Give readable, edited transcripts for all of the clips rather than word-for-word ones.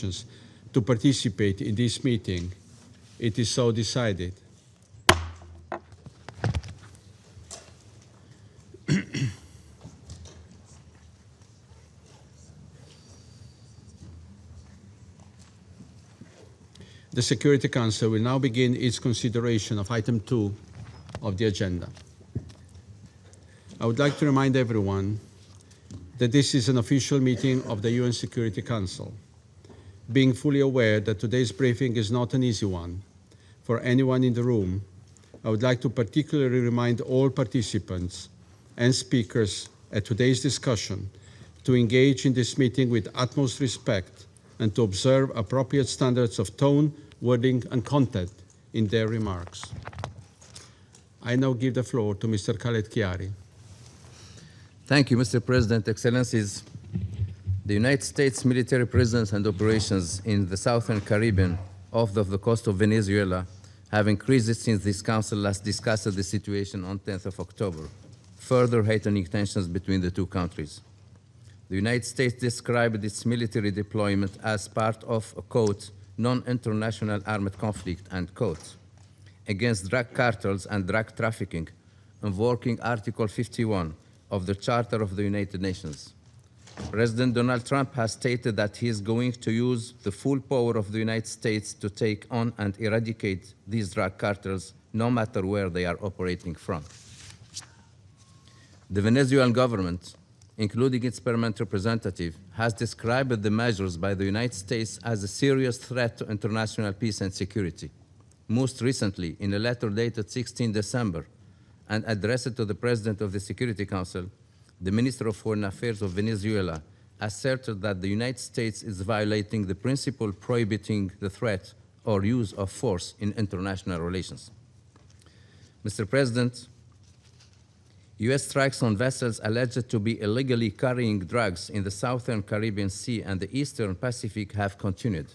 Nations to participate in this meeting. It is so decided. The Security Council will now begin its consideration of item 2 of the agenda. I would like to remind everyone that this is an official meeting of the UN Security Council, being fully aware that today's briefing is not an easy one. For anyone in the room, I would like to particularly remind all participants and speakers at today's discussion to engage in this meeting with utmost respect and to observe appropriate standards of tone, wording, and content in their remarks. I now give the floor to Mr. Khaled Chiari. Thank you, Mr. President, Excellencies. The United States military presence and operations in the Southern Caribbean off the coast of Venezuela have increased since this Council last discussed the situation on 10th of October, further heightening tensions between the two countries. The United States described its military deployment as part of a, quote, non-international armed conflict, and quote, against drug cartels and drug trafficking, invoking Article 51 of the Charter of the United Nations. President Donald Trump has stated that he is going to use the full power of the United States to take on and eradicate these drug cartels, no matter where they are operating from. The Venezuelan government, including its permanent representative, has described the measures by the United States as a serious threat to international peace and security. Most recently, in a letter dated 16 December and addressed to the President of the Security Council, the Minister of Foreign Affairs of Venezuela asserted that the United States is violating the principle prohibiting the threat or use of force in international relations. Mr. President, U.S. strikes on vessels alleged to be illegally carrying drugs in the Southern Caribbean Sea and the Eastern Pacific have continued.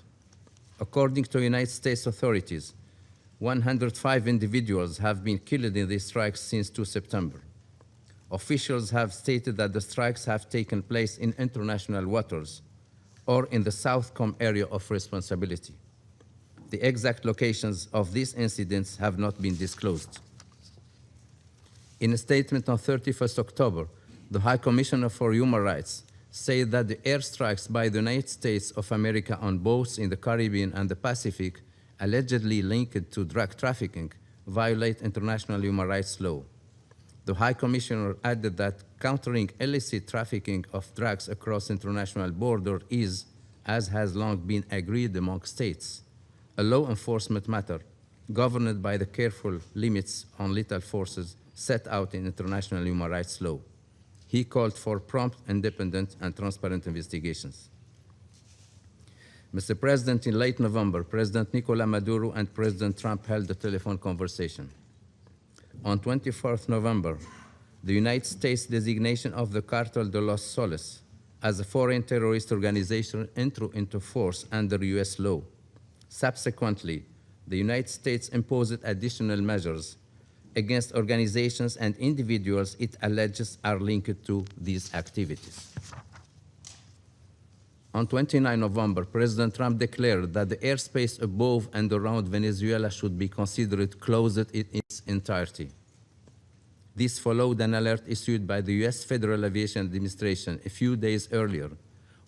According to United States authorities, 105 individuals have been killed in these strikes since 2 September. Officials have stated that the strikes have taken place in international waters or in the Southcom area of responsibility. The exact locations of these incidents have not been disclosed. In a statement on 31st October, the High Commissioner for Human Rights said that the airstrikes by the United States of America on boats in the Caribbean and the Pacific, allegedly linked to drug trafficking, violate international human rights law. The High Commissioner added that countering illicit trafficking of drugs across international borders is, as has long been agreed among states, a law enforcement matter governed by the careful limits on lethal forces set out in international human rights law. He called for prompt, independent, and transparent investigations. Mr. President, in late November, President Nicolás Maduro and President Trump held a telephone conversation. On 24th November, the United States designation of the Cartel de los Soles as a foreign terrorist organization entered into force under U.S. law. Subsequently, the United States imposed additional measures against organizations and individuals it alleges are linked to these activities. On 29 November, President Trump declared that the airspace above and around Venezuela should be considered closed in its entirety. This followed an alert issued by the U.S. Federal Aviation Administration a few days earlier,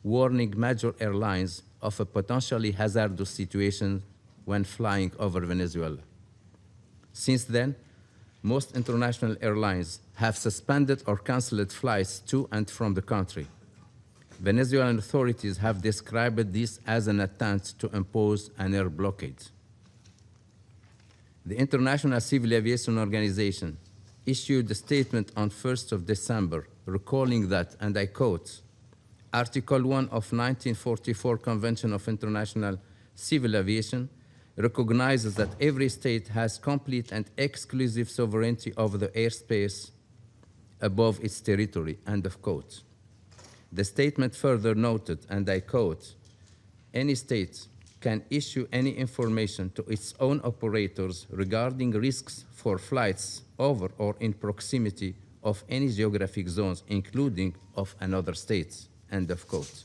warning major airlines of a potentially hazardous situation when flying over Venezuela. Since then, most international airlines have suspended or canceled flights to and from the country. Venezuelan authorities have described this as an attempt to impose an air blockade. The International Civil Aviation Organization issued a statement on 1st of December recalling that, and I quote, Article 1 of 1944 Convention of International Civil Aviation recognizes that every state has complete and exclusive sovereignty over the airspace above its territory, end of quote. The statement further noted, and I quote, any state can issue any information to its own operators regarding risks for flights over or in proximity of any geographic zones, including of another state, end of quote.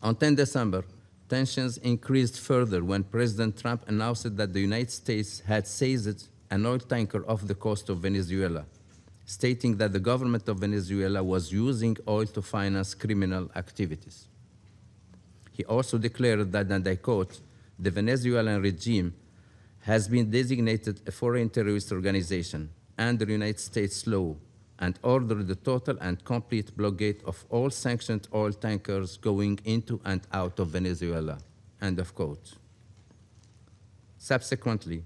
On 10 December, tensions increased further when President Trump announced that the United States had seized an oil tanker off the coast of Venezuela, stating that the government of Venezuela was using oil to finance criminal activities. He also declared that, and I quote, "The Venezuelan regime has been designated a foreign terrorist organization under United States law and ordered the total and complete blockade of all sanctioned oil tankers going into and out of Venezuela," end of quote. Subsequently,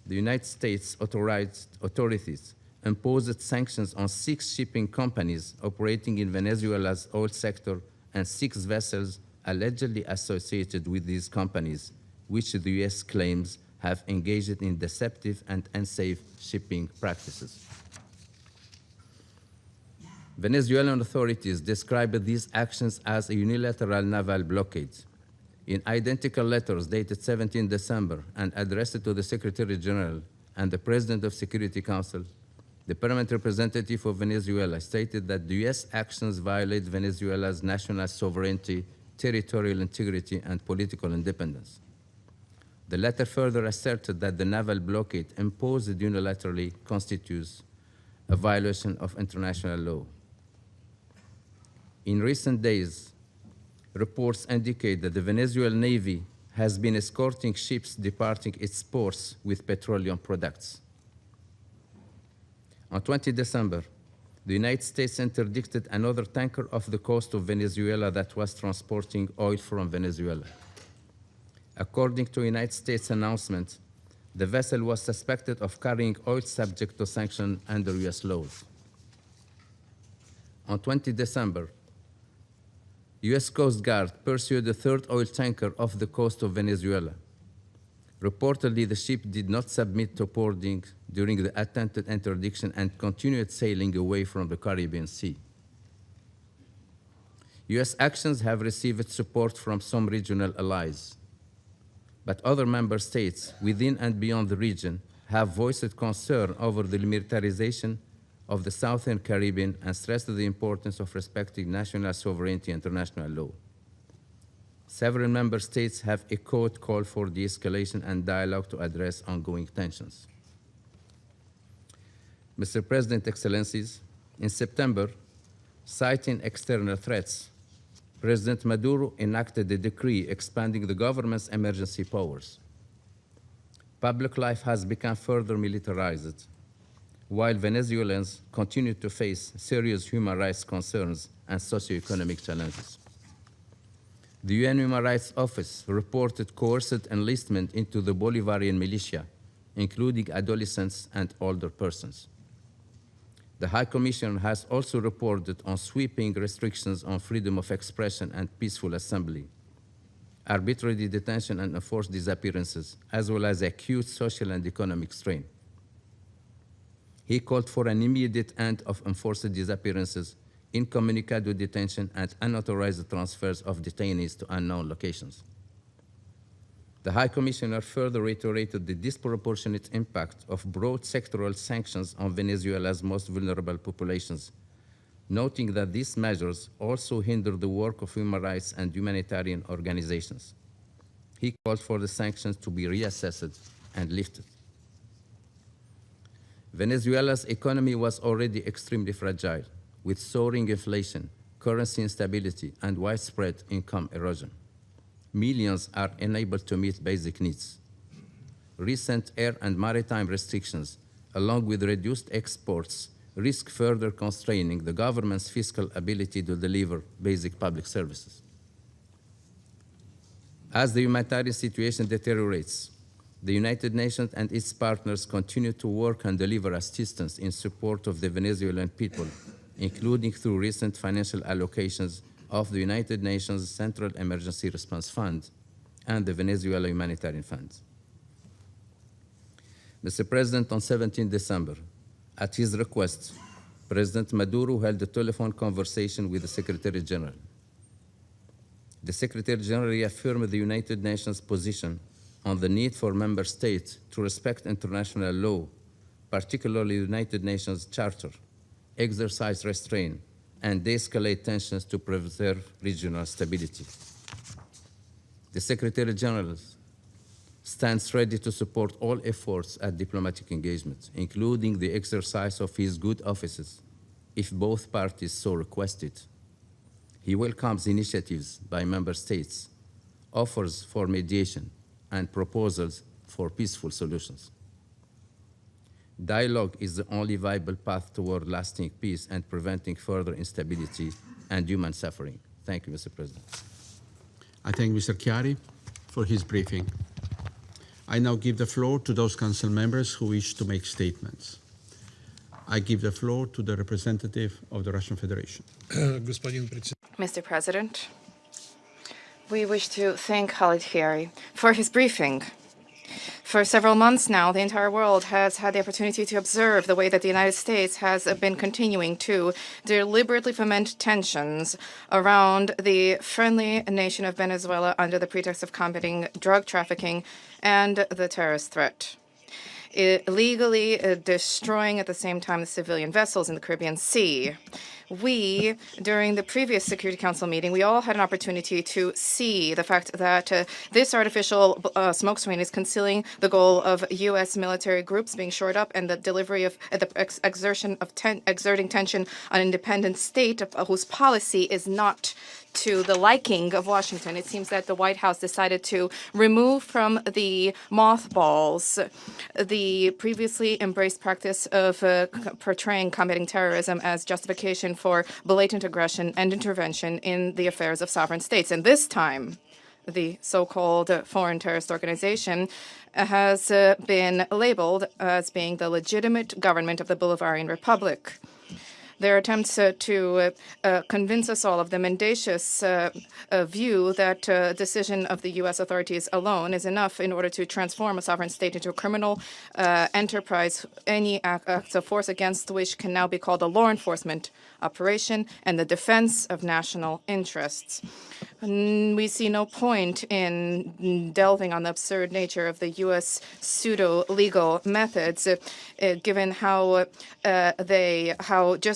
the United States authorities imposed sanctions on 6 shipping companies operating in Venezuela's oil sector and 6 vessels allegedly associated with these companies, which the U.S. claims have engaged in deceptive and unsafe shipping practices. Venezuelan authorities described these actions as a unilateral naval blockade. In identical letters dated 17 December and addressed to the Secretary General and the President of Security Council, the permanent representative of Venezuela stated that the U.S. actions violate Venezuela's national sovereignty, territorial integrity, and political independence. The letter further asserted that the naval blockade imposed unilaterally constitutes a violation of international law. In recent days, reports indicate that the Venezuelan Navy has been escorting ships departing its ports with petroleum products. On 20 December, the United States interdicted another tanker off the coast of Venezuela that was transporting oil from Venezuela. According to a United States announcement, the vessel was suspected of carrying oil subject to sanction under U.S. laws. On 20 December, U.S. Coast Guard pursued a 3rd oil tanker off the coast of Venezuela. Reportedly, the ship did not submit to boarding during the attempted interdiction and continued sailing away from the Caribbean Sea. U.S. actions have received support from some regional allies, but other member states within and beyond the region have voiced concern over the militarization of the Southern Caribbean and stressed the importance of respecting national sovereignty and international law. Several member states have echoed call for de-escalation and dialogue to address ongoing tensions. Mr. President, Excellencies, in September, citing external threats, President Maduro enacted a decree expanding the government's emergency powers. Public life has become further militarized, while Venezuelans continue to face serious human rights concerns and socioeconomic challenges. The UN Human Rights Office reported coerced enlistment into the Bolivarian militia, including adolescents and older persons. The High Commissioner has also reported on sweeping restrictions on freedom of expression and peaceful assembly, arbitrary detention and enforced disappearances, as well as acute social and economic strain. He called for an immediate end of enforced disappearances, incommunicado detention, and unauthorized transfers of detainees to unknown locations. The High Commissioner further reiterated the disproportionate impact of broad sectoral sanctions on Venezuela's most vulnerable populations, noting that these measures also hinder the work of human rights and humanitarian organizations. He called for the sanctions to be reassessed and lifted. Venezuela's economy was already extremely fragile, with soaring inflation, currency instability, and widespread income erosion. Millions are unable to meet basic needs. Recent air and maritime restrictions, along with reduced exports, risk further constraining the government's fiscal ability to deliver basic public services. As the humanitarian situation deteriorates, the United Nations and its partners continue to work and deliver assistance in support of the Venezuelan people, including through recent financial allocations of the United Nations Central Emergency Response Fund and the Venezuela Humanitarian Fund. Mr. President, on 17 December, at his request, President Maduro held a telephone conversation with the Secretary General. The Secretary General reaffirmed the United Nations position on the need for member states to respect international law, particularly the United Nations Charter, exercise restraint, and de-escalate tensions to preserve regional stability. The Secretary General stands ready to support all efforts at diplomatic engagement, including the exercise of his good offices, if both parties so requested. He welcomes initiatives by member states, offers for mediation, and proposals for peaceful solutions. Dialogue is the only viable path toward lasting peace and preventing further instability and human suffering. Thank you, Mr. President. I thank Mr. Chiari for his briefing. I now give the floor to those council members who wish to make statements. I give the floor to the representative of the Russian Federation. Mr. President, we wish to thank Khalid Khiari for his briefing. For several months now, the entire world has had the opportunity to observe the way that the United States has been continuing to deliberately foment tensions around the friendly nation of Venezuela under the pretext of combating drug trafficking and the terrorist threat. Illegally destroying at the same time the civilian vessels in the Caribbean Sea. We, during the previous Security Council meeting, we all had an opportunity to see the fact that this artificial smoke screen is concealing the goal of U.S. military groups being shored up and the delivery of exerting tension on an independent state whose policy is not to the liking of Washington. It seems that the White House decided to remove from the mothballs the previously embraced practice of portraying combating terrorism as justification for blatant aggression and intervention in the affairs of sovereign states. And this time, the so-called foreign terrorist organization has been labeled as being the legitimate government of the Bolivarian Republic. Their attempts to convince us all of the mendacious view that decision of the U.S. authorities alone is enough in order to transform a sovereign state into a criminal enterprise, any acts of force against which can now be called a law enforcement operation and the defense of national interests. We see no point in delving on the absurd nature of the U.S. pseudo-legal methods, given how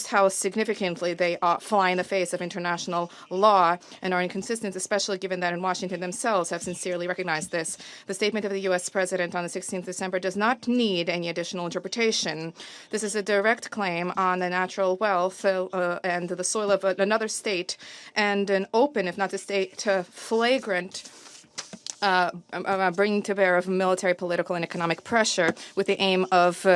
how significantly they fly in the face of international law and are inconsistent, especially given that in Washington themselves have sincerely recognized this. The statement of the U.S. President on the 16th of December does not need any additional interpretation. This is a direct claim on the natural wealth and the soil of another state, and an open, if not to state, flagrant bringing to bear of military, political, and economic pressure with the aim of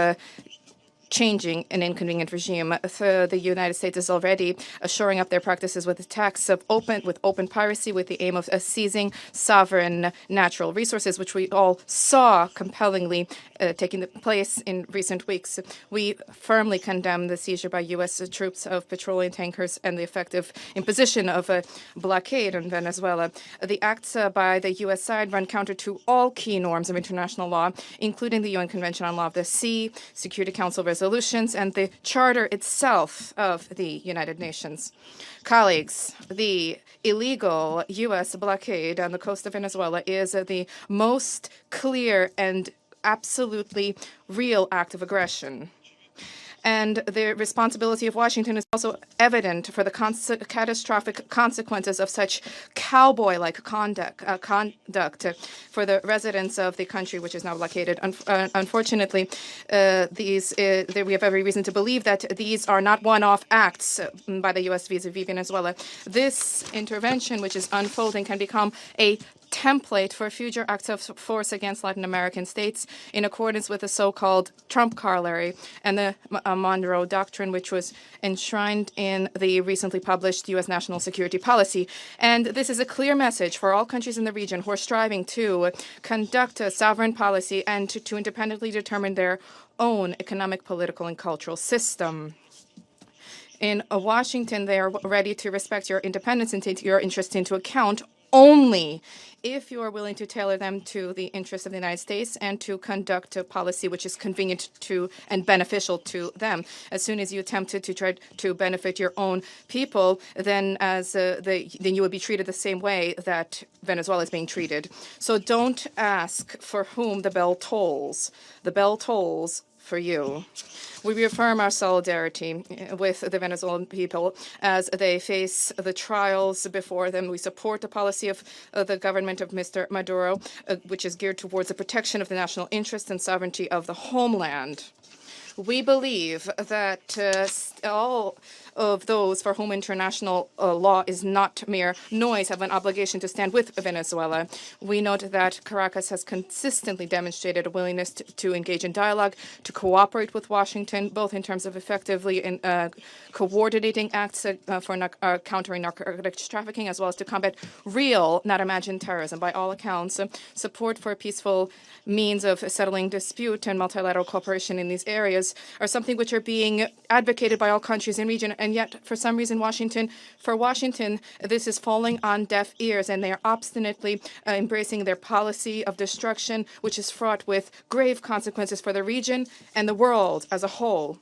changing an inconvenient regime. The United States is already shoring up their practices with attacks of open piracy with the aim of seizing sovereign natural resources, which we all saw compellingly taking place in recent weeks. We firmly condemn the seizure by U.S. troops of petroleum tankers and the effective imposition of a blockade on Venezuela. The acts by the U.S. side run counter to all key norms of international law, including the UN Convention on Law of the Sea, Security Council resolutions, and the Charter itself of the United Nations. Colleagues, the illegal U.S. blockade on the coast of Venezuela is the most clear and absolutely real act of aggression. And the responsibility of Washington is also evident for the catastrophic consequences of such cowboy-like conduct for the residents of the country, which is now blockaded. Unfortunately, we have every reason to believe that these are not one-off acts by the U.S. vis-a-vis Venezuela. This intervention, which is unfolding, can become a template for future acts of force against Latin American states in accordance with the so-called Trump corollary and the Monroe Doctrine, which was enshrined in the recently published U.S. national security policy. And this is a clear message for all countries in the region who are striving to conduct a sovereign policy and to independently determine their own economic, political, and cultural system. In Washington, they are ready to respect your independence and take your interests into account only if you are willing to tailor them to the interests of the United States and to conduct a policy which is convenient to and beneficial to them. As soon as you attempted to try to benefit your own people, then then you would be treated the same way that Venezuela is being treated. So don't ask for whom the bell tolls. The bell tolls for you. We reaffirm our solidarity with the Venezuelan people as they face the trials before them. We support the policy of the government of Mr. Maduro, which is geared towards the protection of the national interests and sovereignty of the homeland. We believe that all of those for whom international law is not mere noise have an obligation to stand with Venezuela. We note that Caracas has consistently demonstrated a willingness to engage in dialogue, to cooperate with Washington, both in terms of effectively coordinating acts for countering narcotics trafficking, as well as to combat real, not imagined terrorism. By all accounts, support for a peaceful means of settling dispute and multilateral cooperation in these areas are something which are being advocated by all countries in the region, and yet for some reason for Washington, this is falling on deaf ears, and they are obstinately embracing their policy of destruction, which is fraught with grave consequences for the region and the world as a whole.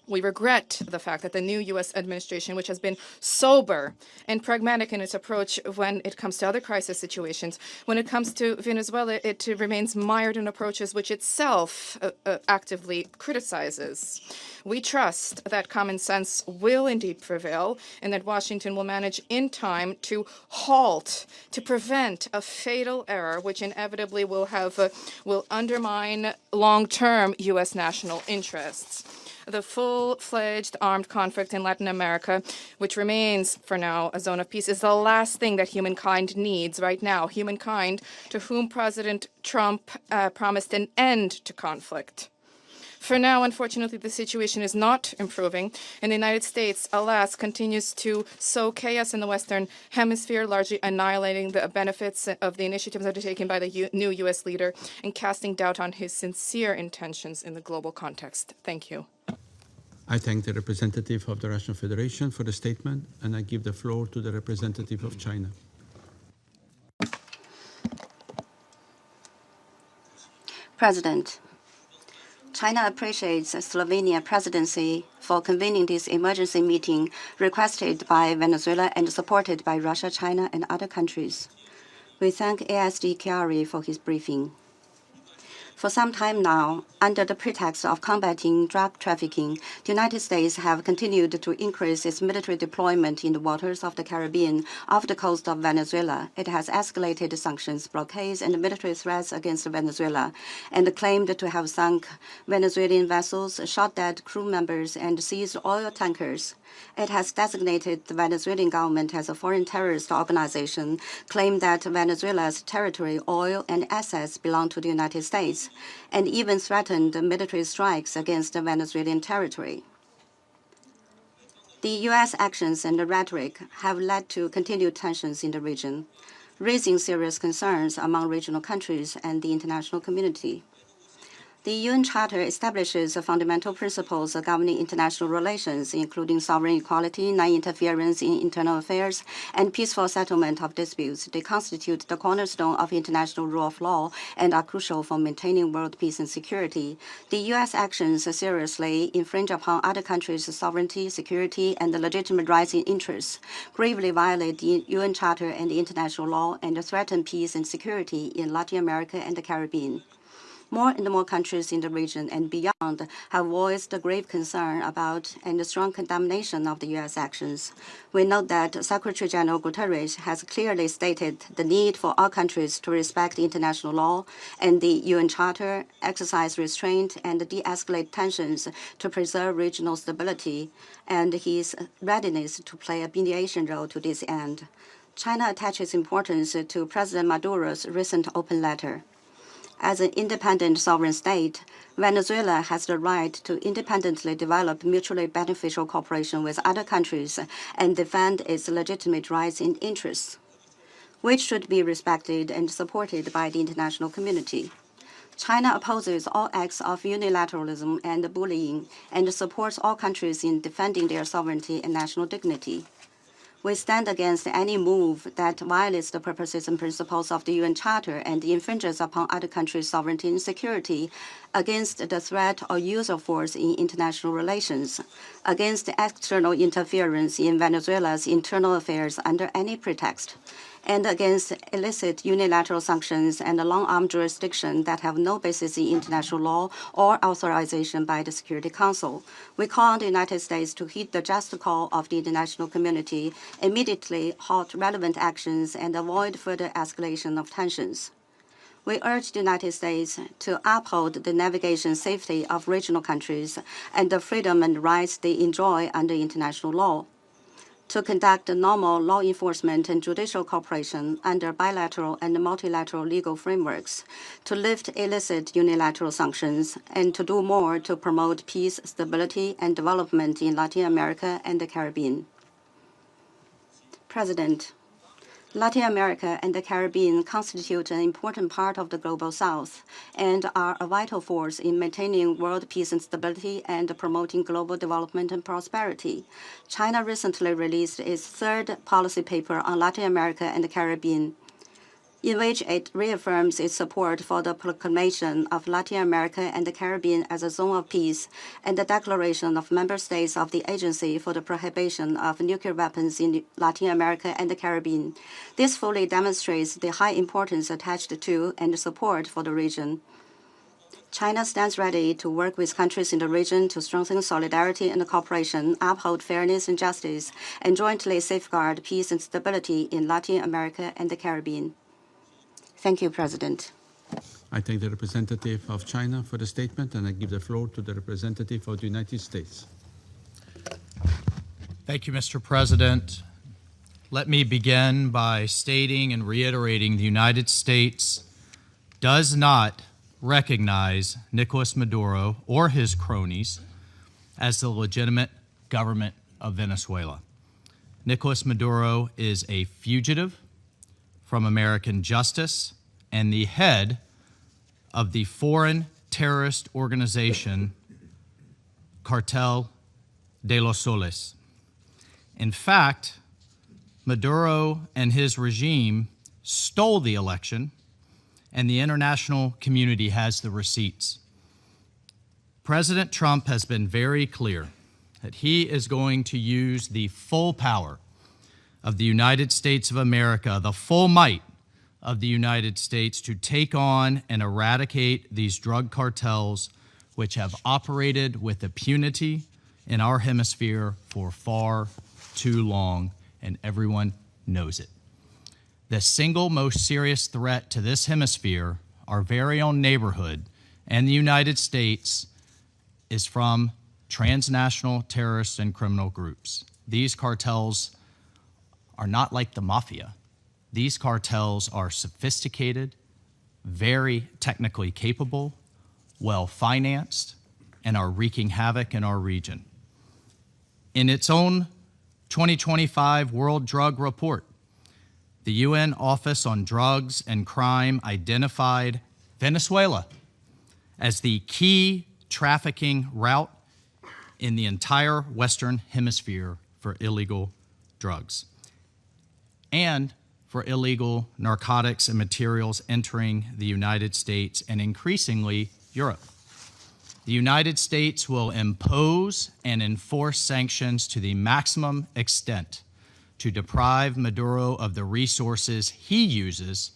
We regret the fact that the new U.S. administration, which has been sober and pragmatic in its approach when it comes to other crisis situations, when it comes to Venezuela, it remains mired in approaches which itself actively criticizes. We trust that common sense will indeed prevail and that Washington will manage in time to halt, to prevent a fatal error which inevitably will undermine long-term U.S. national interests. The full-fledged armed conflict in Latin America, which remains for now a zone of peace, is the last thing that humankind needs right now. Humankind to whom President Trump promised an end to conflict. For now, unfortunately, the situation is not improving, and the United States, alas, continues to sow chaos in the Western Hemisphere, largely annihilating the benefits of the initiatives undertaken by the new U.S. leader and casting doubt on his sincere intentions in the global context. Thank you. I thank the representative of the Russian Federation for the statement, and I give the floor to the representative of China. President, China appreciates the Slovenia presidency for convening this emergency meeting requested by Venezuela and supported by Russia, China, and other countries. We thank ASD for his briefing. For some time now, under the pretext of combating drug trafficking, the United States have continued to increase its military deployment in the waters of the Caribbean off the coast of Venezuela. It has escalated sanctions, blockades, and military threats against Venezuela, and claimed to have sunk Venezuelan vessels, shot dead crew members, and seized oil tankers. It has designated the Venezuelan government as a foreign terrorist organization, claimed that Venezuela's territory, oil, and assets belong to the United States, and even threatened military strikes against the Venezuelan territory. The U.S. actions and the rhetoric have led to continued tensions in the region, raising serious concerns among regional countries and the international community. The UN Charter establishes fundamental principles governing international relations, including sovereign equality, non-interference in internal affairs, and peaceful settlement of disputes. They constitute the cornerstone of international rule of law and are crucial for maintaining world peace and security. The U.S. actions seriously infringe upon other countries' sovereignty, security, and legitimate rights and interests, gravely violate the UN Charter and the international law, and threaten peace and security in Latin America and the Caribbean. More and more countries in the region and beyond have voiced grave concern about and strong condemnation of the U.S. actions. We note that Secretary General Guterres has clearly stated the need for all countries to respect international law and the UN Charter, exercise restraint, and de-escalate tensions to preserve regional stability, and his readiness to play a mediation role to this end. China attaches importance to President Maduro's recent open letter. As an independent sovereign state, Venezuela has the right to independently develop mutually beneficial cooperation with other countries and defend its legitimate rights and interests, which should be respected and supported by the international community. China opposes all acts of unilateralism and bullying and supports all countries in defending their sovereignty and national dignity. We stand against any move that violates the purposes and principles of the UN Charter and infringes upon other countries' sovereignty and security, against the threat or use of force in international relations, against external interference in Venezuela's internal affairs under any pretext, and against illicit unilateral sanctions and long-arm jurisdiction that have no basis in international law or authorization by the Security Council. We call on the United States to heed the just call of the international community, immediately halt relevant actions, and avoid further escalation of tensions. We urge the United States to uphold the navigation safety of regional countries and the freedom and rights they enjoy under international law, to conduct normal law enforcement and judicial cooperation under bilateral and multilateral legal frameworks, to lift illicit unilateral sanctions, and to do more to promote peace, stability, and development in Latin America and the Caribbean. President, Latin America and the Caribbean constitute an important part of the Global South and are a vital force in maintaining world peace and stability and promoting global development and prosperity. China recently released its third policy paper on Latin America and the Caribbean, in which it reaffirms its support for the proclamation of Latin America and the Caribbean as a zone of peace and the declaration of member states of the Agency for the Prohibition of Nuclear Weapons in Latin America and the Caribbean. This fully demonstrates the high importance attached to and support for the region. China stands ready to work with countries in the region to strengthen solidarity and cooperation, uphold fairness and justice, and jointly safeguard peace and stability in Latin America and the Caribbean. Thank you, President. I thank the representative of China for the statement, and I give the floor to the representative of the United States. Thank you, Mr. President. Let me begin by stating and reiterating the United States does not recognize Nicolás Maduro or his cronies as the legitimate government of Venezuela. Nicolás Maduro is a fugitive from American justice and the head of the foreign terrorist organization Cartel de los Soles. In fact, Maduro and his regime stole the election, and the international community has the receipts. President Trump has been very clear that he is going to use the full power of the United States of America, the full might of the United States, to take on and eradicate these drug cartels which have operated with impunity in our hemisphere for far too long, and everyone knows it. The single most serious threat to this hemisphere, our very own neighborhood, and the United States, is from transnational terrorist and criminal groups. These cartels are not like the mafia. These cartels are sophisticated, very technically capable, well-financed, and are wreaking havoc in our region. In its own 2025 World Drug Report, the UN Office on Drugs and Crime identified Venezuela as the key trafficking route in the entire Western Hemisphere for illegal drugs and for illegal narcotics and materials entering the United States and increasingly Europe. The United States will impose and enforce sanctions to the maximum extent to deprive Maduro of the resources he uses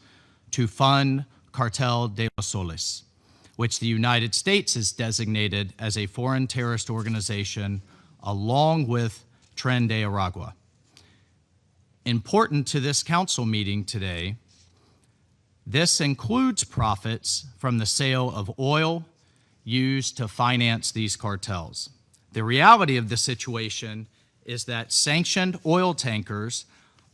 to fund Cartel de los Soles, which the United States has designated as a foreign terrorist organization along with Tren de Aragua. Important to this council meeting today, this includes profits from the sale of oil used to finance these cartels. The reality of the situation is that sanctioned oil tankers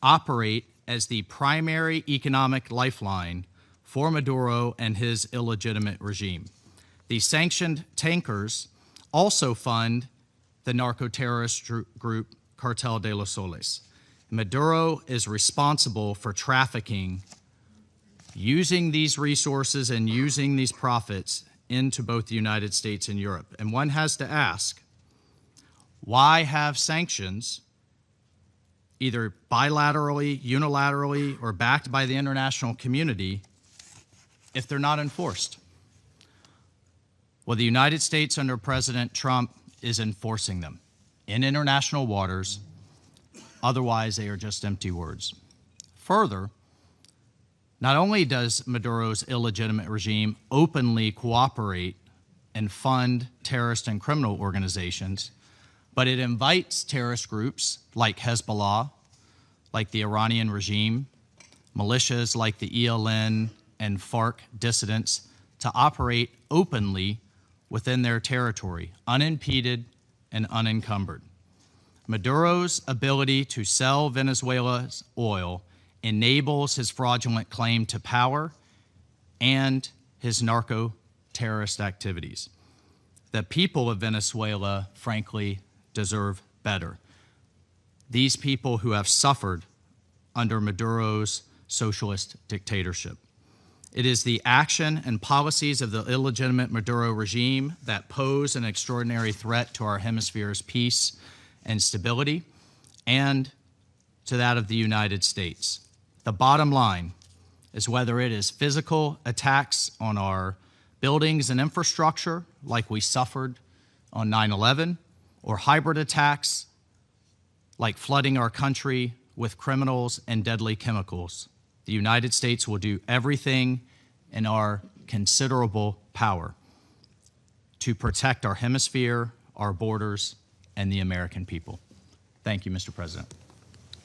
operate as the primary economic lifeline for Maduro and his illegitimate regime. The sanctioned tankers also fund the narco-terrorist group Cartel de los Soles. Maduro is responsible for trafficking, using these resources and using these profits into both the United States and Europe. And one has to ask, why have sanctions, either bilaterally, unilaterally, or backed by the international community, if they're not enforced? Well, the United States under President Trump is enforcing them in international waters. Otherwise, they are just empty words. Further, Not only does Maduro's illegitimate regime openly cooperate and fund terrorist and criminal organizations, but it invites terrorist groups like Hezbollah, like the Iranian regime, militias like the ELN and FARC dissidents to operate openly within their territory, unimpeded and unencumbered. Maduro's ability to sell Venezuela's oil enables his fraudulent claim to power and his narco-terrorist activities. The people of Venezuela, frankly, deserve better. These people who have suffered under Maduro's socialist dictatorship. It is the action and policies of the illegitimate Maduro regime that pose an extraordinary threat to our hemisphere's peace and stability, and to that of the United States. The bottom line is whether it is physical attacks on our buildings and infrastructure, like we suffered on 9/11, or hybrid attacks, like flooding our country with criminals and deadly chemicals. The United States will do everything in our considerable power to protect our hemisphere, our borders, and the American people. Thank you, Mr. President.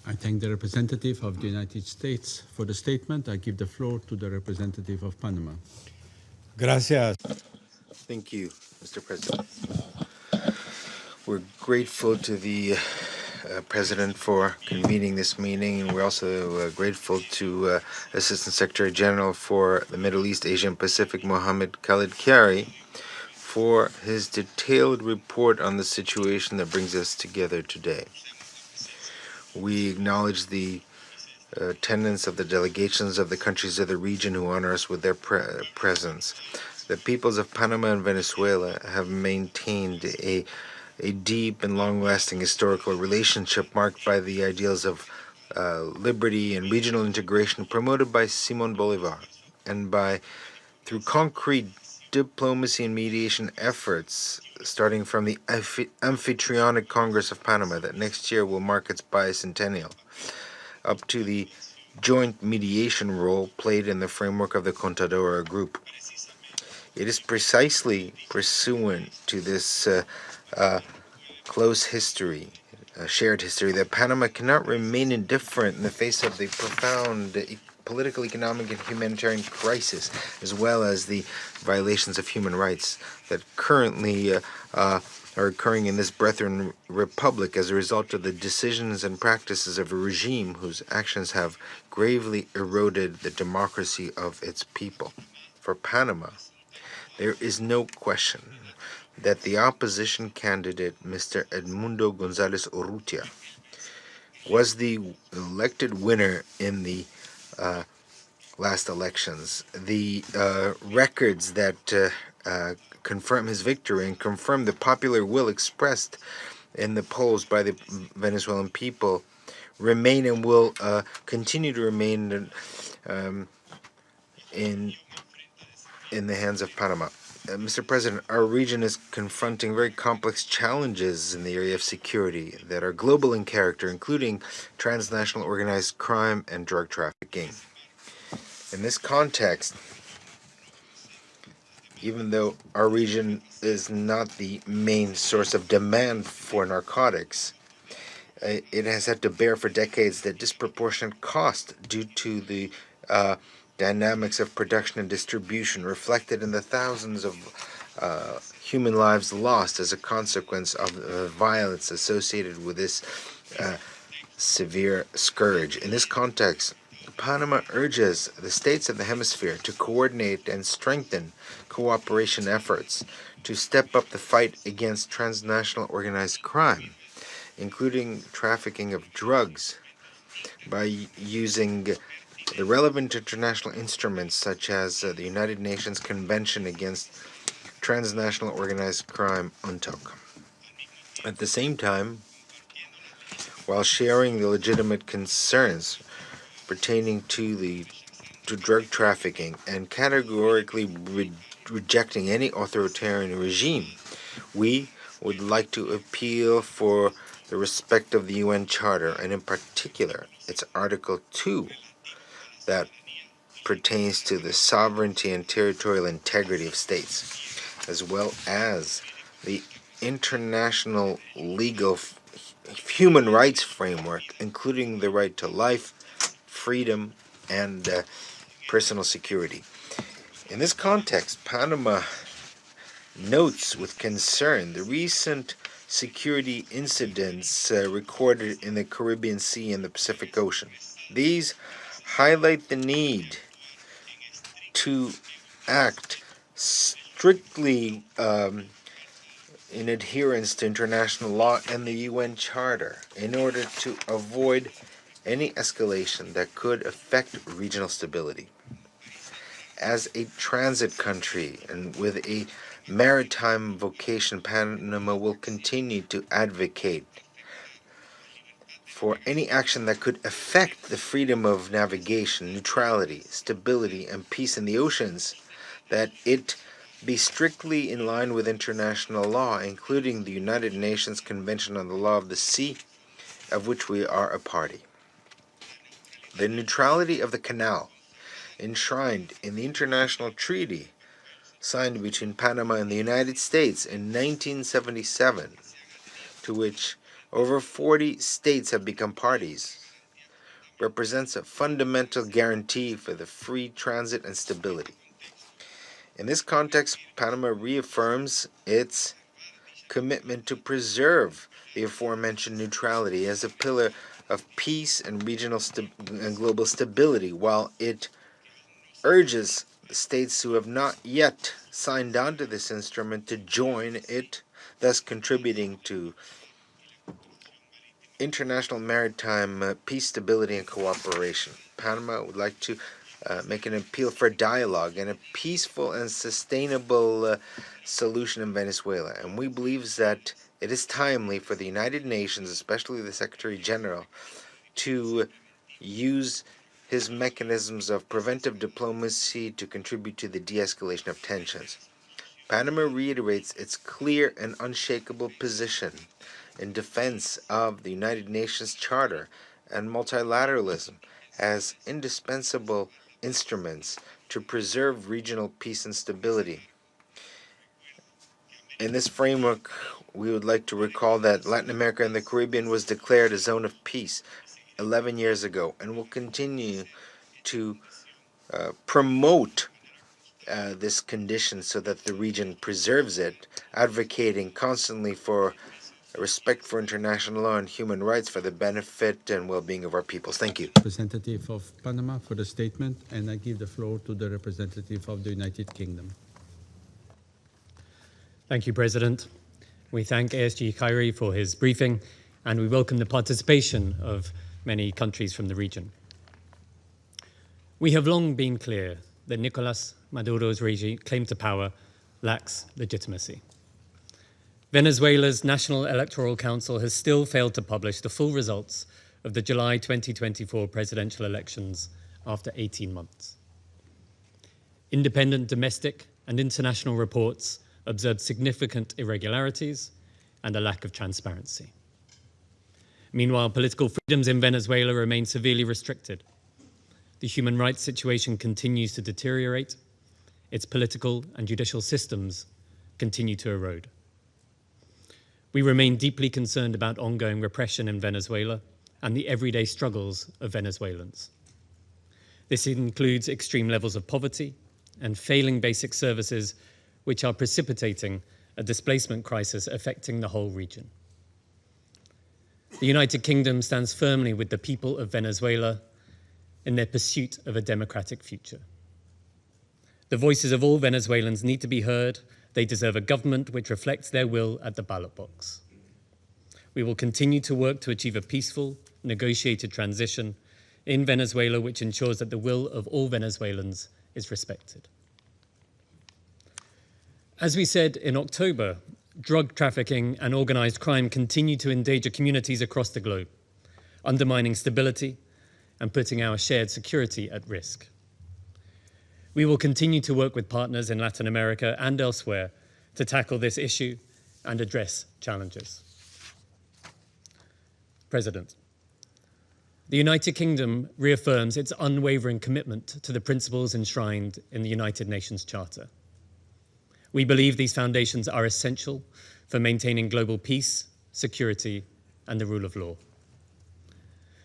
I thank the representative of the United States for the statement. I give the floor to the representative of Panama. Gracias. Thank you, Mr. President. We're grateful to the President for convening this meeting, and we're also grateful to Assistant Secretary General for the Middle East, Asia, and Pacific, Mohammed Khalid Kyari, for his detailed report on the situation that brings us together today. We acknowledge the attendance of the delegations of the countries of the region who honor us with their presence. The peoples of Panama and Venezuela have maintained a deep and long-lasting historical relationship marked by the ideals of liberty and regional integration promoted by Simón Bolívar, and through concrete diplomacy and mediation efforts, starting from the Amphitrionic Congress of Panama that next year will mark its bicentennial, up to the joint mediation role played in the framework of the Contadora Group. It is precisely pursuant to this close history, shared history, that Panama cannot remain indifferent in the face of the profound political, economic, and humanitarian crisis, as well as the violations of human rights that currently are occurring in this brethren republic as a result of the decisions and practices of a regime whose actions have gravely eroded the democracy of its people. For Panama, there is no question that the opposition candidate, Mr. Edmundo González Urrutia, was the elected winner in the last elections. The records that confirm his victory and confirm the popular will expressed in the polls by the Venezuelan people remain and will continue to remain in the hands of Panama. Mr. President, our region is confronting very complex challenges in the area of security that are global in character, including transnational organized crime and drug trafficking. In this context, even though our region is not the main source of demand for narcotics, it has had to bear for decades the disproportionate cost due to the dynamics of production and distribution, reflected in the thousands of human lives lost as a consequence of the violence associated with this severe scourge. In this context, Panama urges the states of the hemisphere to coordinate and strengthen cooperation efforts to step up the fight against transnational organized crime, including trafficking of drugs, by using the relevant international instruments such as the United Nations Convention Against Transnational Organized Crime, UNTOC. At the same time, while sharing the legitimate concerns pertaining to drug trafficking and categorically rejecting any authoritarian regime, we would like to appeal for the respect of the UN Charter, and in particular its Article 2, that pertains to the sovereignty and territorial integrity of states, as well as the international legal human rights framework, including the right to life, freedom, and personal security. In this context, Panama notes with concern the recent security incidents recorded in the Caribbean Sea and the Pacific Ocean. These highlight the need to act strictly in adherence to international law and the UN Charter in order to avoid any escalation that could affect regional stability. As a transit country and with a maritime vocation, Panama will continue to advocate for any action that could affect the freedom of navigation, neutrality, stability, and peace in the oceans, that it be strictly in line with international law, including the United Nations Convention on the Law of the Sea, of which we are a party. The neutrality of the canal, enshrined in the international treaty signed between Panama and the United States in 1977, to which over 40 states have become parties, represents a fundamental guarantee for the free transit and stability. In this context, Panama reaffirms its commitment to preserve the aforementioned neutrality as a pillar of peace and regional and global stability, while it urges the states who have not yet signed on to this instrument to join it, thus contributing to international maritime peace, stability, and cooperation. Panama would like to make an appeal for dialogue and a peaceful and sustainable solution in Venezuela. And we believe that it is timely for the United Nations, especially the Secretary General, to use his mechanisms of preventive diplomacy to contribute to the de-escalation of tensions. Panama reiterates its clear and unshakable position in defense of the United Nations Charter and multilateralism as indispensable instruments to preserve regional peace and stability. In this framework, we would like to recall that Latin America and the Caribbean was declared a zone of peace 11 years ago and will continue to promote this condition so that the region preserves it, advocating constantly for respect for international law and human rights for the benefit and well-being of our peoples. Thank you. Representative of Panama for the statement, and I give the floor to the representative of the United Kingdom. Thank you, President. We thank ASG Khairi for his briefing, and we welcome the participation of many countries from the region. We have long been clear that Nicolás Maduro's regime claim to power lacks legitimacy. Venezuela's National Electoral Council has still failed to publish the full results of the July 2024 presidential elections after 18 months. Independent domestic and international reports observed significant irregularities and a lack of transparency. Meanwhile, political freedoms in Venezuela remain severely restricted. The human rights situation continues to deteriorate. Its political and judicial systems continue to erode. We remain deeply concerned about ongoing repression in Venezuela and the everyday struggles of Venezuelans. This includes extreme levels of poverty and failing basic services, which are precipitating a displacement crisis affecting the whole region. The United Kingdom stands firmly with the people of Venezuela in their pursuit of a democratic future. The voices of all Venezuelans need to be heard. They deserve a government which reflects their will at the ballot box. We will continue to work to achieve a peaceful, negotiated transition in Venezuela which ensures that the will of all Venezuelans is respected. As we said in October, drug trafficking and organized crime continue to endanger communities across the globe, undermining stability and putting our shared security at risk. We will continue to work with partners in Latin America and elsewhere to tackle this issue and address challenges. President, The United Kingdom reaffirms its unwavering commitment to the principles enshrined in the United Nations Charter. We believe these foundations are essential for maintaining global peace, security, and the rule of law.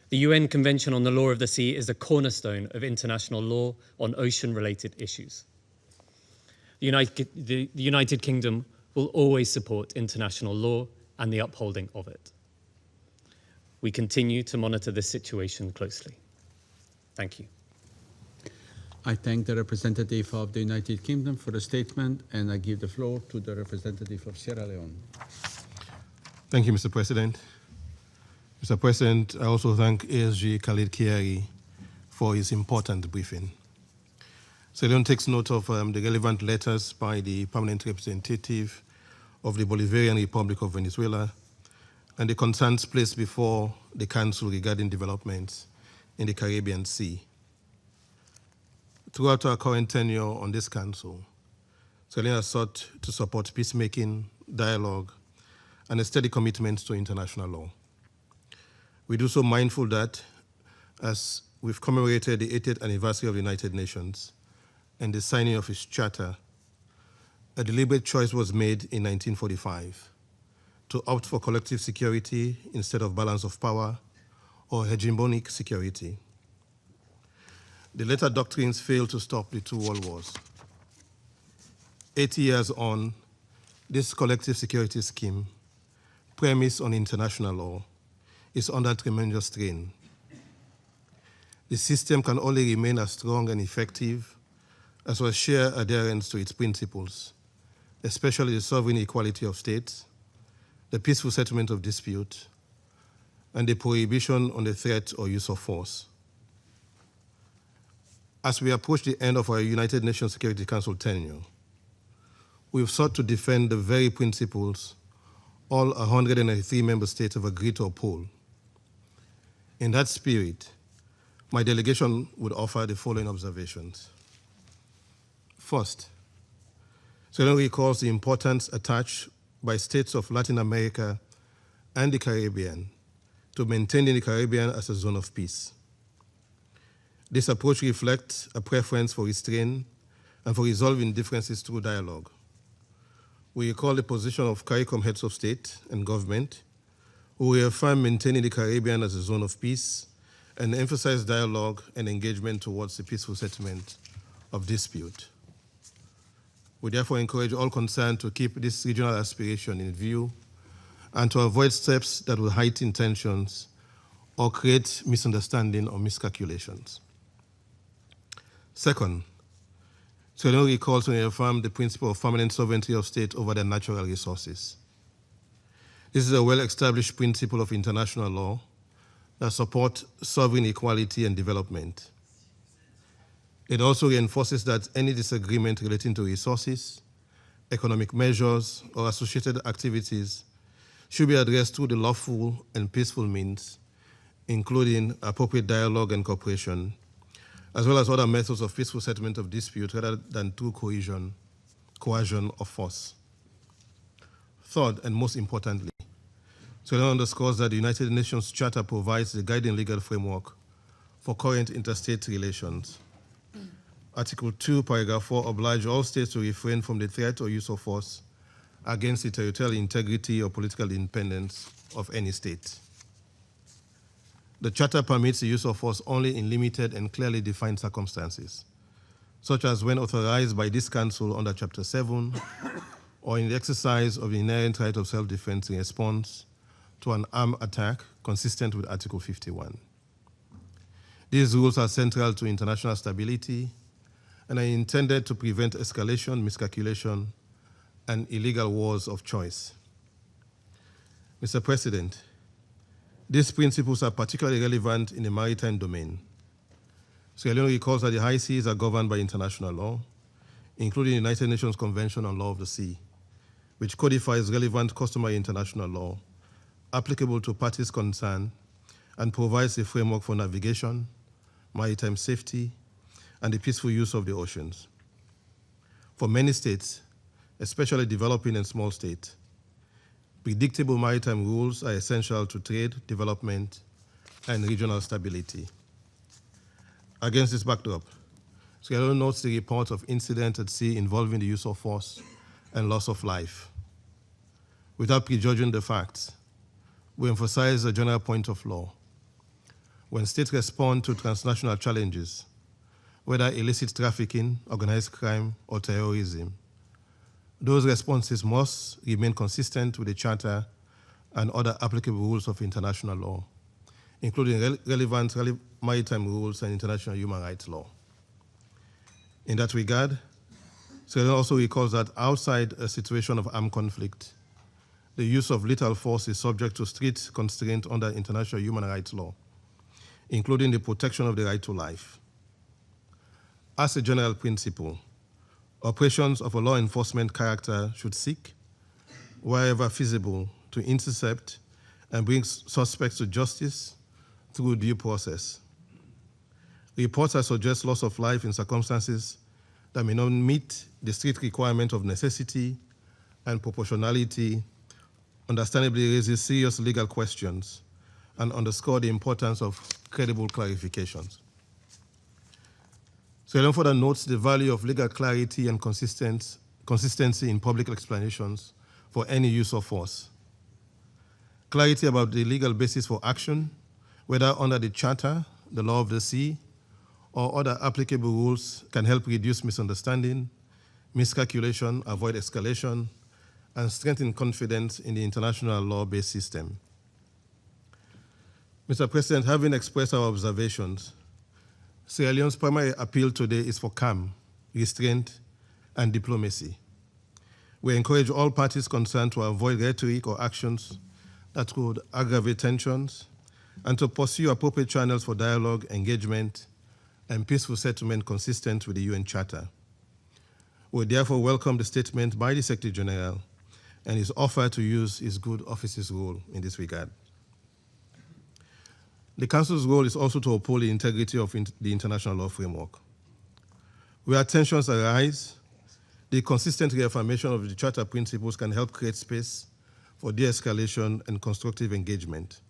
The UN Convention on the Law of the Sea is the cornerstone of international law on ocean-related issues. The United Kingdom will always support international law and the upholding of it. We continue to monitor this situation closely. Thank you. I thank the representative of the United Kingdom for the statement, and I give the floor to the representative of Sierra Leone. Thank you, Mr. President. Mr. President, I also thank ASG Khalid Kiari for his important briefing. Sierra Leone takes note of the relevant letters by the permanent representative of the Bolivarian Republic of Venezuela and the concerns placed before the Council regarding developments in the Caribbean Sea. Throughout our current tenure on this Council, Sierra Leone has sought to support peacemaking, dialogue, and a steady commitment to international law. We do so mindful that, as we've commemorated the 80th anniversary of the United Nations and the signing of its charter, a deliberate choice was made in 1945 to opt for collective security instead of balance of power or hegemonic security. The latter doctrines failed to stop the two world wars. 80 years on, this collective security scheme, premised on international law, is under tremendous strain. The system can only remain as strong and effective as we share adherence to its principles, especially the sovereign equality of states, the peaceful settlement of dispute, and the prohibition on the threat or use of force. As we approach the end of our United Nations Security Council tenure, we've sought to defend the very principles all 193 member states have agreed to uphold. In that spirit, my delegation would offer the following observations. First, Sierra Leone recalls the importance attached by states of Latin America and the Caribbean to maintaining the Caribbean as a zone of peace. This approach reflects a preference for restraint and for resolving differences through dialogue. We recall the position of CARICOM heads of state and government, who reaffirm maintaining the Caribbean as a zone of peace and emphasize dialogue and engagement towards the peaceful settlement of dispute. We therefore encourage all concerned to keep this regional aspiration in view and to avoid steps that will heighten tensions or create misunderstanding or miscalculations. Second, Sierra Leone recalls and reaffirms the principle of permanent sovereignty of state over their natural resources. This is a well-established principle of international law that supports sovereign equality and development. It also reinforces that any disagreement relating to resources, economic measures, or associated activities should be addressed through the lawful and peaceful means, including appropriate dialogue and cooperation, as well as other methods of peaceful settlement of dispute rather than through coercion or force. Third, and most importantly, Sierra Leone underscores that the United Nations Charter provides the guiding legal framework for current interstate relations. Article 2, Paragraph 4 obliges all states to refrain from the threat or use of force against the territorial integrity or political independence of any state. The Charter permits the use of force only in limited and clearly defined circumstances, such as when authorized by this Council under Chapter 7 or in the exercise of the inherent right of self-defense in response to an armed attack consistent with Article 51. These rules are central to international stability and are intended to prevent escalation, miscalculation, and illegal wars of choice. Mr. President, these principles are particularly relevant in the maritime domain. Sierra Leone recalls that the high seas are governed by international law, including the United Nations Convention on Law of the Sea, which codifies relevant customary international law applicable to parties concerned and provides a framework for navigation, maritime safety, and the peaceful use of the oceans. For many states, especially developing and small states, predictable maritime rules are essential to trade, development, and regional stability. Against this backdrop, Sierra Leone notes the report of incidents at sea involving the use of force and loss of life. Without prejudging the facts, we emphasize a general point of law. When states respond to transnational challenges, whether illicit trafficking, organized crime, or terrorism, those responses must remain consistent with the Charter and other applicable rules of international law, including relevant maritime rules and international human rights law. In that regard, Sierra Leone also recalls that outside a situation of armed conflict, the use of lethal force is subject to strict constraint under international human rights law, including the protection of the right to life. As a general principle, operations of a law enforcement character should seek, wherever feasible, to intercept and bring suspects to justice through due process. Reports that suggest loss of life in circumstances that may not meet the strict requirement of necessity and proportionality understandably raises serious legal questions and underscore the importance of credible clarifications. Sierra Leone further notes the value of legal clarity and consistency in public explanations for any use of force. Clarity about the legal basis for action, whether under the Charter, the law of the sea, or other applicable rules, can help reduce misunderstanding, miscalculation, avoid escalation, and strengthen confidence in the international law-based system. Mr. President, having expressed our observations, Sierra Leone's primary appeal today is for calm, restraint, and diplomacy. We encourage all parties concerned to avoid rhetoric or actions that could aggravate tensions and to pursue appropriate channels for dialogue, engagement, and peaceful settlement consistent with the UN Charter. We therefore welcome the statement by the Secretary General and his offer to use his good office's role in this regard. The Council's role is also to uphold the integrity of the international law framework. Where tensions arise, the consistent reaffirmation of the Charter principles can help create space for de-escalation and constructive engagement.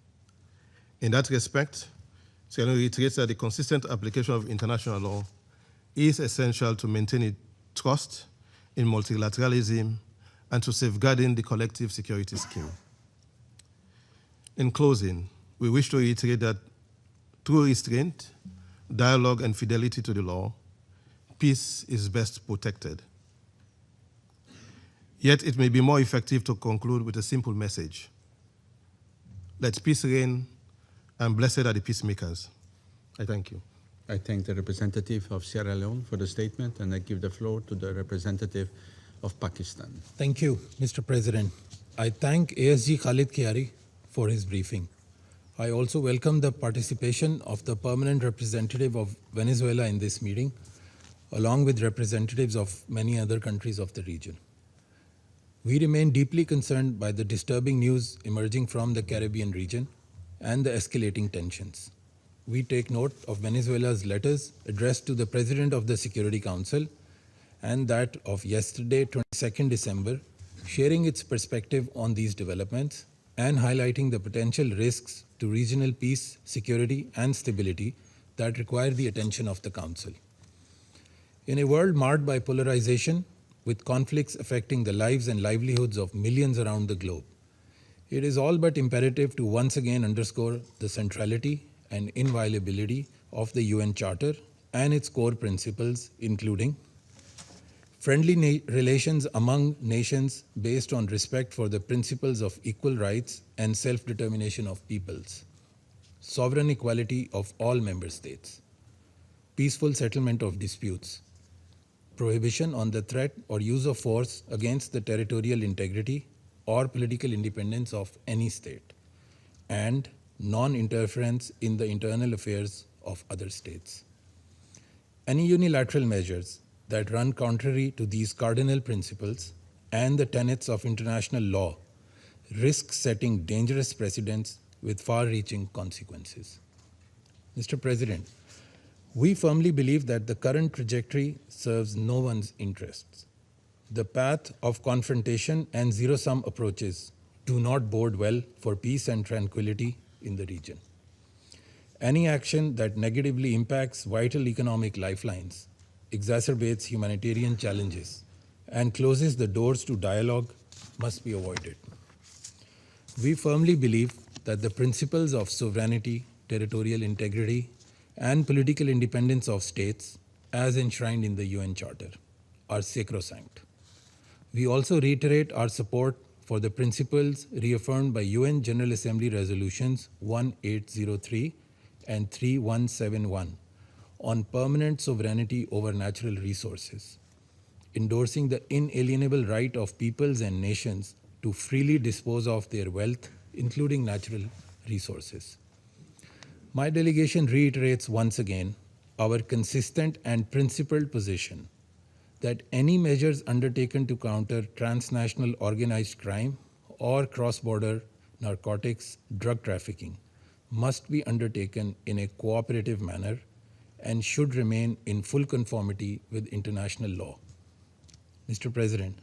In that respect, Sierra Leone reiterates that the consistent application of international law is essential to maintaining trust in multilateralism and to safeguarding the collective security scheme. In closing, we wish to reiterate that through restraint, dialogue, and fidelity to the law, peace is best protected. Yet it may be more effective to conclude with a simple message. Let peace reign, and blessed are the peacemakers. I thank you. I thank the representative of Sierra Leone for the statement, and I give the floor to the representative of Pakistan. Thank you, Mr. President. I thank ASG Khalid Kiari for his briefing. I also welcome the participation of the permanent representative of Venezuela in this meeting, along with representatives of many other countries of the region. We remain deeply concerned by the disturbing news emerging from the Caribbean region and the escalating tensions. We take note of Venezuela's letters addressed to the President of the Security Council and that of yesterday, 22nd December, sharing its perspective on these developments and highlighting the potential risks to regional peace, security, and stability that require the attention of the Council. In a world marred by polarization, with conflicts affecting the lives and livelihoods of millions around the globe, it is all but imperative to once again underscore the centrality and inviolability of the UN Charter and its core principles, including friendly relations among nations based on respect for the principles of equal rights and self-determination of peoples, sovereign equality of all member states, peaceful settlement of disputes, prohibition on the threat or use of force against the territorial integrity or political independence of any state, and non-interference in the internal affairs of other states. Any unilateral measures that run contrary to these cardinal principles and the tenets of international law risk setting dangerous precedents with far-reaching consequences. Mr. President, we firmly believe that the current trajectory serves no one's interests. The path of confrontation and zero-sum approaches do not bode well for peace and tranquility in the region. Any action that negatively impacts vital economic lifelines, exacerbates humanitarian challenges, and closes the doors to dialogue must be avoided. We firmly believe that the principles of sovereignty, territorial integrity, and political independence of states, as enshrined in the UN Charter, are sacrosanct. We also reiterate our support for the principles reaffirmed by UN General Assembly Resolutions 1803 and 3171 on permanent sovereignty over natural resources, endorsing the inalienable right of peoples and nations to freely dispose of their wealth, including natural resources. My delegation reiterates once again our consistent and principled position that any measures undertaken to counter transnational organized crime or cross-border narcotics, drug trafficking must be undertaken in a cooperative manner and should remain in full conformity with international law. Mr. President,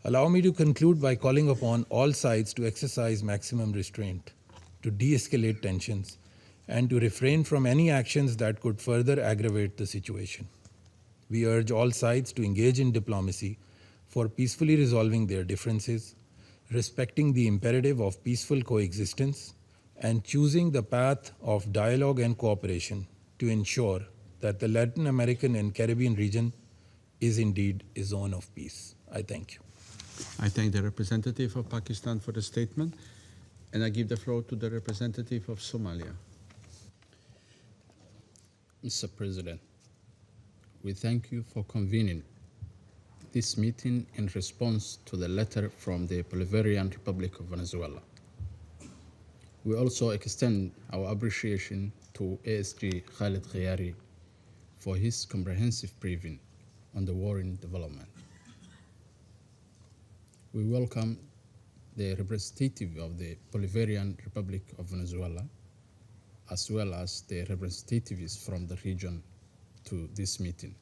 allow me to conclude by calling upon all sides to exercise maximum restraint, to de-escalate tensions, and to refrain from any actions that could further aggravate the situation. We urge all sides to engage in diplomacy for peacefully resolving their differences, respecting the imperative of peaceful coexistence, and choosing the path of dialogue and cooperation to ensure that the Latin American and Caribbean region is indeed a zone of peace. I thank you. I thank the representative of Pakistan for the statement, and I give the floor to the representative of Somalia. Mr. President, we thank you for convening this meeting in response to the letter from the Bolivarian Republic of Venezuela. We also extend our appreciation to ASG Khalid Khiari for his comprehensive briefing on the warring development. We welcome the representative of the Bolivarian Republic of Venezuela, as well as the representatives from the region to this meeting.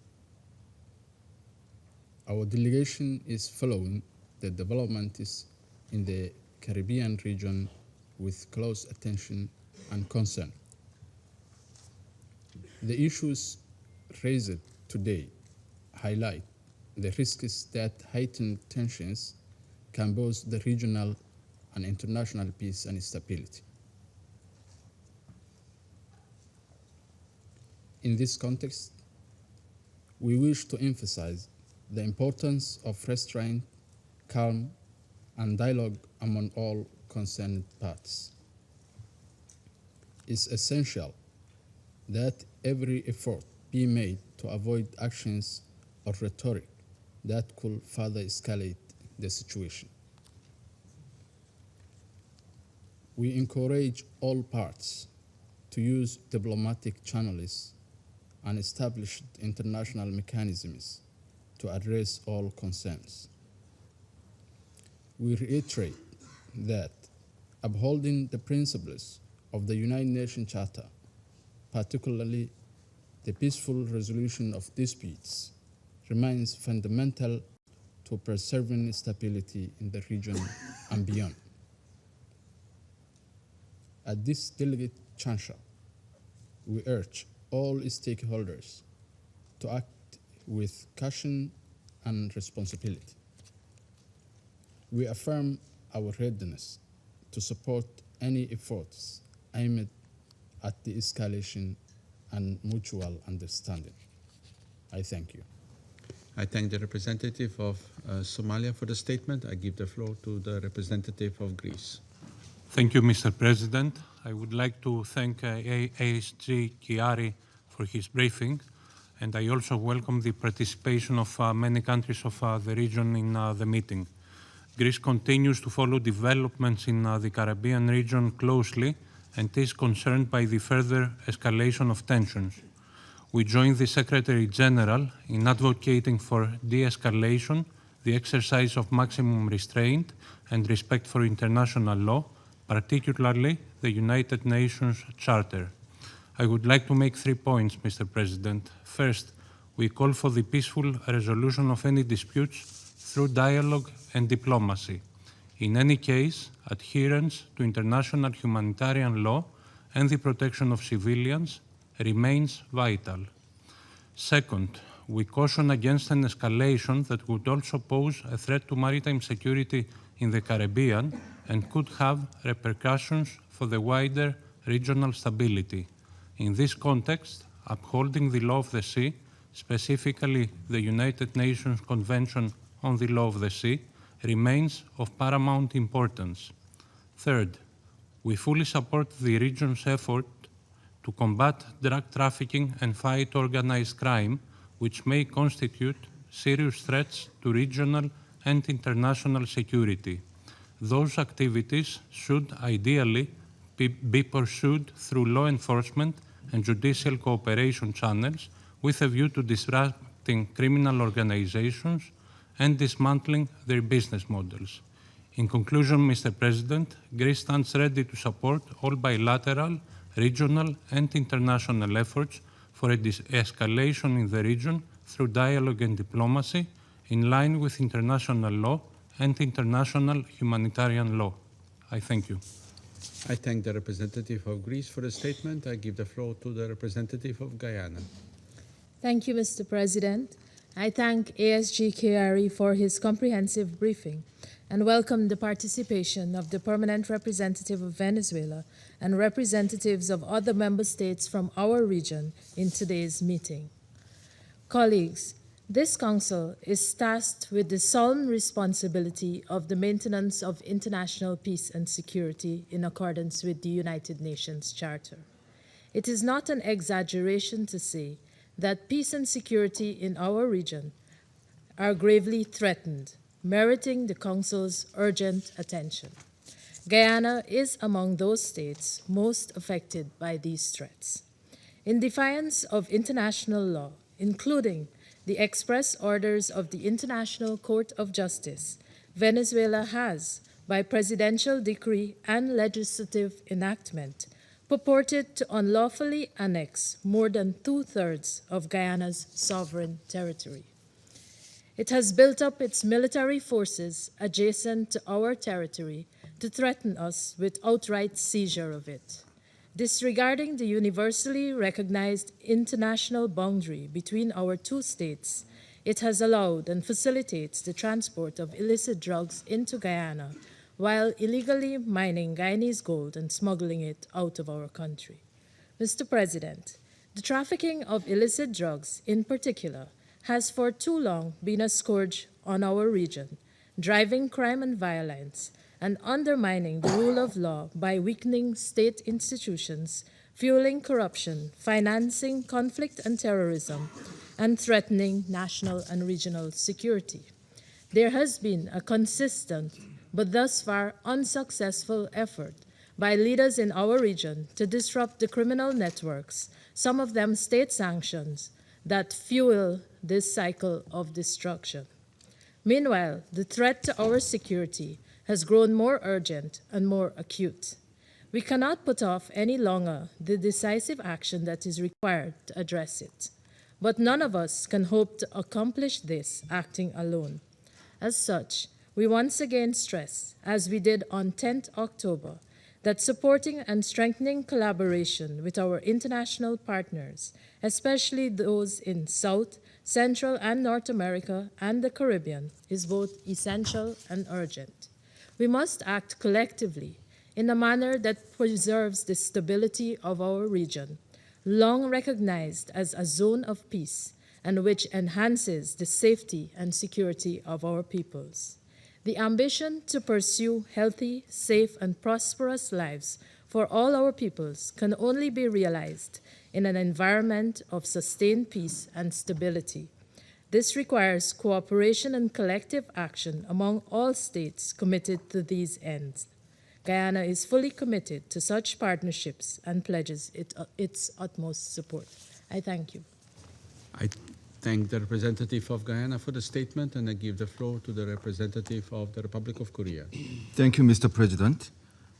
Our delegation is following the developments in the Caribbean region with close attention and concern. The issues raised today highlight the risks that heightened tensions can pose the regional and international peace and stability. In this context, we wish to emphasize the importance of restraint, calm, and dialogue among all concerned parties. It's essential that every effort be made to avoid actions or rhetoric that could further escalate the situation. We encourage all parties to use diplomatic channels and established international mechanisms to address all concerns. We reiterate that upholding the principles of the United Nations Charter, particularly the peaceful resolution of disputes, remains fundamental to preserving stability in the region and beyond. At this delicate juncture, we urge all stakeholders to act with caution and responsibility. We affirm our readiness to support any efforts aimed at the escalation and mutual understanding. I thank you. I thank the representative of Somalia for the statement. I give the floor to the representative of Greece. Thank you, Mr. President. I would like to thank ASG Khiari for his briefing, and I also welcome the participation of many countries of the region in the meeting. Greece continues to follow developments in the Caribbean region closely and is concerned by the further escalation of tensions. We join the Secretary General in advocating for de-escalation, the exercise of maximum restraint and respect for international law, particularly the United Nations Charter. I would like to make 3 points, Mr. President. First, we call for the peaceful resolution of any disputes through dialogue and diplomacy. In any case, adherence to international humanitarian law and the protection of civilians remains vital. Second, we caution against an escalation that would also pose a threat to maritime security in the Caribbean and could have repercussions for the wider regional stability. In this context, upholding the law of the sea, specifically the United Nations Convention on the Law of the Sea, remains of paramount importance. Third, we fully support the region's effort to combat drug trafficking and fight organized crime, which may constitute serious threats to regional and international security. Those activities should ideally be pursued through law enforcement and judicial cooperation channels with a view to disrupting criminal organizations and dismantling their business models. In conclusion, Mr. President, Greece stands ready to support all bilateral, regional, and international efforts for a de-escalation in the region through dialogue and diplomacy in line with international law and international humanitarian law. I thank you. I thank the representative of Greece for the statement. I give the floor to the representative of Guyana. Thank you, Mr. President. I thank ASG Chiari for his comprehensive briefing and welcome the participation of the permanent representative of Venezuela and representatives of other member states from our region in today's meeting. Colleagues, this Council is tasked with the solemn responsibility of the maintenance of international peace and security in accordance with the United Nations Charter. It is not an exaggeration to say that peace and security in our region are gravely threatened, meriting the Council's urgent attention. Guyana is among those states most affected by these threats. In defiance of international law, including the express orders of the International Court of Justice, Venezuela has, by presidential decree and legislative enactment, purported to unlawfully annex more than 2/3 of Guyana's sovereign territory. It has built up its military forces adjacent to our territory to threaten us with outright seizure of it. Disregarding the universally recognized international boundary between our two states, it has allowed and facilitates the transport of illicit drugs into Guyana while illegally mining Guyanese gold and smuggling it out of our country. Mr. President, the trafficking of illicit drugs in particular has for too long been a scourge on our region, driving crime and violence and undermining the rule of law by weakening state institutions, fueling corruption, financing conflict and terrorism, and threatening national and regional security. There has been a consistent but thus far unsuccessful effort by leaders in our region to disrupt the criminal networks, some of them state sanctions, that fuel this cycle of destruction. Meanwhile, the threat to our security has grown more urgent and more acute. We cannot put off any longer the decisive action that is required to address it. But none of us can hope to accomplish this acting alone. As such, we once again stress, as we did on 10th October, that supporting and strengthening collaboration with our international partners, especially those in South, Central, and North America and the Caribbean, is both essential and urgent. We must act collectively in a manner that preserves the stability of our region, long recognized as a zone of peace, and which enhances the safety and security of our peoples. The ambition to pursue healthy, safe, and prosperous lives for all our peoples can only be realized in an environment of sustained peace and stability. This requires cooperation and collective action among all states committed to these ends. Guyana is fully committed to such partnerships and pledges its utmost support. I thank you. I thank the representative of Guyana for the statement, and I give the floor to the representative of the Republic of Korea. Thank you, Mr. President.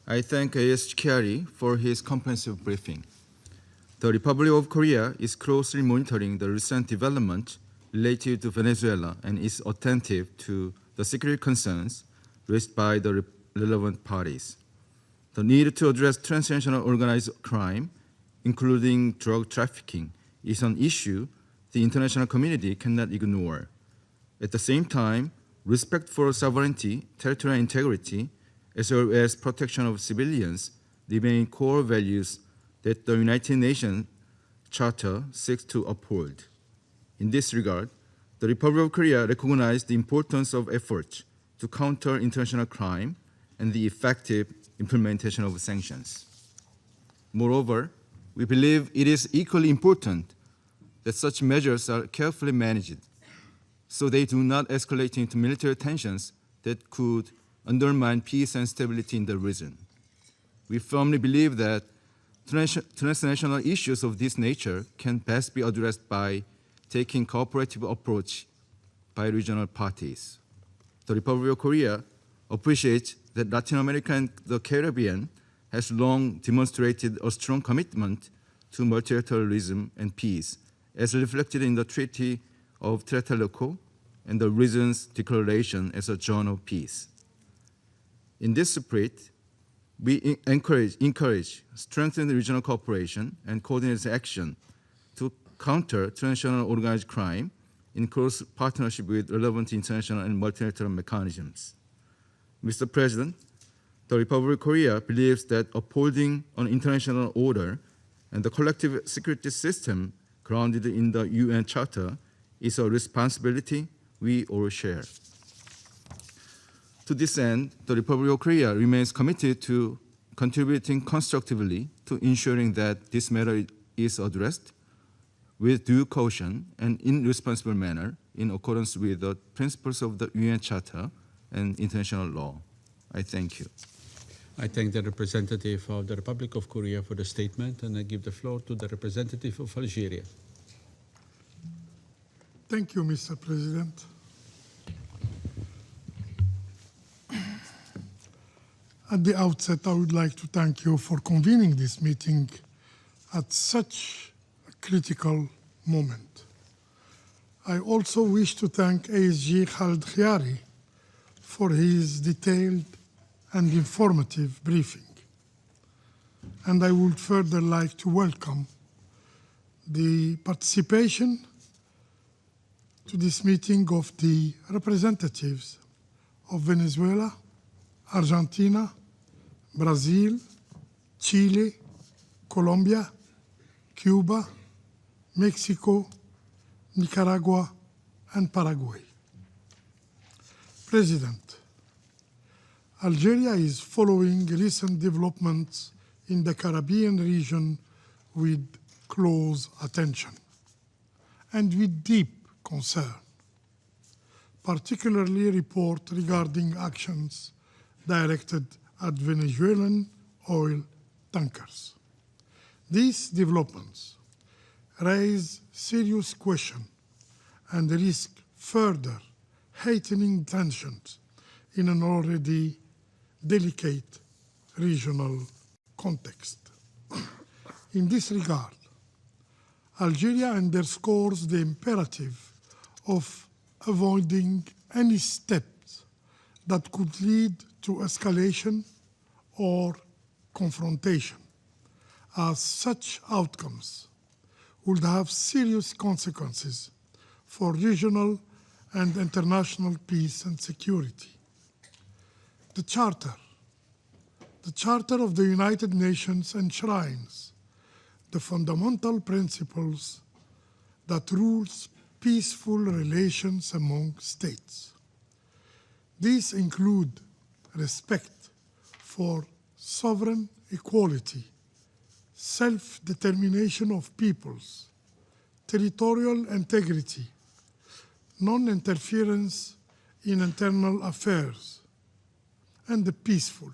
I thank ASG Chiari for his comprehensive briefing. The Republic of Korea is closely monitoring the recent development related to Venezuela and is attentive to the security concerns raised by the relevant parties. The need to address transnational organized crime, including drug trafficking, is an issue the international community cannot ignore. At the same time, respect for sovereignty, territorial integrity, as well as protection of civilians remain core values that the United Nations Charter seeks to uphold. In this regard, the Republic of Korea recognized the importance of efforts to counter international crime and the effective implementation of sanctions. Moreover, we believe it is equally important that such measures are carefully managed so they do not escalate into military tensions that could undermine peace and stability in the region. We firmly believe that transnational issues of this nature can best be addressed by taking cooperative approach by regional parties. The Republic of Korea appreciates that Latin America and the Caribbean has long demonstrated a strong commitment to multilateralism and peace, as reflected in the Treaty of Tlatelolco and the region's declaration as a zone of peace. In this spirit, we encourage strengthened regional cooperation and coordinated action to counter transnational organized crime in close partnership with relevant international and multilateral mechanisms. Mr. President, the Republic of Korea believes that upholding an international order and the collective security system grounded in the UN Charter is a responsibility we all share. To this end, the Republic of Korea remains committed to contributing constructively to ensuring that this matter is addressed with due caution and in a responsible manner in accordance with the principles of the UN Charter and international law. I thank you. I thank the representative of the Republic of Korea for the statement, and I give the floor to the representative of Algeria. Thank you, Mr. President. At the outset, I would like to thank you for convening this meeting at such a critical moment. I also wish to thank ASG Khaled Khiari for his detailed and informative briefing. And I would further like to welcome the participation to this meeting of the representatives of Venezuela, Argentina, Brazil, Chile, Colombia, Cuba, Mexico, Nicaragua, and Paraguay. President, Algeria is following recent developments in the Caribbean region with close attention and with deep concern, particularly reports regarding actions directed at Venezuelan oil tankers. These developments raise serious questions and risk further heightening tensions in an already delicate regional context. In this regard, Algeria underscores the imperative of avoiding any steps that could lead to escalation or confrontation, as such outcomes would have serious consequences for regional and international peace and security. The Charter of the United Nations enshrines the fundamental principles that rules peaceful relations among states. These include respect for sovereign equality, self-determination of peoples, territorial integrity, non-interference in internal affairs, and the peaceful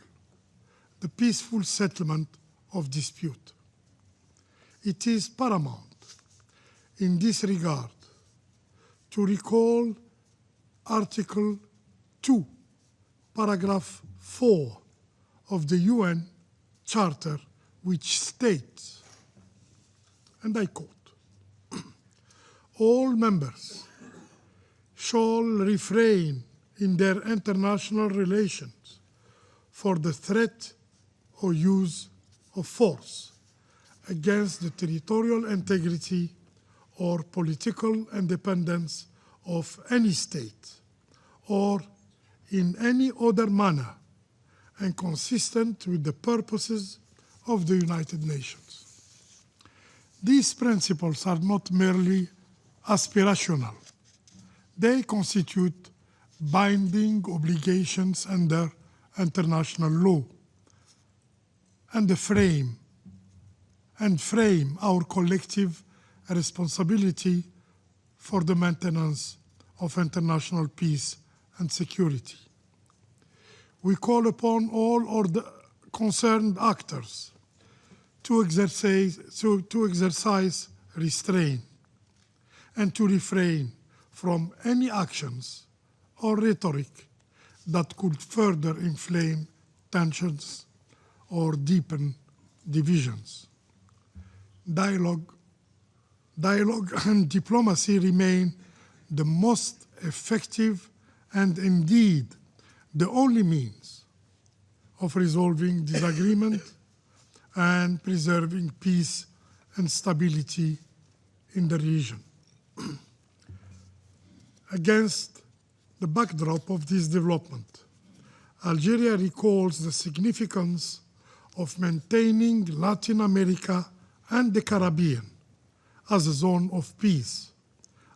settlement of dispute. It is paramount in this regard to recall Article 2, Paragraph 4 of the UN Charter, which states, and I quote, "All members shall refrain in their international relations for the threat or use of force against the territorial integrity or political independence of any state, or in any other manner and consistent with the purposes of the United Nations. These principles are not merely aspirational. They constitute binding obligations under international law and frame our collective responsibility for the maintenance of international peace and security. We call upon all the concerned actors to exercise restraint and to refrain from any actions or rhetoric that could further inflame tensions or deepen divisions. Dialogue and diplomacy remain the most effective and indeed the only means of resolving disagreement and preserving peace and stability in the region. Against the backdrop of this development, Algeria recalls the significance of maintaining Latin America and the Caribbean as a zone of peace,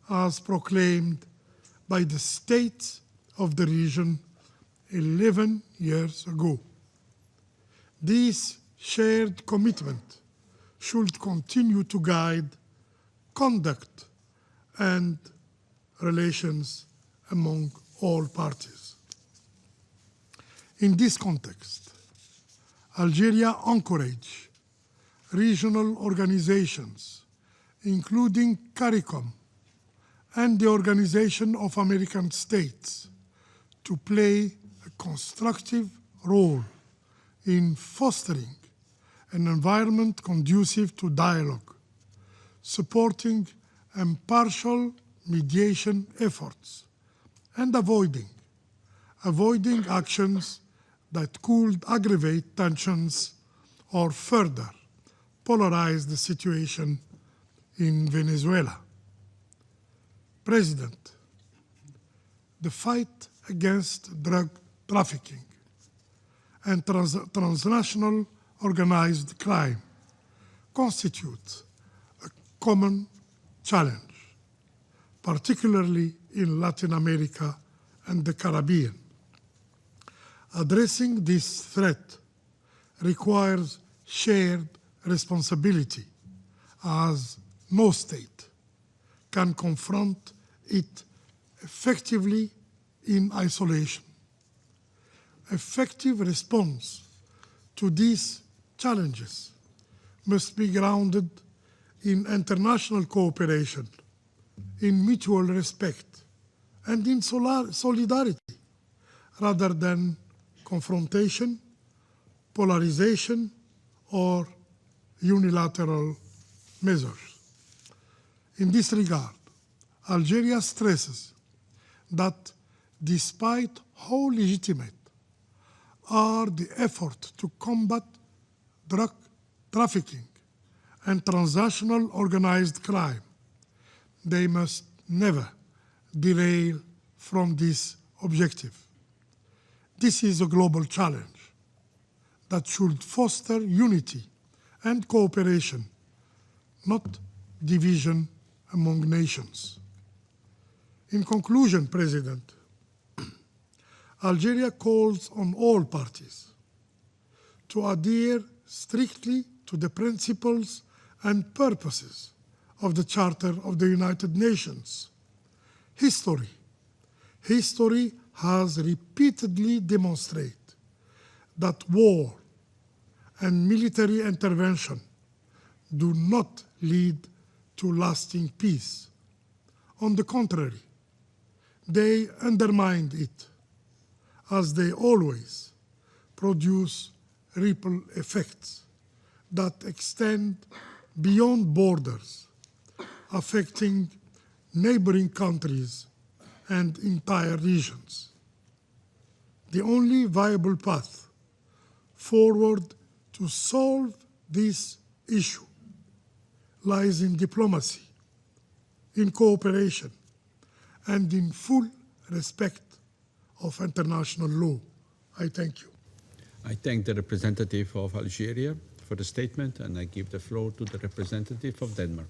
as proclaimed by the states of the region 11 years ago. This shared commitment should continue to guide conduct and relations among all parties. In this context, Algeria encourages regional organizations, including CARICOM and the Organization of American States, to play a constructive role in fostering an environment conducive to dialogue, supporting impartial mediation efforts, and avoiding actions that could aggravate tensions or further polarize the situation in Venezuela. President, the fight against drug trafficking and transnational organized crime constitutes a common challenge, particularly in Latin America and the Caribbean. Addressing this threat requires shared responsibility, as no state can confront it effectively in isolation. Effective response to these challenges must be grounded in international cooperation, in mutual respect, and in solidarity, rather than confrontation, polarization, or unilateral measures. In this regard, Algeria stresses that despite how legitimate are the efforts to combat drug trafficking and transnational organized crime, they must never derail from this objective. This is a global challenge that should foster unity and cooperation, not division among nations. In conclusion, President, Algeria calls on all parties to adhere strictly to the principles and purposes of the Charter of the United Nations. History has repeatedly demonstrated that war and military intervention do not lead to lasting peace. On the contrary, they undermine it, as they always produce ripple effects that extend beyond borders, affecting neighboring countries and entire regions. The only viable path forward to solve this issue lies in diplomacy, in cooperation, and in full respect of international law. I thank you. I thank the representative of Algeria for the statement, and I give the floor to the representative of Denmark.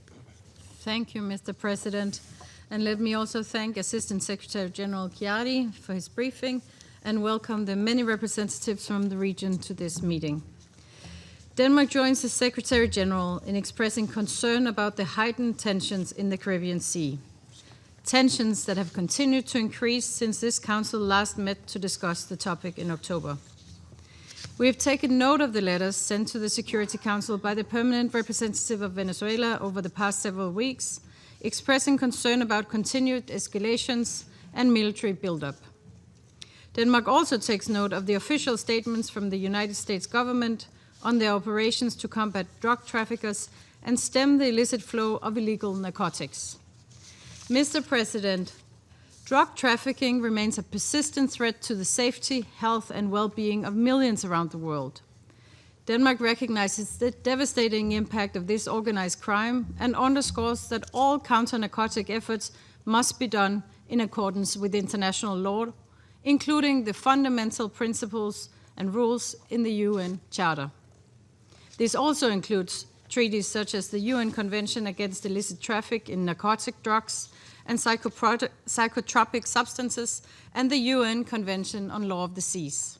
Thank you, Mr. President. And let me also thank Assistant Secretary General Chiari for his briefing and welcome the many representatives from the region to this meeting. Denmark joins the Secretary General in expressing concern about the heightened tensions in the Caribbean Sea. Tensions that have continued to increase since this Council last met to discuss the topic in October. We have taken note of the letters sent to the Security Council by the permanent representative of Venezuela over the past several weeks, expressing concern about continued escalations and military buildup. Denmark also takes note of the official statements from the United States government on their operations to combat drug traffickers and stem the illicit flow of illegal narcotics. Mr. President, drug trafficking remains a persistent threat to the safety, health, and well-being of millions around the world. Denmark recognizes the devastating impact of this organized crime and underscores that all counter-narcotic efforts must be done in accordance with international law, including the fundamental principles and rules in the UN Charter. This also includes treaties such as the UN Convention Against Illicit Traffic in Narcotic Drugs and Psychotropic Substances and the UN Convention on Law of the Seas.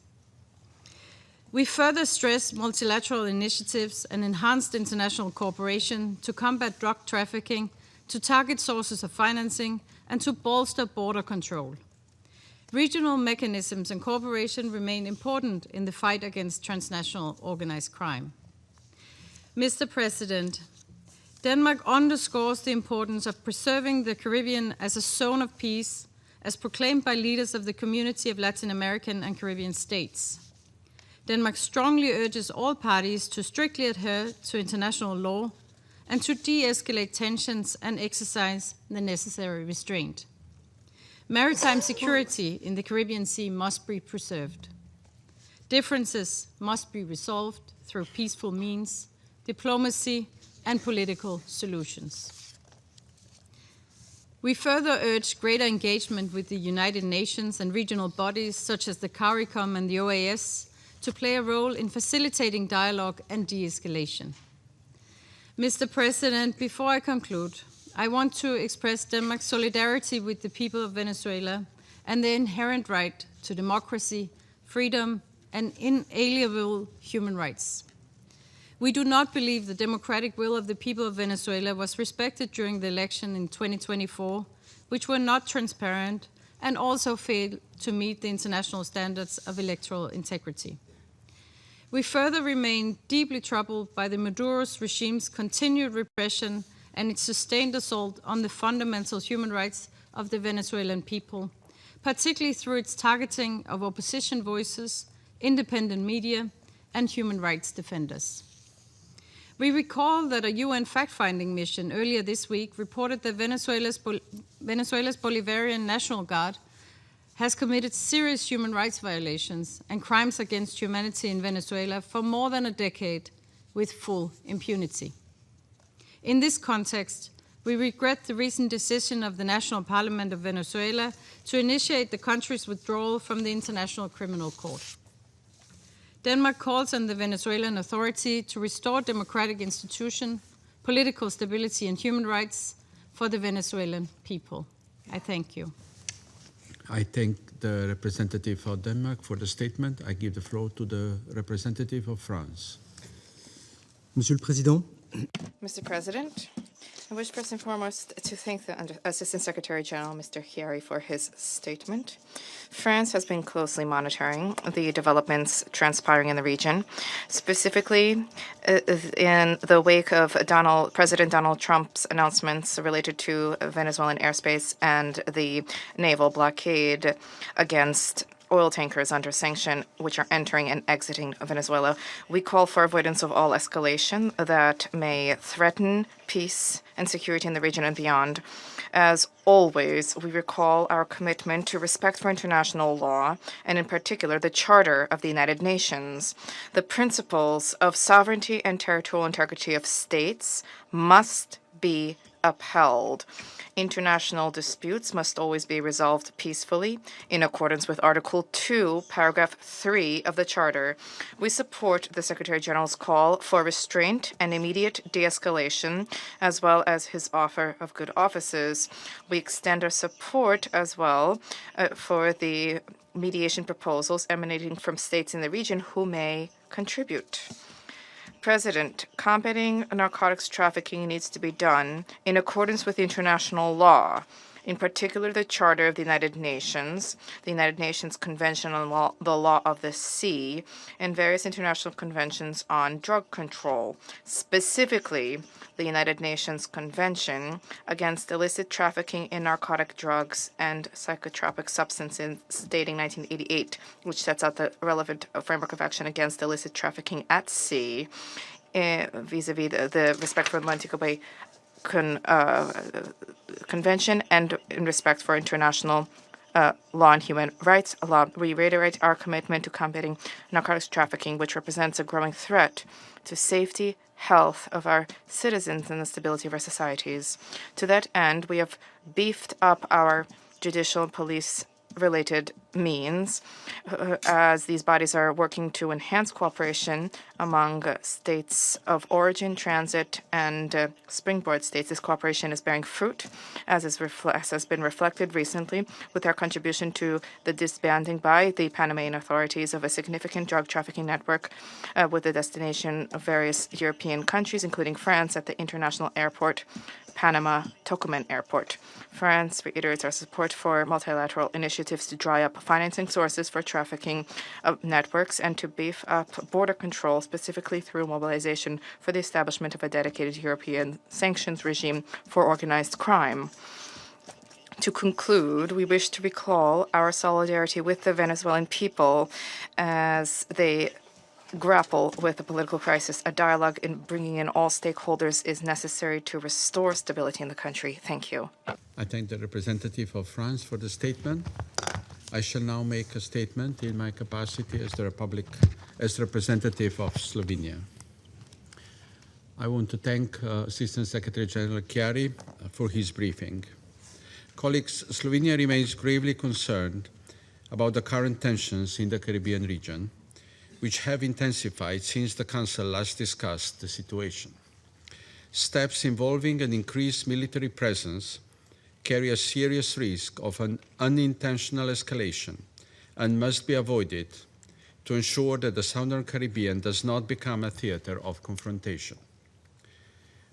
We further stress multilateral initiatives and enhanced international cooperation to combat drug trafficking, to target sources of financing, and to bolster border control. Regional mechanisms and cooperation remain important in the fight against transnational organized crime. Mr. President, Denmark underscores the importance of preserving the Caribbean as a zone of peace, as proclaimed by leaders of the Community of Latin American and Caribbean States. Denmark strongly urges all parties to strictly adhere to international law and to de-escalate tensions and exercise the necessary restraint. Maritime security in the Caribbean Sea must be preserved. Differences must be resolved through peaceful means, diplomacy, and political solutions. We further urge greater engagement with the United Nations and regional bodies such as the CARICOM and the OAS to play a role in facilitating dialogue and de-escalation. Mr. President, before I conclude, I want to express Denmark's solidarity with the people of Venezuela and their inherent right to democracy, freedom, and inalienable human rights. We do not believe the democratic will of the people of Venezuela was respected during the election in 2024, which were not transparent and also failed to meet the international standards of electoral integrity. We further remain deeply troubled by the Maduro's regime's continued repression and its sustained assault on the fundamental human rights of the Venezuelan people, particularly through its targeting of opposition voices, independent media, and human rights defenders. We recall that a UN fact-finding mission earlier this week reported that Venezuela's Bolivarian National Guard has committed serious human rights violations and crimes against humanity in Venezuela for more than a decade with full impunity. In this context, we regret the recent decision of the National Parliament of Venezuela to initiate the country's withdrawal from the International Criminal Court. Denmark calls on the Venezuelan Authority to restore democratic institutions, political stability and human rights for the Venezuelan people. I thank you. I thank the representative of Denmark for the statement. I give the floor to the representative of France. Monsieur le Président. Mr. President, I wish first and foremost to thank the Assistant Secretary General, Mr. Chiari, for his statement. France has been closely monitoring the developments transpiring in the region, specifically in the wake of President Donald Trump's announcements related to Venezuelan airspace and the naval blockade against oil tankers under sanction which are entering and exiting Venezuela. We call for avoidance of all escalation that may threaten peace and security in the region and beyond. As always, we recall our commitment to respect for international law, and in particular, the Charter of the United Nations. The principles of sovereignty and territorial integrity of states must be upheld. International disputes must always be resolved peacefully in accordance with Article 2, Paragraph 3 of the Charter. We support the Secretary General's call for restraint and immediate de-escalation, as well as his offer of good offices. We extend our support as well for the mediation proposals emanating from states in the region who may contribute. President, combating narcotics trafficking needs to be done in accordance with international law, in particular the Charter of the United Nations Convention on the Law of the Sea, and various international conventions on drug control, specifically the United Nations Convention against illicit trafficking in narcotic drugs and psychotropic substances dating 1988, which sets out the relevant framework of action against illicit trafficking at sea, vis-a-vis the Respect for the Montego Bay Convention and in respect for international law and human rights law. We reiterate our commitment to combating narcotics trafficking, which represents a growing threat to safety, health of our citizens and the stability of our societies. To that end, we have beefed up our judicial and police-related means as these bodies are working to enhance cooperation among states of origin, transit, and springboard states. This cooperation is bearing fruit, as has been reflected recently with our contribution to the disbanding by the Panamanian authorities of a significant drug trafficking network with the destination of various European countries, including France, at the international airport, Panama Tocumen Airport. France reiterates our support for multilateral initiatives to dry up financing sources for trafficking networks and to beef up border control, specifically through mobilization for the establishment of a dedicated European sanctions regime for organized crime. To conclude, we wish to recall our solidarity with the Venezuelan people as they grapple with the political crisis. A dialogue in bringing in all stakeholders is necessary to restore stability in the country. Thank you. I thank the representative of France for the statement. I shall now make a statement in my capacity as the representative of Slovenia. I want to thank Assistant Secretary General Chiari for his briefing. Colleagues, Slovenia remains gravely concerned about the current tensions in the Caribbean region, which have intensified since the Council last discussed the situation. Steps involving an increased military presence carry a serious risk of an unintentional escalation and must be avoided to ensure that the Southern Caribbean does not become a theater of confrontation.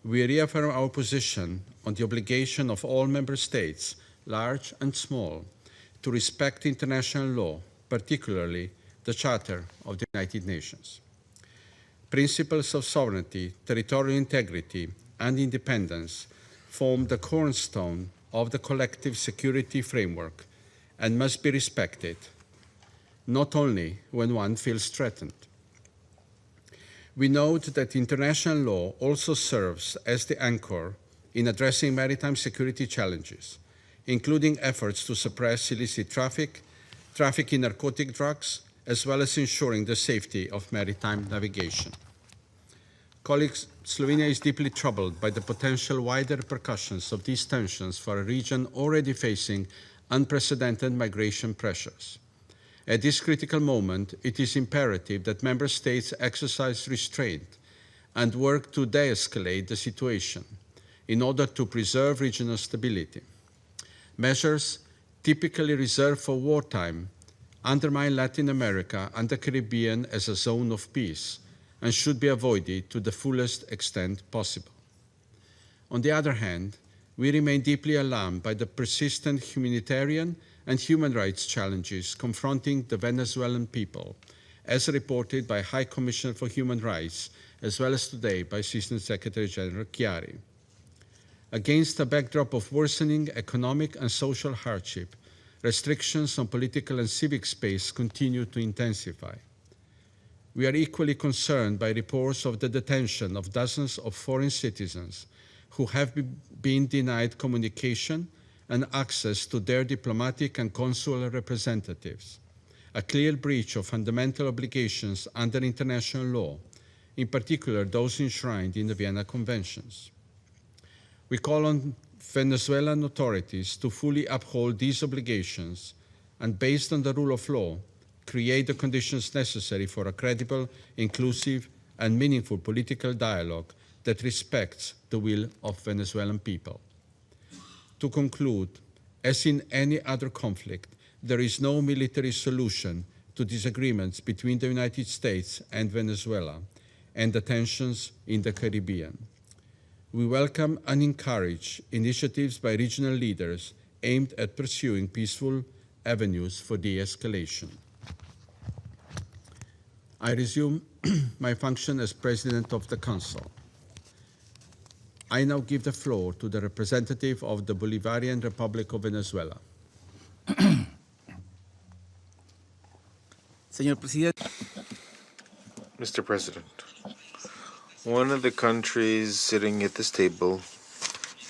We reaffirm our position on the obligation of all member states, large and small, to respect international law, particularly the Charter of the United Nations. Principles of sovereignty, territorial integrity, and independence form the cornerstone of the collective security framework and must be respected, not only when one feels threatened. We note that international law also serves as the anchor in addressing maritime security challenges, including efforts to suppress illicit traffic in narcotic drugs, as well as ensuring the safety of maritime navigation. Colleagues, Slovenia is deeply troubled by the potential wider repercussions of these tensions for a region already facing unprecedented migration pressures. At this critical moment, it is imperative that member states exercise restraint and work to de-escalate the situation in order to preserve regional stability. Measures typically reserved for wartime undermine Latin America and the Caribbean as a zone of peace and should be avoided to the fullest extent possible. On the other hand, we remain deeply alarmed by the persistent humanitarian and human rights challenges confronting the Venezuelan people, as reported by High Commissioner for Human Rights, as well as today by Assistant Secretary General Chiari. Against a backdrop of worsening economic and social hardship, restrictions on political and civic space continue to intensify. We are equally concerned by reports of the detention of dozens of foreign citizens who have been denied communication and access to their diplomatic and consular representatives, a clear breach of fundamental obligations under international law, in particular those enshrined in the Vienna Conventions. We call on Venezuelan authorities to fully uphold these obligations and, based on the rule of law, create the conditions necessary for a credible, inclusive, and meaningful political dialogue that respects the will of Venezuelan people. To conclude, as in any other conflict, there is no military solution to disagreements between the United States and Venezuela and the tensions in the Caribbean. We welcome and encourage initiatives by regional leaders aimed at pursuing peaceful avenues for de-escalation. I resume my function as President of the Council. I now give the floor to the representative of the Bolivarian Republic of Venezuela. Mr. President, one of the countries sitting at this table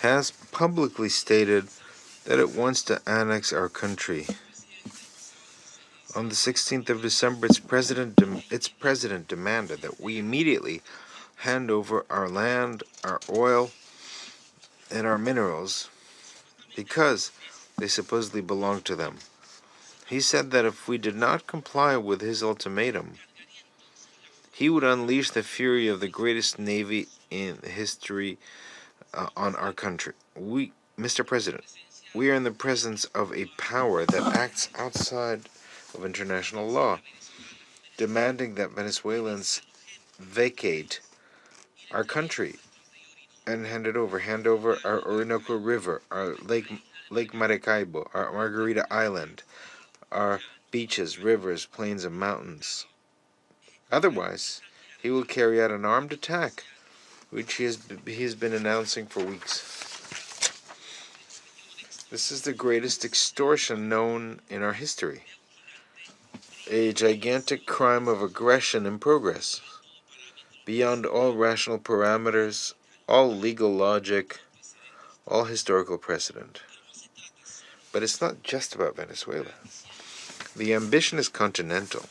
has publicly stated that it wants to annex our country. On the 16th of December, its president demanded that we immediately hand over our land, our oil, and our minerals because they supposedly belong to them. He said that if we did not comply with his ultimatum, he would unleash the fury of the greatest navy in history on our country. Mr. President, we are in the presence of a power that acts outside of international law, demanding that Venezuelans vacate our country and hand over our Orinoco River, our Lake Maracaibo, our Margarita Island, our beaches, rivers, plains, and mountains. Otherwise, he will carry out an armed attack, which he has been announcing for weeks. This is the greatest extortion known in our history. A gigantic crime of aggression in progress, beyond all rational parameters, all legal logic, all historical precedent. But it's not just about Venezuela. The ambition is continental.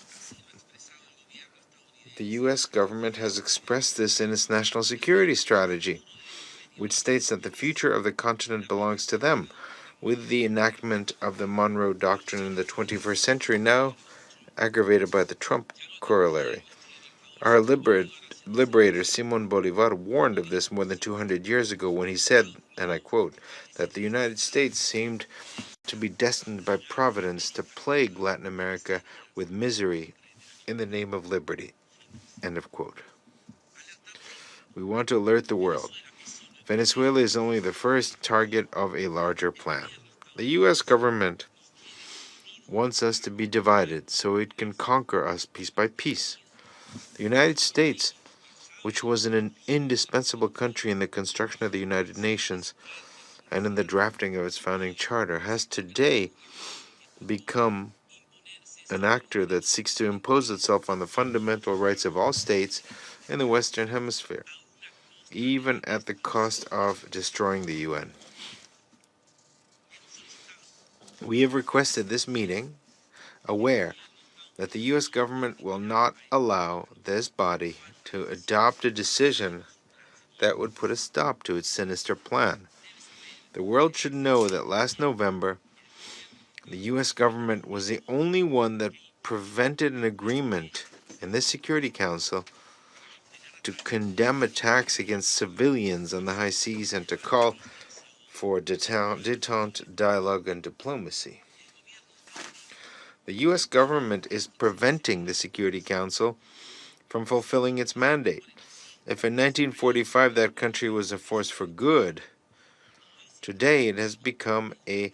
The U.S. government has expressed this in its national security strategy, which states that the future of the continent belongs to them, with the enactment of the Monroe Doctrine in the 21st century now aggravated by the Trump corollary. Our liberator Simón Bolívar warned of this more than 200 years ago when he said, and I quote, that the United States seemed to be destined by Providence to plague Latin America with misery in the name of liberty. End of quote. We want to alert the world. Venezuela is only the first target of a larger plan. The U.S. government wants us to be divided so it can conquer us piece by piece. The United States, which was an indispensable country in the construction of the United Nations and in the drafting of its founding charter, has today become an actor that seeks to impose itself on the fundamental rights of all states in the Western Hemisphere, even at the cost of destroying the UN. We have requested this meeting, aware that the U.S. government will not allow this body to adopt a decision that would put a stop to its sinister plan. The world should know that last November, the U.S. government was the only one that prevented an agreement in the Security Council to condemn attacks against civilians on the high seas and to call for détente, dialogue, and diplomacy. The U.S. government is preventing the Security Council from fulfilling its mandate. If in 1945 that country was a force for good, today it has become a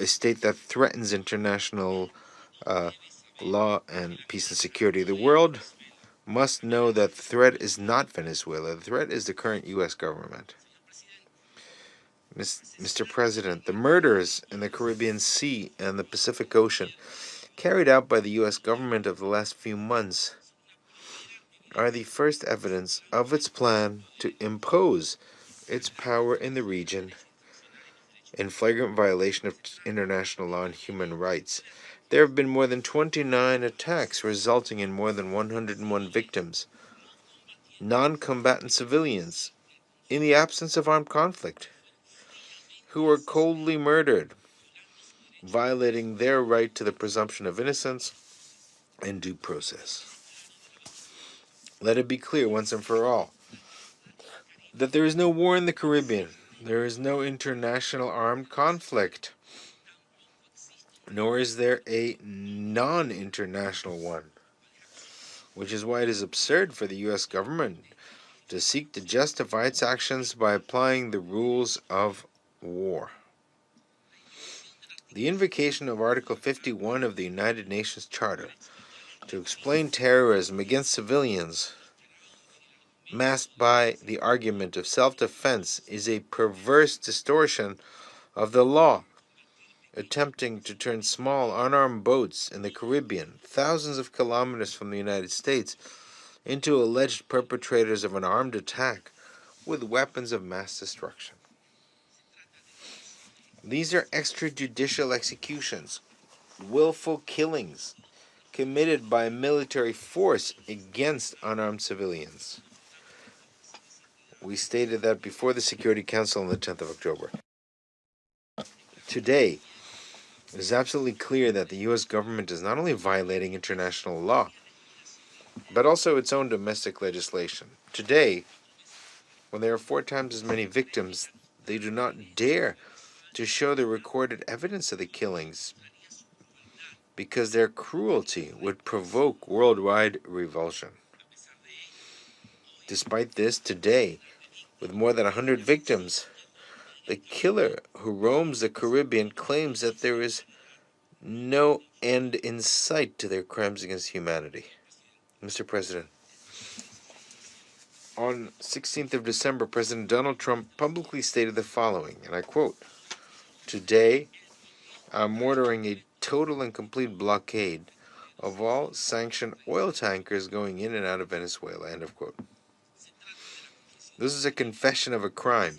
state that threatens international law and peace and security. The world must know that the threat is not Venezuela. The threat is the current U.S. government. Mr. President, the murders in the Caribbean Sea and the Pacific Ocean carried out by the U.S. government of the last few months are the first evidence of its plan to impose its power in the region in flagrant violation of international law and human rights. There have been more than 29 attacks resulting in more than 101 victims, non-combatant civilians, in the absence of armed conflict, who were coldly murdered, violating their right to the presumption of innocence and due process. Let it be clear once and for all that there is no war in the Caribbean. There is no international armed conflict, nor is there a non-international one, which is why it is absurd for the U.S. government to seek to justify its actions by applying the rules of war. The invocation of Article 51 of the United Nations Charter to explain terrorism against civilians, masked by the argument of self-defense, is a perverse distortion of the law, attempting to turn small unarmed boats in the Caribbean, thousands of kilometers from the United States, into alleged perpetrators of an armed attack with weapons of mass destruction. These are extrajudicial executions, willful killings committed by military force against unarmed civilians. We stated that before the Security Council on the 10th of October. Today, it is absolutely clear that the U.S. government is not only violating international law, but also its own domestic legislation. Today, when there are 4 times as many victims, they do not dare to show the recorded evidence of the killings because their cruelty would provoke worldwide revulsion. Despite this, today, with more than 100 victims, the killer who roams the Caribbean claims that there is no end in sight to their crimes against humanity. Mr. President, on 16th of December, President Donald Trump publicly stated the following, and I quote, "Today, I'm ordering a total and complete blockade of all sanctioned oil tankers going in and out of Venezuela," end of quote. This is a confession of a crime,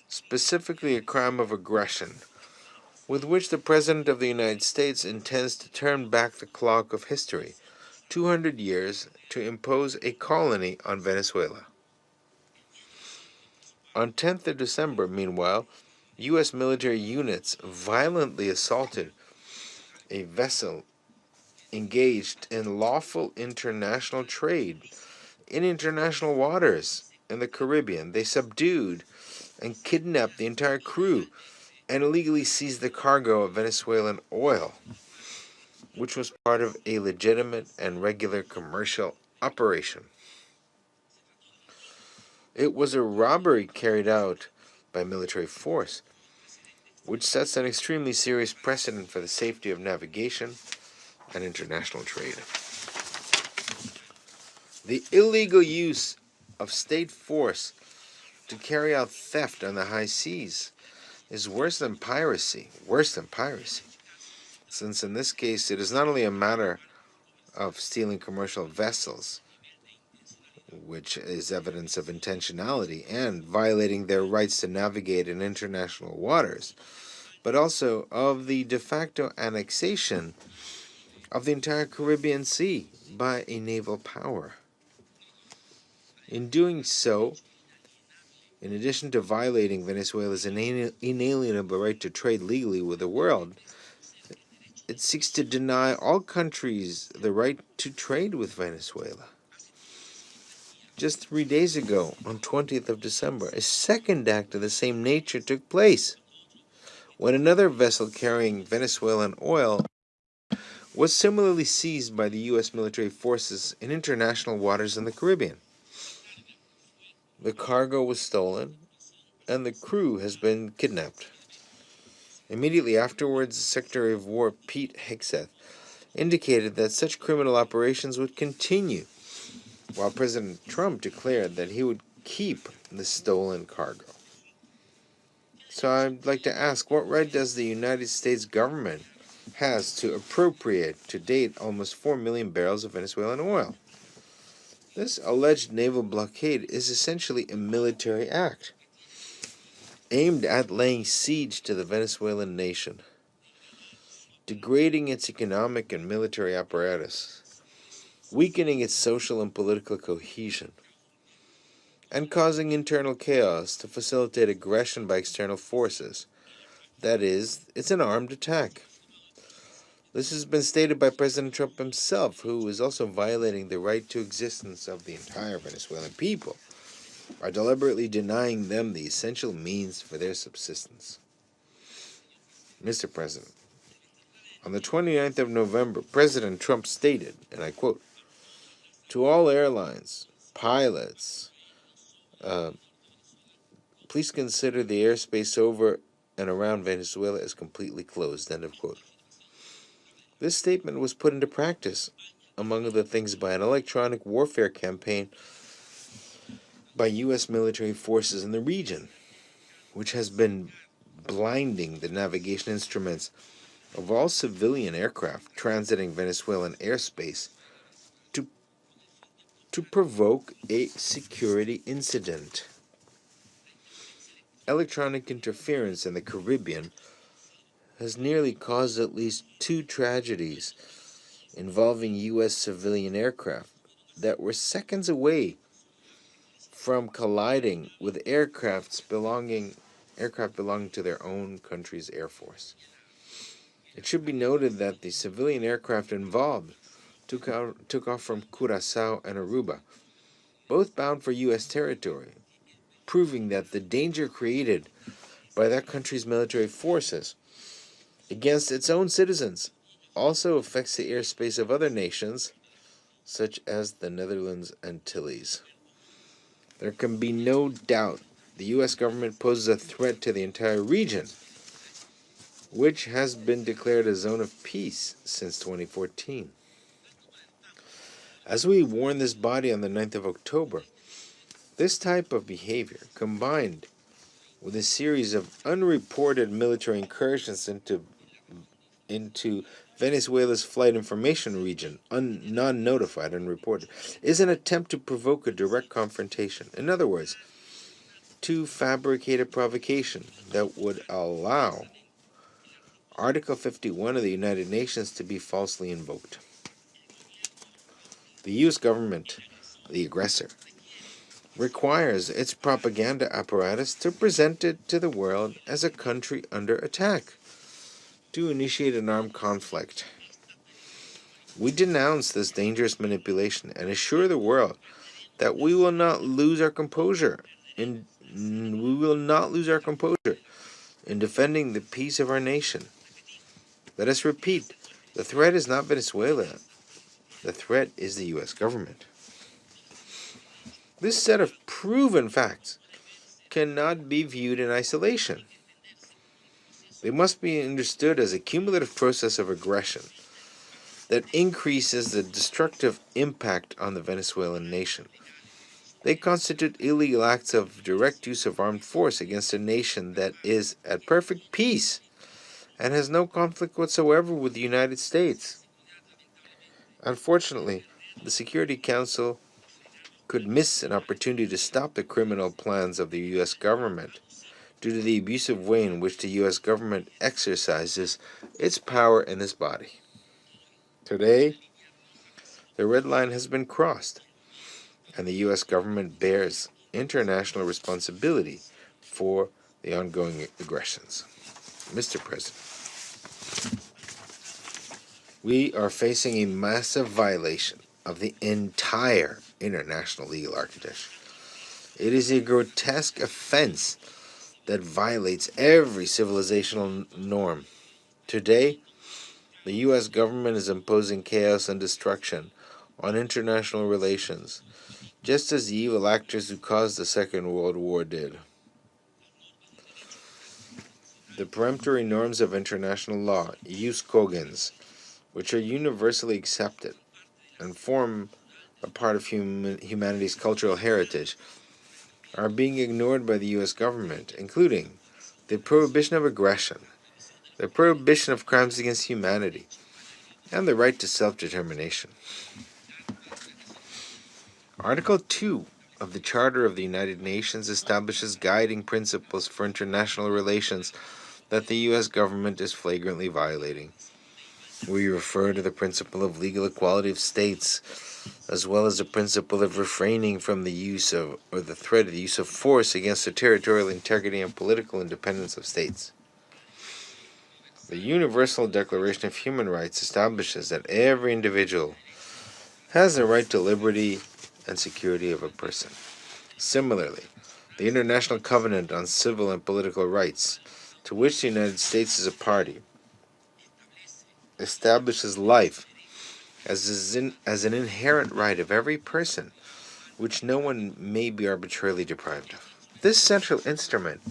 specifically a crime of aggression, with which the President of the United States intends to turn back the clock of history 200 years to impose a colony on Venezuela. On 10th of December, meanwhile, U.S. military units violently assaulted a vessel engaged in lawful international trade in international waters in the Caribbean. They subdued and kidnapped the entire crew and illegally seized the cargo of Venezuelan oil, which was part of a legitimate and regular commercial operation. It was a robbery carried out by military force, which sets an extremely serious precedent for the safety of navigation and international trade. The illegal use of state force to carry out theft on the high seas is worse than piracy, since in this case it is not only a matter of stealing commercial vessels, which is evidence of intentionality and violating their rights to navigate in international waters, but also of the de facto annexation of the entire Caribbean Sea by a naval power. In doing so, in addition to violating Venezuela's inalienable right to trade legally with the world, it seeks to deny all countries the right to trade with Venezuela. Just 3 days ago, on 20th of December, a second act of the same nature took place, when another vessel carrying Venezuelan oil was similarly seized by the U.S. military forces in international waters in the Caribbean. The cargo was stolen, and the crew has been kidnapped. Immediately afterwards, Secretary of War Pete Hegseth indicated that such criminal operations would continue, while President Trump declared that he would keep the stolen cargo. So I'd like to ask, what right does the United States government has to appropriate, to date, almost 4 million barrels of Venezuelan oil? This alleged naval blockade is essentially a military act aimed at laying siege to the Venezuelan nation, degrading its economic and military apparatus, weakening its social and political cohesion, and causing internal chaos to facilitate aggression by external forces. That is, it's an armed attack. This has been stated by President Trump himself, who is also violating the right to existence of the entire Venezuelan people, by deliberately denying them the essential means for their subsistence. Mr. President, on the 29th of November, President Trump stated, and I quote, "To all airlines, pilots, please consider the airspace over and around Venezuela as completely closed," end of quote. This statement was put into practice, among other things, by an electronic warfare campaign by U.S. military forces in the region, which has been blinding the navigation instruments of all civilian aircraft transiting Venezuelan airspace to provoke a security incident. Electronic interference in the Caribbean has nearly caused at least 2 tragedies involving U.S. civilian aircraft that were seconds away from colliding with aircraft belonging to their own country's air force. It should be noted that the civilian aircraft involved took off from Curaçao and Aruba, both bound for U.S. territory, proving that the danger created by that country's military forces against its own citizens also affects the airspace of other nations, such as the Netherlands Antilles. There can be no doubt the U.S. government poses a threat to the entire region, which has been declared a zone of peace since 2014. As we warned this body on the 9th of October, this type of behavior, combined with a series of unreported military incursions into Venezuela's flight information region, non-notified, unreported, is an attempt to provoke a direct confrontation. In other words, to fabricate a provocation that would allow Article 51 of the United Nations to be falsely invoked. The U.S. government, the aggressor, requires its propaganda apparatus to present it to the world as a country under attack, to initiate an armed conflict. We denounce this dangerous manipulation and assure the world that we will not lose our composure in defending the peace of our nation. Let us repeat, the threat is not Venezuela. The threat is the U.S. government. This set of proven facts cannot be viewed in isolation. They must be understood as a cumulative process of aggression that increases the destructive impact on the Venezuelan nation. They constitute illegal acts of direct use of armed force against a nation that is at perfect peace and has no conflict whatsoever with the United States. Unfortunately, the Security Council could miss an opportunity to stop the criminal plans of the U.S. government due to the abusive way in which the U.S. government exercises its power in this body. Today, the red line has been crossed, and the U.S. government bears international responsibility for the ongoing aggressions. Mr. President, we are facing a massive violation of the entire international legal architecture. It is a grotesque offense that violates every civilizational norm. Today, the U.S. government is imposing chaos and destruction on international relations, just as the evil actors who caused the Second World War did. The peremptory norms of international law, jus cogens, which are universally accepted and form a part of humanity's cultural heritage, are being ignored by the U.S. government, including the prohibition of aggression, the prohibition of crimes against humanity, and the right to self-determination. Article 2 of the Charter of the United Nations establishes guiding principles for international relations that the U.S. government is flagrantly violating. We refer to the principle of legal equality of states, as well as the principle of refraining from the use of, or the threat of the use of force against the territorial integrity and political independence of states. The Universal Declaration of Human Rights establishes that every individual has the right to liberty and security of a person. Similarly, the International Covenant on Civil and Political Rights, to which the United States is a party, establishes life as an inherent right of every person, which no one may be arbitrarily deprived of. This central instrument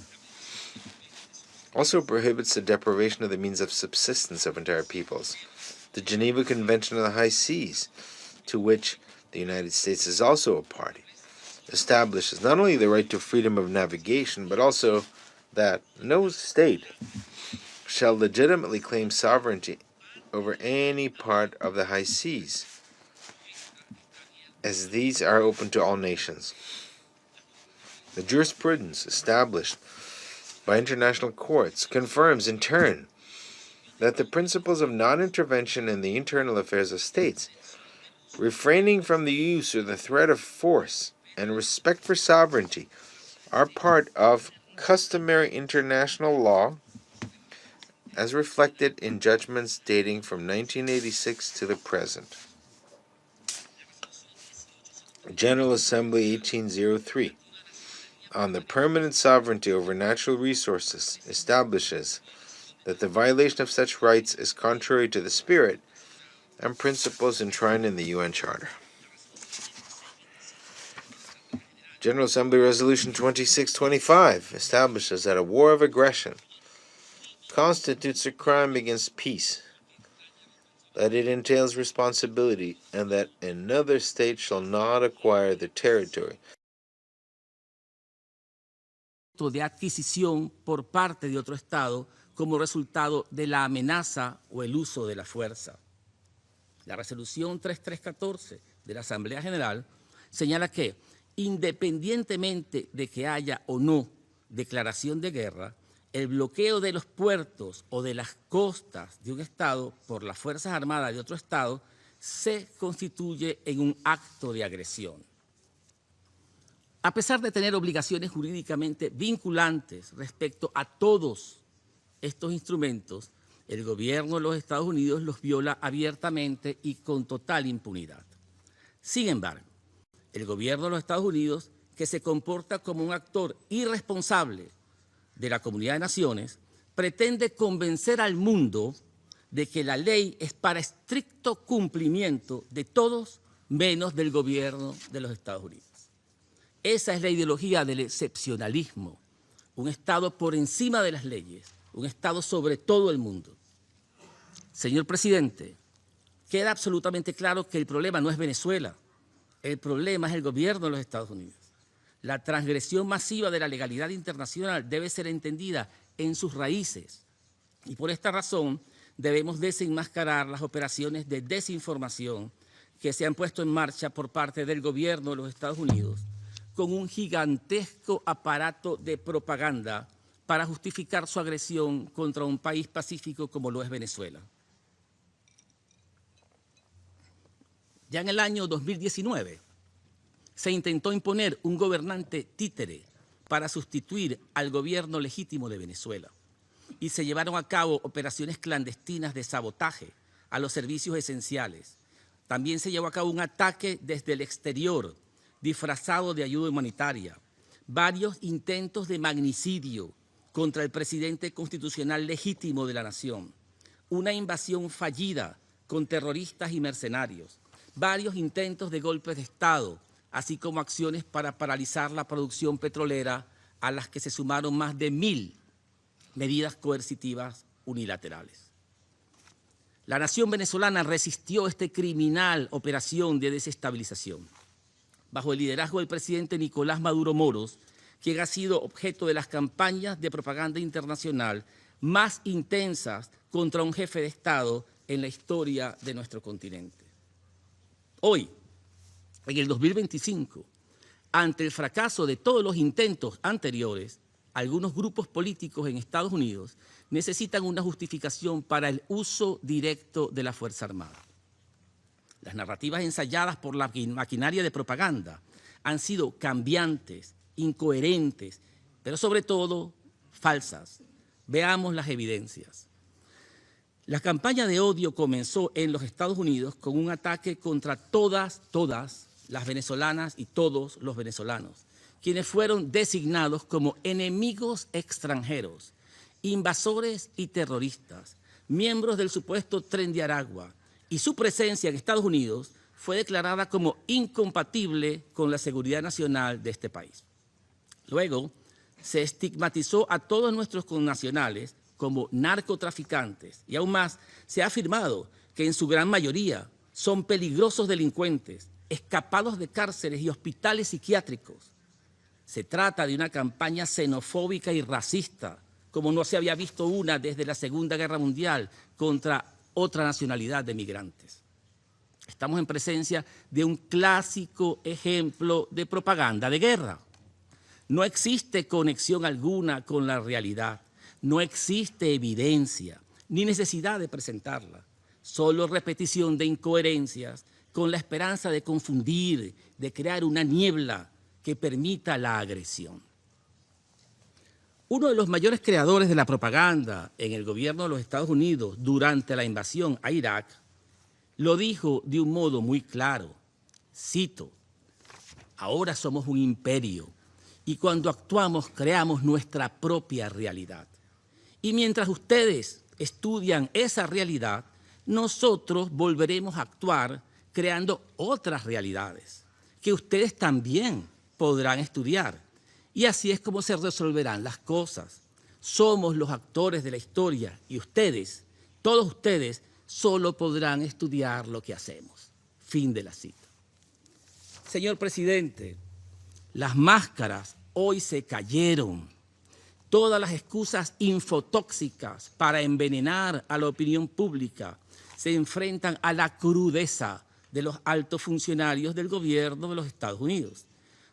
also prohibits the deprivation of the means of subsistence of entire peoples. The Geneva Convention on the High Seas, to which the United States is also a party, establishes not only the right to freedom of navigation, but also that no state shall legitimately claim sovereignty over any part of the high seas, as these are open to all nations. The jurisprudence established by international courts confirms in turn that the principles of non-intervention in the internal affairs of states, refraining from the use or the threat of force, and respect for sovereignty are part of customary international law as reflected in judgments dating from 1986 to the present. General Assembly 1803 on the permanent sovereignty over natural resources establishes that the violation of such rights is contrary to the spirit and principles enshrined in the UN Charter. General Assembly Resolution 2625 establishes that a war of aggression constitutes a crime against peace, that it entails responsibility, and that another state shall not acquire the territory de adquisición por parte de otro Estado como resultado de la amenaza o el uso de la fuerza. La resolución 3314 de la Asamblea General señala que, independientemente de que haya o no declaración de guerra, el bloqueo de los puertos o de las costas de un Estado por las Fuerzas Armadas de otro Estado se constituye en un acto de agresión. A pesar de tener obligaciones jurídicamente vinculantes respecto a todos estos instrumentos, el gobierno de los Estados Unidos los viola abiertamente y con total impunidad. Sin embargo, el gobierno de los Estados Unidos, que se comporta como un actor irresponsable de la comunidad de naciones, pretende convencer al mundo de que la ley es para estricto cumplimiento de todos menos del gobierno de los Estados Unidos. Esa es la ideología del excepcionalismo, un Estado por encima de las leyes, un Estado sobre todo el mundo. Señor presidente, queda absolutamente claro que el problema no es Venezuela, el problema es el gobierno de los Estados Unidos. La transgresión masiva de la legalidad internacional debe ser entendida en sus raíces y por esta razón debemos desenmascarar las operaciones de desinformación que se han puesto en marcha por parte del gobierno de los Estados Unidos con un gigantesco aparato de propaganda para justificar su agresión contra un país pacífico como lo es Venezuela. Ya en el año 2019 se intentó imponer un gobernante títere para sustituir al gobierno legítimo de Venezuela y se llevaron a cabo operaciones clandestinas de sabotaje a los servicios esenciales. También se llevó a cabo un ataque desde el exterior disfrazado de ayuda humanitaria, varios intentos de magnicidio contra el presidente constitucional legítimo de la nación, una invasión fallida con terroristas y mercenarios, varios intentos de golpes de Estado, así como acciones para paralizar la producción petrolera a las que se sumaron más de 1000 medidas coercitivas unilaterales. La nación venezolana resistió esta criminal operación de desestabilización. Bajo el liderazgo del presidente Nicolás Maduro Moros, quien ha sido objeto de las campañas de propaganda internacional más intensas contra un jefe de Estado en la historia de nuestro continente. Hoy, en el 2025, ante el fracaso de todos los intentos anteriores, algunos grupos políticos en Estados Unidos necesitan una justificación para el uso directo de la Fuerza Armada. Las narrativas ensayadas por la maquinaria de propaganda han sido cambiantes, incoherentes, pero sobre todo falsas. Veamos las evidencias. La campaña de odio comenzó en los Estados Unidos con un ataque contra todas las venezolanas y todos los venezolanos, quienes fueron designados como enemigos extranjeros, invasores y terroristas, miembros del supuesto Tren de Aragua, y su presencia en Estados Unidos fue declarada como incompatible con la seguridad nacional de este país. Luego, se estigmatizó a todos nuestros connacionales como narcotraficantes y aún más se ha afirmado que en su gran mayoría son peligrosos delincuentes, escapados de cárceles y hospitales psiquiátricos. Se trata de una campaña xenofóbica y racista, como no se había visto una desde la Segunda Guerra Mundial contra otra nacionalidad de migrantes. Estamos en presencia de un clásico ejemplo de propaganda de guerra. No existe conexión alguna con la realidad, no existe evidencia, ni necesidad de presentarla, solo repetición de incoherencias con la esperanza de confundir, de crear una niebla que permita la agresión. Uno de los mayores creadores de la propaganda en el gobierno de los Estados Unidos durante la invasión a Irak lo dijo de un modo muy claro, cito, ahora somos un imperio y cuando actuamos creamos nuestra propia realidad. Y mientras ustedes estudian esa realidad, nosotros volveremos a actuar creando otras realidades que ustedes también podrán estudiar. Y así es como se resolverán las cosas. Somos los actores de la historia y ustedes, todos ustedes, solo podrán estudiar lo que hacemos. Fin de la cita. Señor presidente, las máscaras hoy se cayeron. Todas las excusas infotóxicas para envenenar a la opinión pública se enfrentan a la crudeza de los altos funcionarios del gobierno de los Estados Unidos,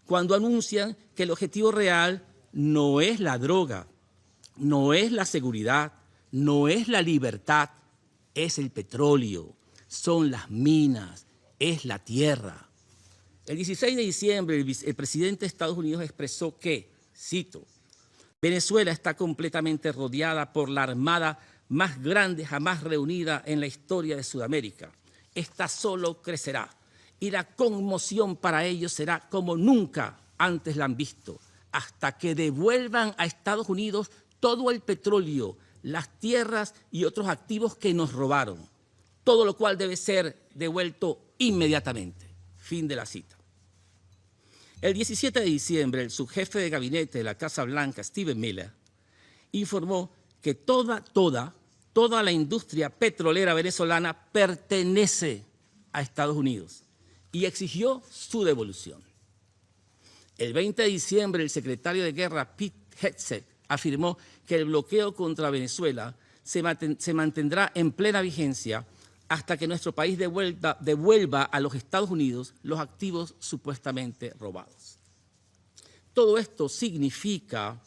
cuando anuncian que el objetivo real no es la droga, no es la seguridad, no es la libertad, es el petróleo, son las minas, es la tierra. El 16 de diciembre, el presidente de Estados Unidos expresó que, cito, Venezuela está completamente rodeada por la armada más grande jamás reunida en la historia de Sudamérica. Esta solo crecerá y la conmoción para ellos será como nunca antes la han visto, hasta que devuelvan a Estados Unidos todo el petróleo, las tierras y otros activos que nos robaron, todo lo cual debe ser devuelto inmediatamente. Fin de la cita. El 17 de diciembre, el subjefe de gabinete de la Casa Blanca, Stephen Miller, informó que toda la industria petrolera venezolana pertenece a Estados Unidos y exigió su devolución. El 20 de diciembre, el secretario de Guerra, Pete Hegseth, afirmó que el bloqueo contra Venezuela se mantendrá en plena vigencia hasta que nuestro país devuelva a los Estados Unidos los activos supuestamente robados. Todo esto significa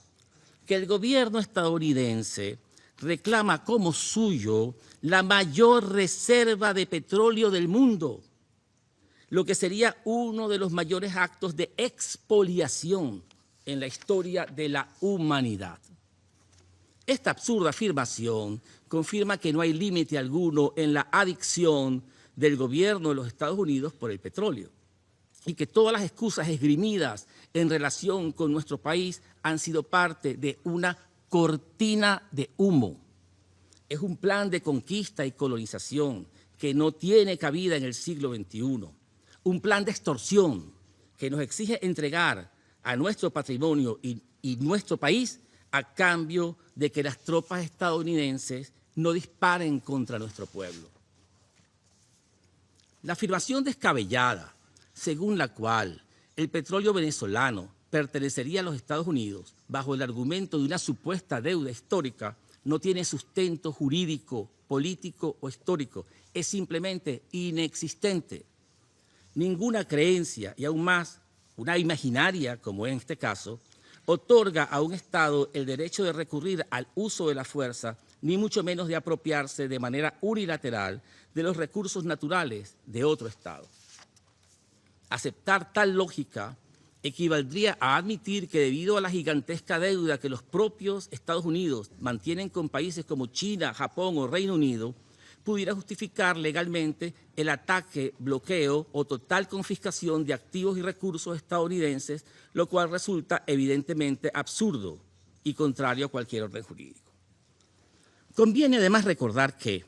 que el gobierno estadounidense reclama como suyo la mayor reserva de petróleo del mundo, lo que sería uno de los mayores actos de expoliación en la historia de la humanidad. Esta absurda afirmación confirma que no hay límite alguno en la adicción del gobierno de los Estados Unidos por el petróleo y que todas las excusas esgrimidas en relación con nuestro país han sido parte de una cortina de humo. Es un plan de conquista y colonización que no tiene cabida en el siglo XXI, un plan de extorsión que nos exige entregar a nuestro patrimonio y nuestro país a cambio de que las tropas estadounidenses no disparen contra nuestro pueblo. La afirmación descabellada, según la cual el petróleo venezolano pertenecería a los Estados Unidos bajo el argumento de una supuesta deuda histórica no tiene sustento jurídico, político o histórico. Es simplemente inexistente. Ninguna creencia, y aún más una imaginaria, como en este caso, otorga a un Estado el derecho de recurrir al uso de la fuerza, ni mucho menos de apropiarse de manera unilateral de los recursos naturales de otro Estado. Aceptar tal lógica equivaldría a admitir que debido a la gigantesca deuda que los propios Estados Unidos mantienen con países como China, Japón o Reino Unido, pudiera justificar legalmente el ataque, bloqueo o total confiscación de activos y recursos estadounidenses, lo cual resulta evidentemente absurdo y contrario a cualquier orden jurídico. Conviene además recordar que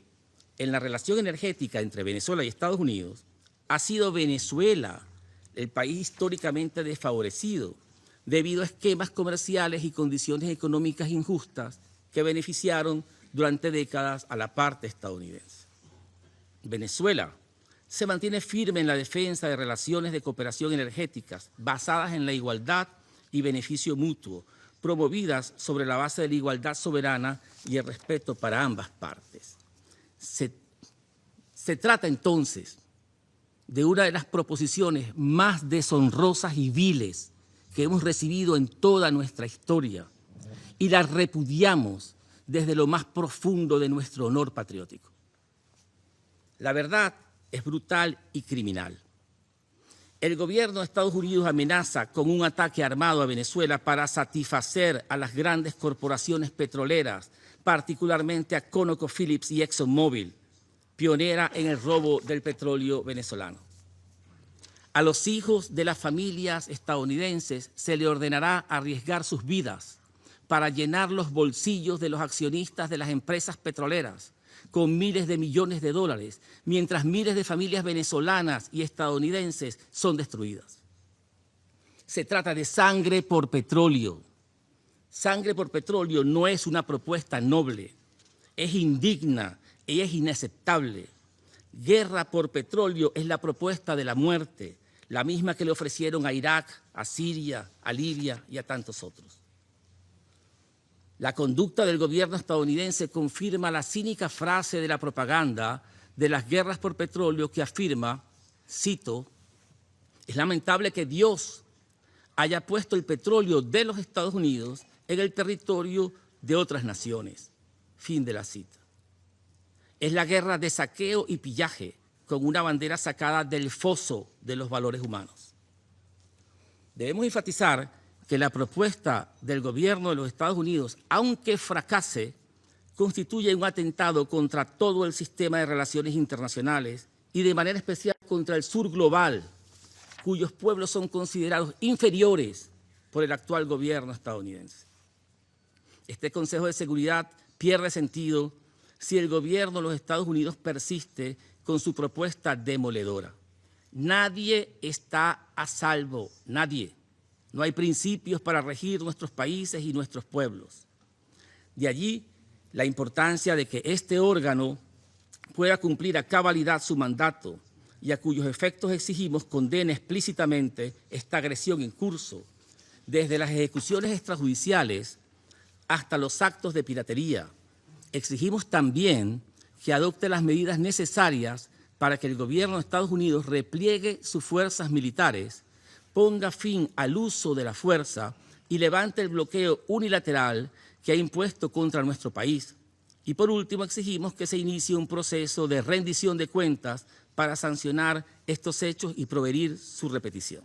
en la relación energética entre Venezuela y Estados Unidos ha sido Venezuela el país históricamente desfavorecido debido a esquemas comerciales y condiciones económicas injustas que beneficiaron durante décadas a la parte estadounidense. Venezuela se mantiene firme en la defensa de relaciones de cooperación energéticas basadas en la igualdad y beneficio mutuo, promovidas sobre la base de la igualdad soberana y el respeto para ambas partes. Se trata entonces de una de las proposiciones más deshonrosas y viles que hemos recibido en toda nuestra historia y la repudiamos desde lo más profundo de nuestro honor patriótico. La verdad es brutal y criminal. El gobierno de Estados Unidos amenaza con un ataque armado a Venezuela para satisfacer a las grandes corporaciones petroleras, particularmente a ConocoPhillips y ExxonMobil, pionera en el robo del petróleo venezolano. A los hijos de las familias estadounidenses se le ordenará arriesgar sus vidas para llenar los bolsillos de los accionistas de las empresas petroleras con miles de millones de dólares, mientras miles de familias venezolanas y estadounidenses son destruidas. Se trata de sangre por petróleo. Sangre por petróleo no es una propuesta noble, es indigna y es inaceptable. Guerra por petróleo es la propuesta de la muerte, la misma que le ofrecieron a Irak, a Siria, a Libia y a tantos otros. La conducta del gobierno estadounidense confirma la cínica frase de la propaganda de las guerras por petróleo que afirma, cito, es lamentable que Dios haya puesto el petróleo de los Estados Unidos en el territorio de otras naciones. Fin de la cita. Es la guerra de saqueo y pillaje con una bandera sacada del foso de los valores humanos. Debemos enfatizar que la propuesta del gobierno de los Estados Unidos, aunque fracase, constituye un atentado contra todo el sistema de relaciones internacionales y de manera especial contra el sur global, cuyos pueblos son considerados inferiores por el actual gobierno estadounidense. Este Consejo de Seguridad pierde sentido si el gobierno de los Estados Unidos persiste con su propuesta demoledora. Nadie está a salvo, nadie. No hay principios para regir nuestros países y nuestros pueblos. De allí la importancia de que este órgano pueda cumplir a cabalidad su mandato y a cuyos efectos exigimos condene explícitamente esta agresión en curso, desde las ejecuciones extrajudiciales hasta los actos de piratería. Exigimos también que adopte las medidas necesarias para que el gobierno de Estados Unidos repliegue sus fuerzas militares, ponga fin al uso de la fuerza y levante el bloqueo unilateral que ha impuesto contra nuestro país. Y por último, exigimos que se inicie un proceso de rendición de cuentas para sancionar estos hechos y prevenir su repetición.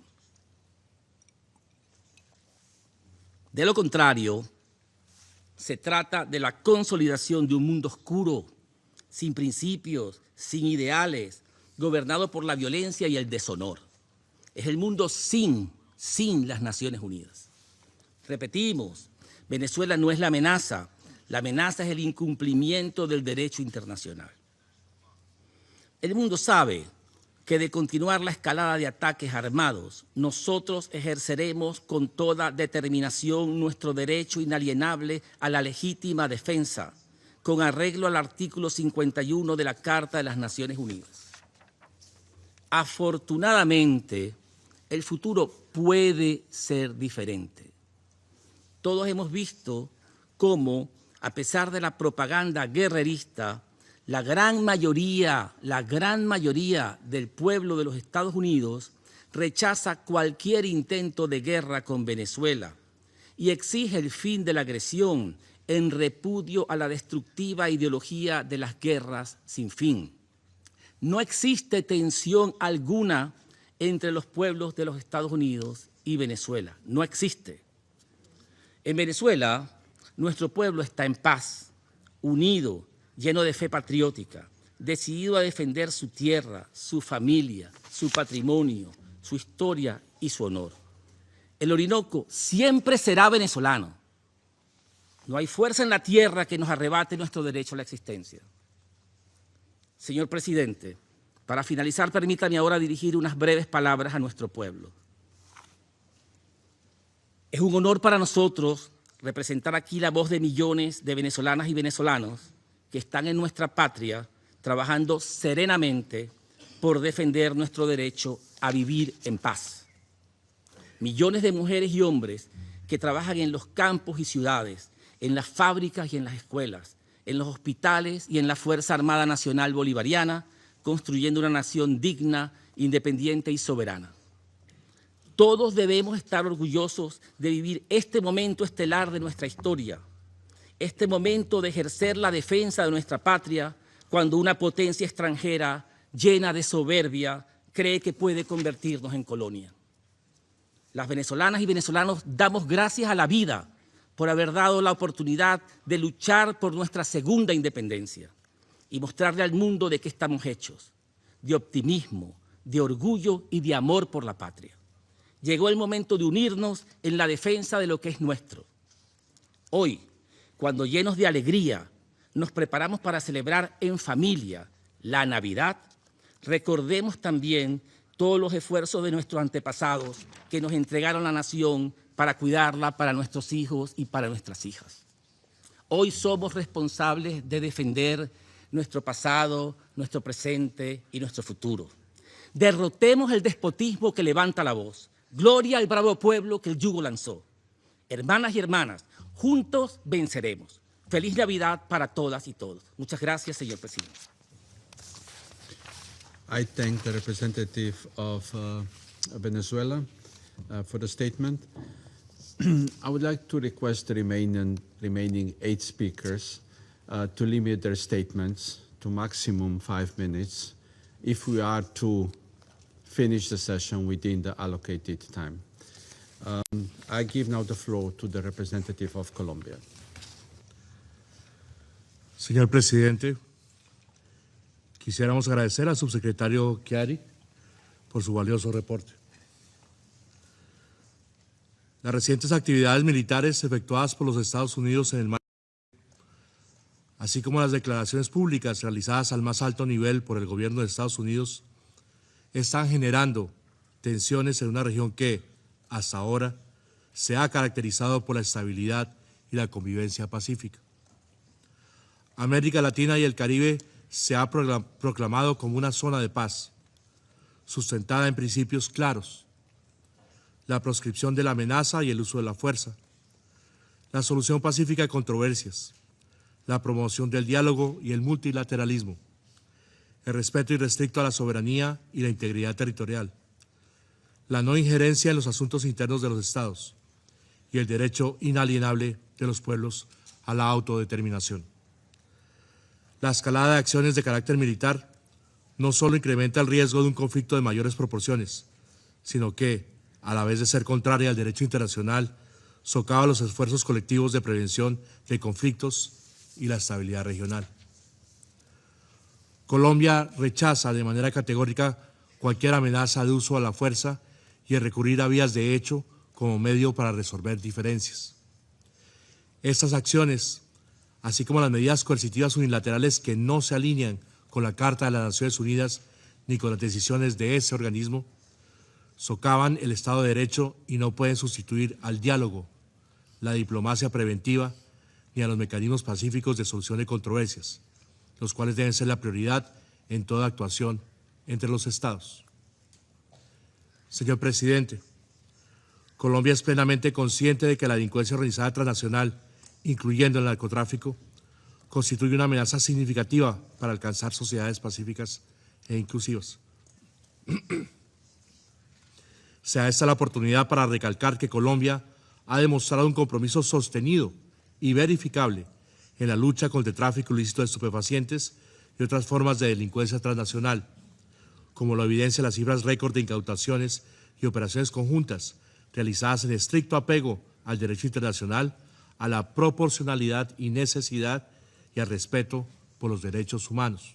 De lo contrario, se trata de la consolidación de un mundo oscuro, sin principios, sin ideales, gobernado por la violencia y el deshonor. Es el mundo sin las Naciones Unidas. Repetimos, Venezuela no es la amenaza es el incumplimiento del derecho internacional. El mundo sabe que de continuar la escalada de ataques armados, nosotros ejerceremos con toda determinación nuestro derecho inalienable a la legítima defensa, con arreglo al artículo 51 de la Carta de las Naciones Unidas. Afortunadamente, el futuro puede ser diferente. Todos hemos visto cómo, a pesar de la propaganda guerrerista, la gran mayoría del pueblo de los Estados Unidos rechaza cualquier intento de guerra con Venezuela y exige el fin de la agresión en repudio a la destructiva ideología de las guerras sin fin. No existe tensión alguna entre los pueblos de los Estados Unidos y Venezuela. No existe. En Venezuela, nuestro pueblo está en paz, unido, lleno de fe patriótica, decidido a defender su tierra, su familia, su patrimonio, su historia y su honor. El Orinoco siempre será venezolano. No hay fuerza en la tierra que nos arrebate nuestro derecho a la existencia. Señor presidente, para finalizar, permítame ahora dirigir unas breves palabras a nuestro pueblo. Es un honor para nosotros representar aquí la voz de millones de venezolanas y venezolanos que están en nuestra patria trabajando serenamente por defender nuestro derecho a vivir en paz. Millones de mujeres y hombres que trabajan en los campos y ciudades, en las fábricas y en las escuelas, en los hospitales y en la Fuerza Armada Nacional Bolivariana, construyendo una nación digna, independiente y soberana. Todos debemos estar orgullosos de vivir este momento estelar de nuestra historia, este momento de ejercer la defensa de nuestra patria cuando una potencia extranjera llena de soberbia cree que puede convertirnos en colonia. Las venezolanas y venezolanos damos gracias a la vida por haber dado la oportunidad de luchar por nuestra segunda independencia y mostrarle al mundo de qué estamos hechos, de optimismo, de orgullo y de amor por la patria. Llegó el momento de unirnos en la defensa de lo que es nuestro. Hoy, cuando llenos de alegría nos preparamos para celebrar en familia la Navidad, recordemos también todos los esfuerzos de nuestros antepasados que nos entregaron la nación para cuidarla para nuestros hijos y para nuestras hijas. Hoy somos responsables de defender nuestro pasado, nuestro presente y nuestro futuro. Derrotemos el despotismo que levanta la voz. Gloria al bravo pueblo que el yugo lanzó. Hermanas y hermanas, juntos venceremos. Feliz Navidad para todas y todos. Muchas gracias, señor presidente. I thank the representative of Venezuela for the statement. I would like to request the remaining 8 speakers to limit their statements to maximum 5 minutes if we are to finish the session within the allocated time. I give now the floor to the representative of Colombia. Señor presidente, quisiéramos agradecer al subsecretario Chiari por su valioso reporte. Las recientes actividades militares efectuadas por los Estados Unidos en el mar, así como las declaraciones públicas realizadas al más alto nivel por el gobierno de Estados Unidos, están generando tensiones en una región que, hasta ahora, se ha caracterizado por la estabilidad y la convivencia pacífica. América Latina y el Caribe se ha proclamado como una zona de paz, sustentada en principios claros: la proscripción de la amenaza y el uso de la fuerza, la solución pacífica de controversias, la promoción del diálogo y el multilateralismo, el respeto irrestricto a la soberanía y la integridad territorial, la no injerencia en los asuntos internos de los estados y el derecho inalienable de los pueblos a la autodeterminación. La escalada de acciones de carácter militar no solo incrementa el riesgo de un conflicto de mayores proporciones, sino que, a la vez de ser contraria al derecho internacional, socava los esfuerzos colectivos de prevención de conflictos y la estabilidad regional. Colombia rechaza de manera categórica cualquier amenaza de uso a la fuerza y el recurrir a vías de hecho como medio para resolver diferencias. Estas acciones, así como las medidas coercitivas unilaterales que no se alinean con la Carta de las Naciones Unidas ni con las decisiones de ese organismo, socavan el Estado de Derecho y no pueden sustituir al diálogo, la diplomacia preventiva ni a los mecanismos pacíficos de solución de controversias, los cuales deben ser la prioridad en toda actuación entre los Estados. Señor presidente, Colombia es plenamente consciente de que la delincuencia organizada transnacional, incluyendo el narcotráfico, constituye una amenaza significativa para alcanzar sociedades pacíficas e inclusivas. Sea esta la oportunidad para recalcar que Colombia ha demostrado un compromiso sostenido y verificable en la lucha contra el tráfico ilícito de estupefacientes y otras formas de delincuencia transnacional, como lo evidencian las cifras récord de incautaciones y operaciones conjuntas realizadas en estricto apego al derecho internacional, a la proporcionalidad y necesidad y al respeto por los derechos humanos.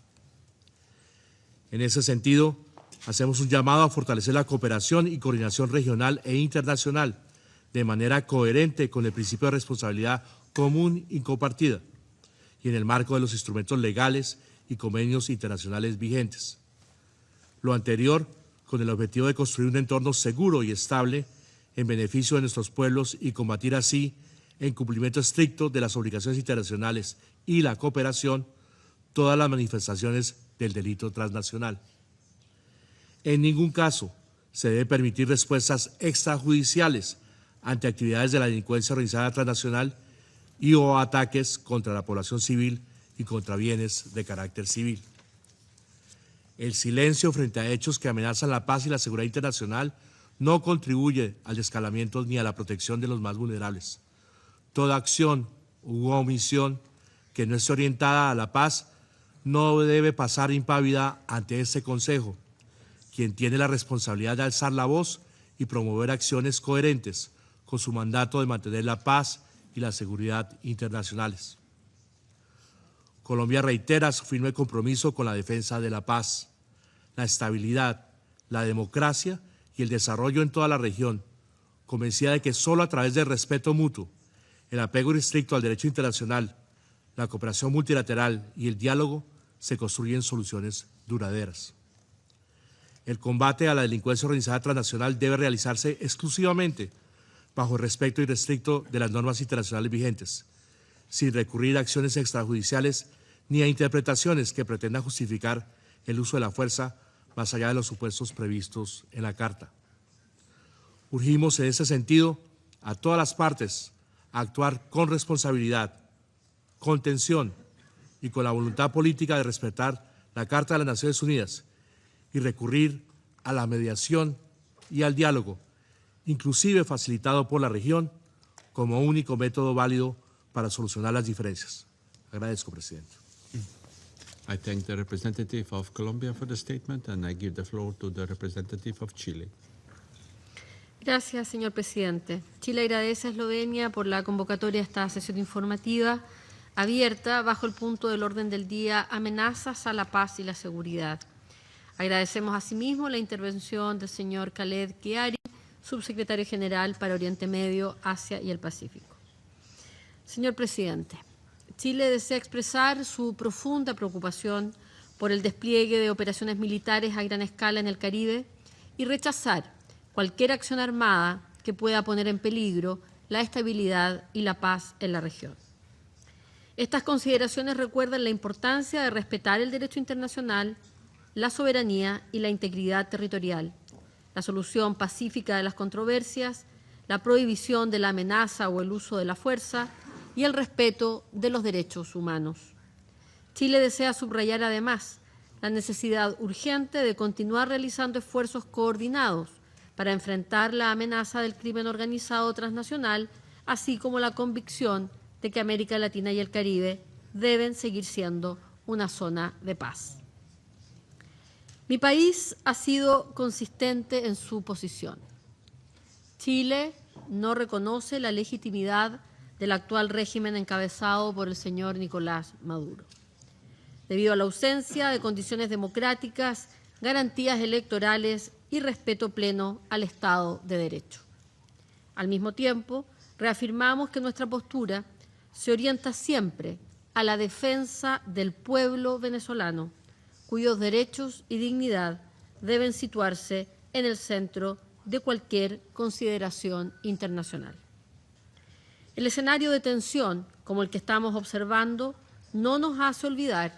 En ese sentido, hacemos un llamado a fortalecer la cooperación y coordinación regional e internacional de manera coherente con el principio de responsabilidad común y compartida y en el marco de los instrumentos legales y convenios internacionales vigentes. Lo anterior con el objetivo de construir un entorno seguro y estable en beneficio de nuestros pueblos y combatir así, en cumplimiento estricto de las obligaciones internacionales y la cooperación, todas las manifestaciones del delito transnacional. En ningún caso se debe permitir respuestas extrajudiciales ante actividades de la delincuencia organizada transnacional y o ataques contra la población civil y contra bienes de carácter civil. El silencio frente a hechos que amenazan la paz y la seguridad internacional no contribuye al descalamiento ni a la protección de los más vulnerables. Toda acción u omisión que no esté orientada a la paz no debe pasar impávida ante este Consejo, quien tiene la responsabilidad de alzar la voz y promover acciones coherentes con su mandato de mantener la paz y la seguridad internacionales. Colombia reitera su firme compromiso con la defensa de la paz, la estabilidad, la democracia y el desarrollo en toda la región, convencida de que solo a través del respeto mutuo, el apego irrestricto al derecho internacional, la cooperación multilateral y el diálogo se construyen soluciones duraderas. El combate a la delincuencia organizada transnacional debe realizarse exclusivamente bajo el respeto irrestricto de las normas internacionales vigentes, sin recurrir a acciones extrajudiciales ni a interpretaciones que pretendan justificar el uso de la fuerza más allá de los supuestos previstos en la Carta. Urgimos en ese sentido a todas las partes a actuar con responsabilidad, contención y con la voluntad política de respetar la Carta de las Naciones Unidas y recurrir a la mediación y al diálogo, inclusive facilitado por la región, como único método válido para solucionar las diferencias. Agradezco, presidente. I thank the representative of Colombia for the statement, and I give the floor to the representative of Chile. Gracias, señor presidente. Chile agradece a Eslovenia por la convocatoria a esta sesión informativa abierta bajo el punto del orden del día amenazas a la paz y la seguridad. Agradecemos asimismo la intervención del señor Khaled Chiari, subsecretario general para Oriente Medio, Asia y el Pacífico. Señor presidente, Chile desea expresar su profunda preocupación por el despliegue de operaciones militares a gran escala en el Caribe y rechazar cualquier acción armada que pueda poner en peligro la estabilidad y la paz en la región. Estas consideraciones recuerdan la importancia de respetar el derecho internacional, la soberanía y la integridad territorial, la solución pacífica de las controversias, la prohibición de la amenaza o el uso de la fuerza y el respeto de los derechos humanos. Chile desea subrayar además la necesidad urgente de continuar realizando esfuerzos coordinados para enfrentar la amenaza del crimen organizado transnacional, así como la convicción de que América Latina y el Caribe deben seguir siendo una zona de paz. Mi país ha sido consistente en su posición. Chile no reconoce la legitimidad del actual régimen encabezado por el señor Nicolás Maduro. Debido a la ausencia de condiciones democráticas, garantías electorales y respeto pleno al Estado de Derecho. Al mismo tiempo, reafirmamos que nuestra postura se orienta siempre a la defensa del pueblo venezolano, cuyos derechos y dignidad deben situarse en el centro de cualquier consideración internacional. El escenario de tensión, como el que estamos observando, no nos hace olvidar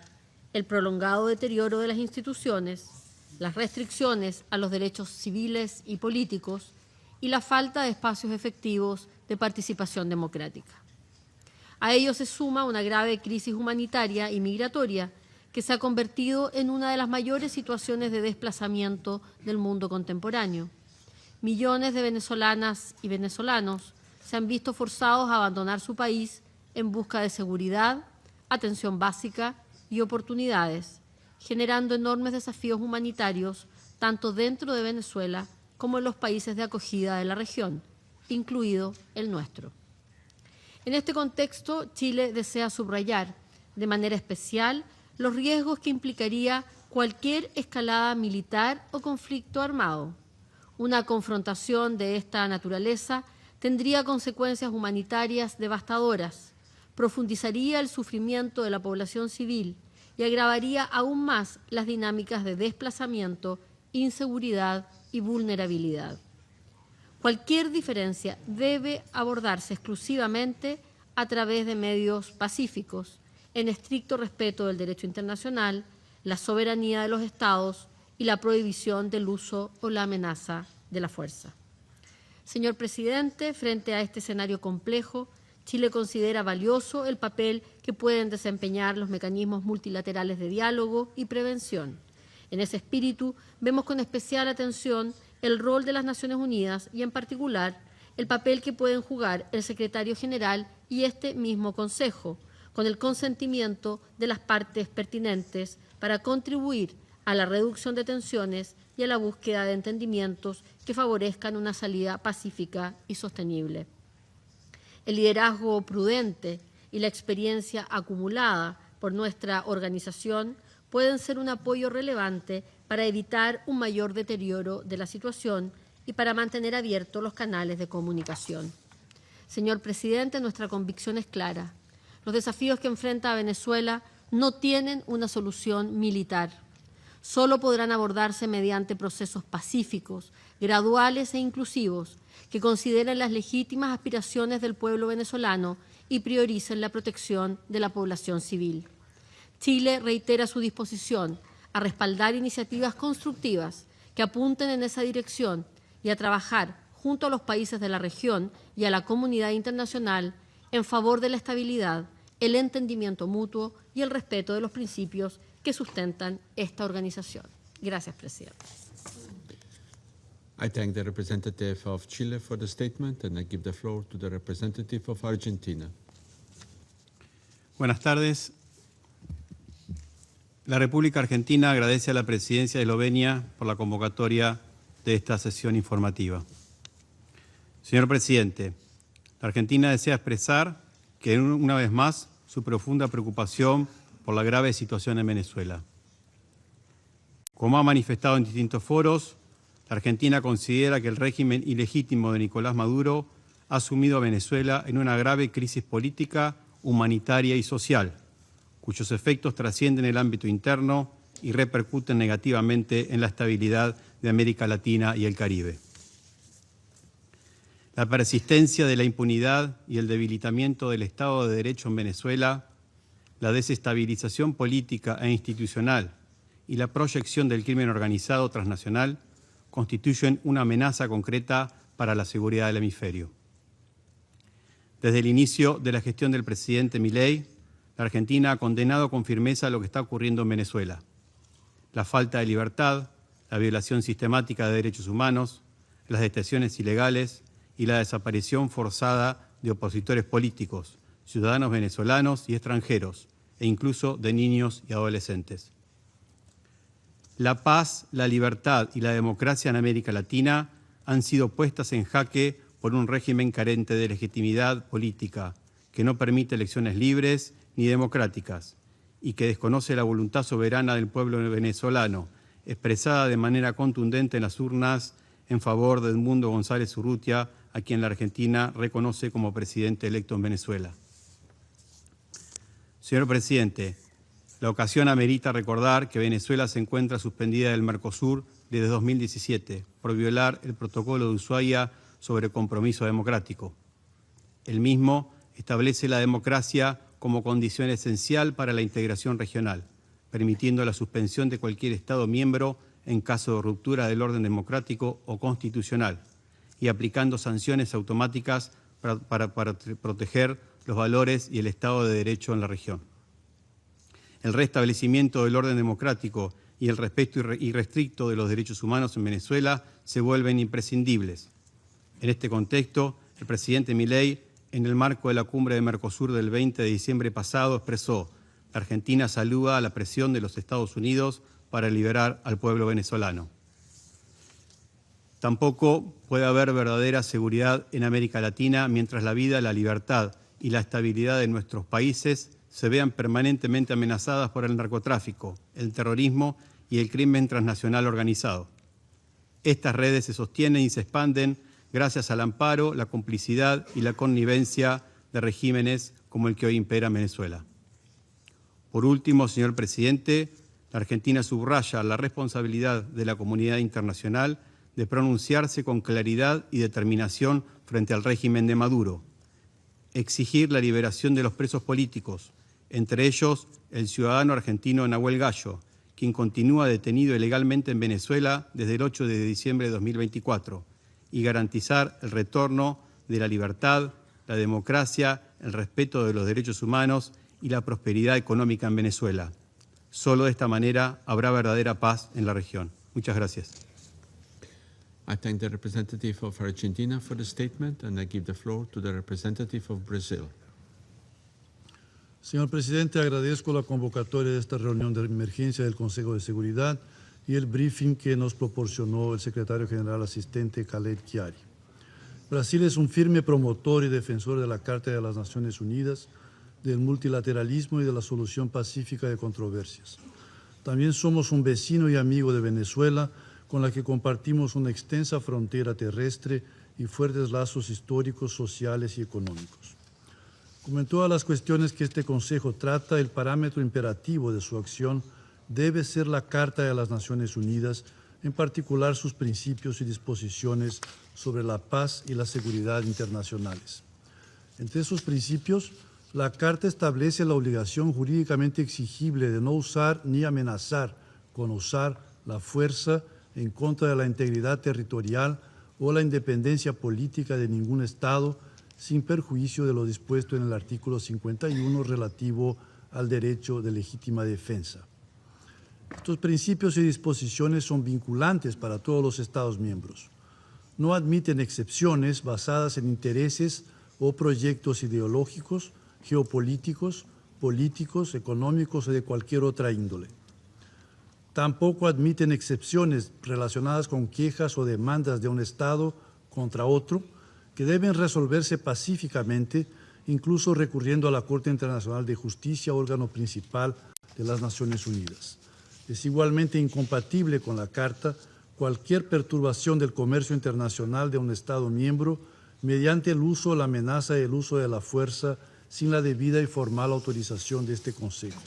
el prolongado deterioro de las instituciones, las restricciones a los derechos civiles y políticos y la falta de espacios efectivos de participación democrática. A ello se suma una grave crisis humanitaria y migratoria que se ha convertido en una de las mayores situaciones de desplazamiento del mundo contemporáneo. Millones de venezolanas y venezolanos se han visto forzados a abandonar su país en busca de seguridad, atención básica y oportunidades, generando enormes desafíos humanitarios tanto dentro de Venezuela como en los países de acogida de la región, incluido el nuestro. En este contexto, Chile desea subrayar de manera especial los riesgos que implicaría cualquier escalada militar o conflicto armado. Una confrontación de esta naturaleza tendría consecuencias humanitarias devastadoras, profundizaría el sufrimiento de la población civil y agravaría aún más las dinámicas de desplazamiento, inseguridad y vulnerabilidad. Cualquier diferencia debe abordarse exclusivamente a través de medios pacíficos, en estricto respeto del derecho internacional, la soberanía de los Estados y la prohibición del uso o la amenaza de la fuerza. Señor Presidente, frente a este escenario complejo, Chile considera valioso el papel que pueden desempeñar los mecanismos multilaterales de diálogo y prevención. En ese espíritu, vemos con especial atención el rol de las Naciones Unidas y, en particular, el papel que pueden jugar el Secretario General y este mismo Consejo, con el consentimiento de las partes pertinentes para contribuir a la reducción de tensiones y a la búsqueda de entendimientos que favorezcan una salida pacífica y sostenible. El liderazgo prudente y la experiencia acumulada por nuestra organización pueden ser un apoyo relevante para evitar un mayor deterioro de la situación y para mantener abiertos los canales de comunicación. Señor Presidente, nuestra convicción es clara. Los desafíos que enfrenta Venezuela no tienen una solución militar. Solo podrán abordarse mediante procesos pacíficos, graduales e inclusivos, que consideren las legítimas aspiraciones del pueblo venezolano y prioricen la protección de la población civil. Chile reitera su disposición a respaldar iniciativas constructivas que apunten en esa dirección y a trabajar junto a los países de la región y a la comunidad internacional en favor de la estabilidad, el entendimiento mutuo y el respeto de los principios que sustentan esta organización. Gracias, Presidente. I thank the representative of Chile for the statement, and I give the floor to the representative of Argentina. Buenas tardes. La República Argentina agradece a la Presidencia de Eslovenia por la convocatoria de esta sesión informativa. Señor Presidente, la Argentina desea expresar que una vez más su profunda preocupación por la grave situación en Venezuela. Como ha manifestado en distintos foros, la Argentina considera que el régimen ilegítimo de Nicolás Maduro ha sumido a Venezuela en una grave crisis política, humanitaria y social, cuyos efectos trascienden el ámbito interno y repercuten negativamente en la estabilidad de América Latina y el Caribe. La persistencia de la impunidad y el debilitamiento del Estado de Derecho en Venezuela, la desestabilización política e institucional y la proyección del crimen organizado transnacional constituyen una amenaza concreta para la seguridad del hemisferio. Desde el inicio de la gestión del presidente Milei, la Argentina ha condenado con firmeza lo que está ocurriendo en Venezuela: la falta de libertad, la violación sistemática de derechos humanos, las detenciones ilegales y la desaparición forzada de opositores políticos, ciudadanos venezolanos y extranjeros, e incluso de niños y adolescentes. La paz, la libertad y la democracia en América Latina han sido puestas en jaque por un régimen carente de legitimidad política, que no permite elecciones libres ni democráticas y que desconoce la voluntad soberana del pueblo venezolano, expresada de manera contundente en las urnas en favor de Edmundo González Urrutia, a quien la Argentina reconoce como presidente electo en Venezuela. Señor Presidente, la ocasión amerita recordar que Venezuela se encuentra suspendida del Mercosur desde 2017 por violar el protocolo de Ushuaia sobre compromiso democrático. El mismo establece la democracia como condición esencial para la integración regional, permitiendo la suspensión de cualquier Estado miembro en caso de ruptura del orden democrático o constitucional y aplicando sanciones automáticas para proteger los valores y el Estado de Derecho en la región. El restablecimiento del orden democrático y el respeto irrestricto de los derechos humanos en Venezuela se vuelven imprescindibles. En este contexto, el presidente Milei, en el marco de la cumbre de Mercosur del 20 de diciembre pasado, expresó: la Argentina saluda a la presión de los Estados Unidos para liberar al pueblo venezolano. Tampoco puede haber verdadera seguridad en América Latina mientras la vida, la libertad y la estabilidad de nuestros países se vean permanentemente amenazadas por el narcotráfico, el terrorismo y el crimen transnacional organizado. Estas redes se sostienen y se expanden gracias al amparo, la complicidad y la connivencia de regímenes como el que hoy impera en Venezuela. Por último, señor presidente, la Argentina subraya la responsabilidad de la comunidad internacional de pronunciarse con claridad y determinación frente al régimen de Maduro, exigir la liberación de los presos políticos, entre ellos el ciudadano argentino Nahuel Gallo, quien continúa detenido ilegalmente en Venezuela desde el 8 de diciembre de 2024, y garantizar el retorno de la libertad, la democracia, el respeto de los derechos humanos y la prosperidad económica en Venezuela. Solo de esta manera habrá verdadera paz en la región. Muchas gracias. I thank the representative of Argentina for the statement, and I give the floor to the representative of Brazil. Señor presidente, agradezco la convocatoria de esta reunión de emergencia del Consejo de Seguridad y el briefing que nos proporcionó el secretario general asistente Khaled Chiari. Brasil es un firme promotor y defensor de la Carta de las Naciones Unidas, del multilateralismo y de la solución pacífica de controversias. También somos un vecino y amigo de Venezuela, con la que compartimos una extensa frontera terrestre y fuertes lazos históricos, sociales y económicos. Como en todas las cuestiones que este Consejo trata, el parámetro imperativo de su acción debe ser la Carta de las Naciones Unidas, en particular sus principios y disposiciones sobre la paz y la seguridad internacionales. Entre esos principios, la Carta establece la obligación jurídicamente exigible de no usar ni amenazar con usar la fuerza en contra de la integridad territorial o la independencia política de ningún Estado, sin perjuicio de lo dispuesto en el artículo 51 relativo al derecho de legítima defensa. Estos principios y disposiciones son vinculantes para todos los Estados miembros. No admiten excepciones basadas en intereses o proyectos ideológicos, geopolíticos, políticos, económicos o de cualquier otra índole. Tampoco admiten excepciones relacionadas con quejas o demandas de un Estado contra otro que deben resolverse pacíficamente, incluso recurriendo a la Corte Internacional de Justicia, órgano principal de las Naciones Unidas. Es igualmente incompatible con la Carta cualquier perturbación del comercio internacional de un Estado miembro mediante el uso, la amenaza y el uso de la fuerza sin la debida y formal autorización de este Consejo.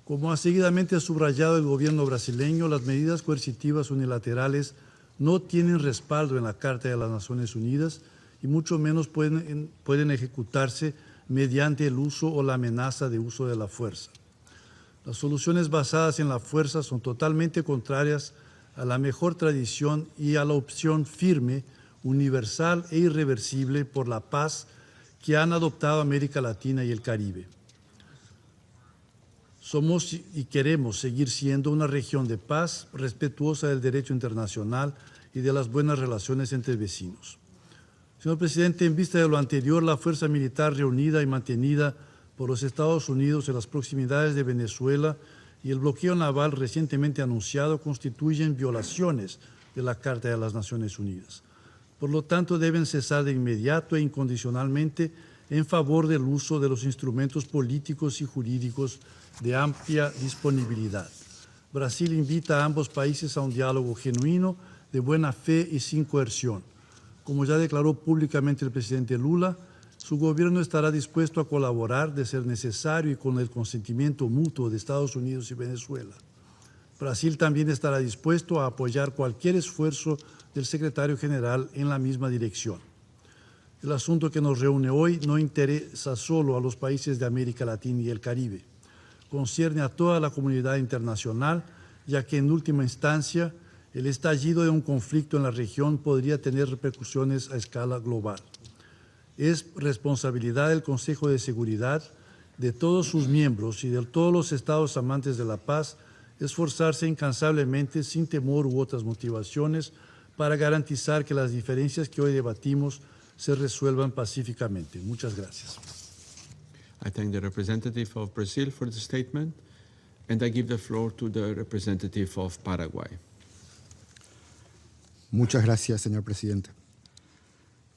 Como ha seguidamente subrayado el gobierno brasileño, las medidas coercitivas unilaterales no tienen respaldo en la Carta de las Naciones Unidas y mucho menos pueden ejecutarse mediante el uso o la amenaza de uso de la fuerza. Las soluciones basadas en la fuerza son totalmente contrarias a la mejor tradición y a la opción firme, universal e irreversible por la paz que han adoptado América Latina y el Caribe. Somos y queremos seguir siendo una región de paz, respetuosa del derecho internacional y de las buenas relaciones entre vecinos. Señor presidente, en vista de lo anterior, la fuerza militar reunida y mantenida por los Estados Unidos en las proximidades de Venezuela y el bloqueo naval recientemente anunciado constituyen violaciones de la Carta de las Naciones Unidas. Por lo tanto, deben cesar de inmediato e incondicionalmente en favor del uso de los instrumentos políticos y jurídicos de amplia disponibilidad. Brasil invita a ambos países a un diálogo genuino, de buena fe y sin coerción. Como ya declaró públicamente el presidente Lula, su gobierno estará dispuesto a colaborar, de ser necesario y con el consentimiento mutuo de Estados Unidos y Venezuela. Brasil también estará dispuesto a apoyar cualquier esfuerzo del secretario general en la misma dirección. El asunto que nos reúne hoy no interesa solo a los países de América Latina y el Caribe. Concierne a toda la comunidad internacional ya que en última instancia el estallido de un conflicto en la región podría tener repercusiones a escala global. Es responsabilidad del Consejo de Seguridad, de todos sus miembros y de todos los estados amantes de la paz esforzarse incansablemente, sin temor u otras motivaciones, para garantizar que las diferencias que hoy debatimos se resuelvan pacíficamente. Muchas gracias. I thank the representative of Brazil for the statement, and I give the floor to the representative of Paraguay. Muchas gracias, señor presidente.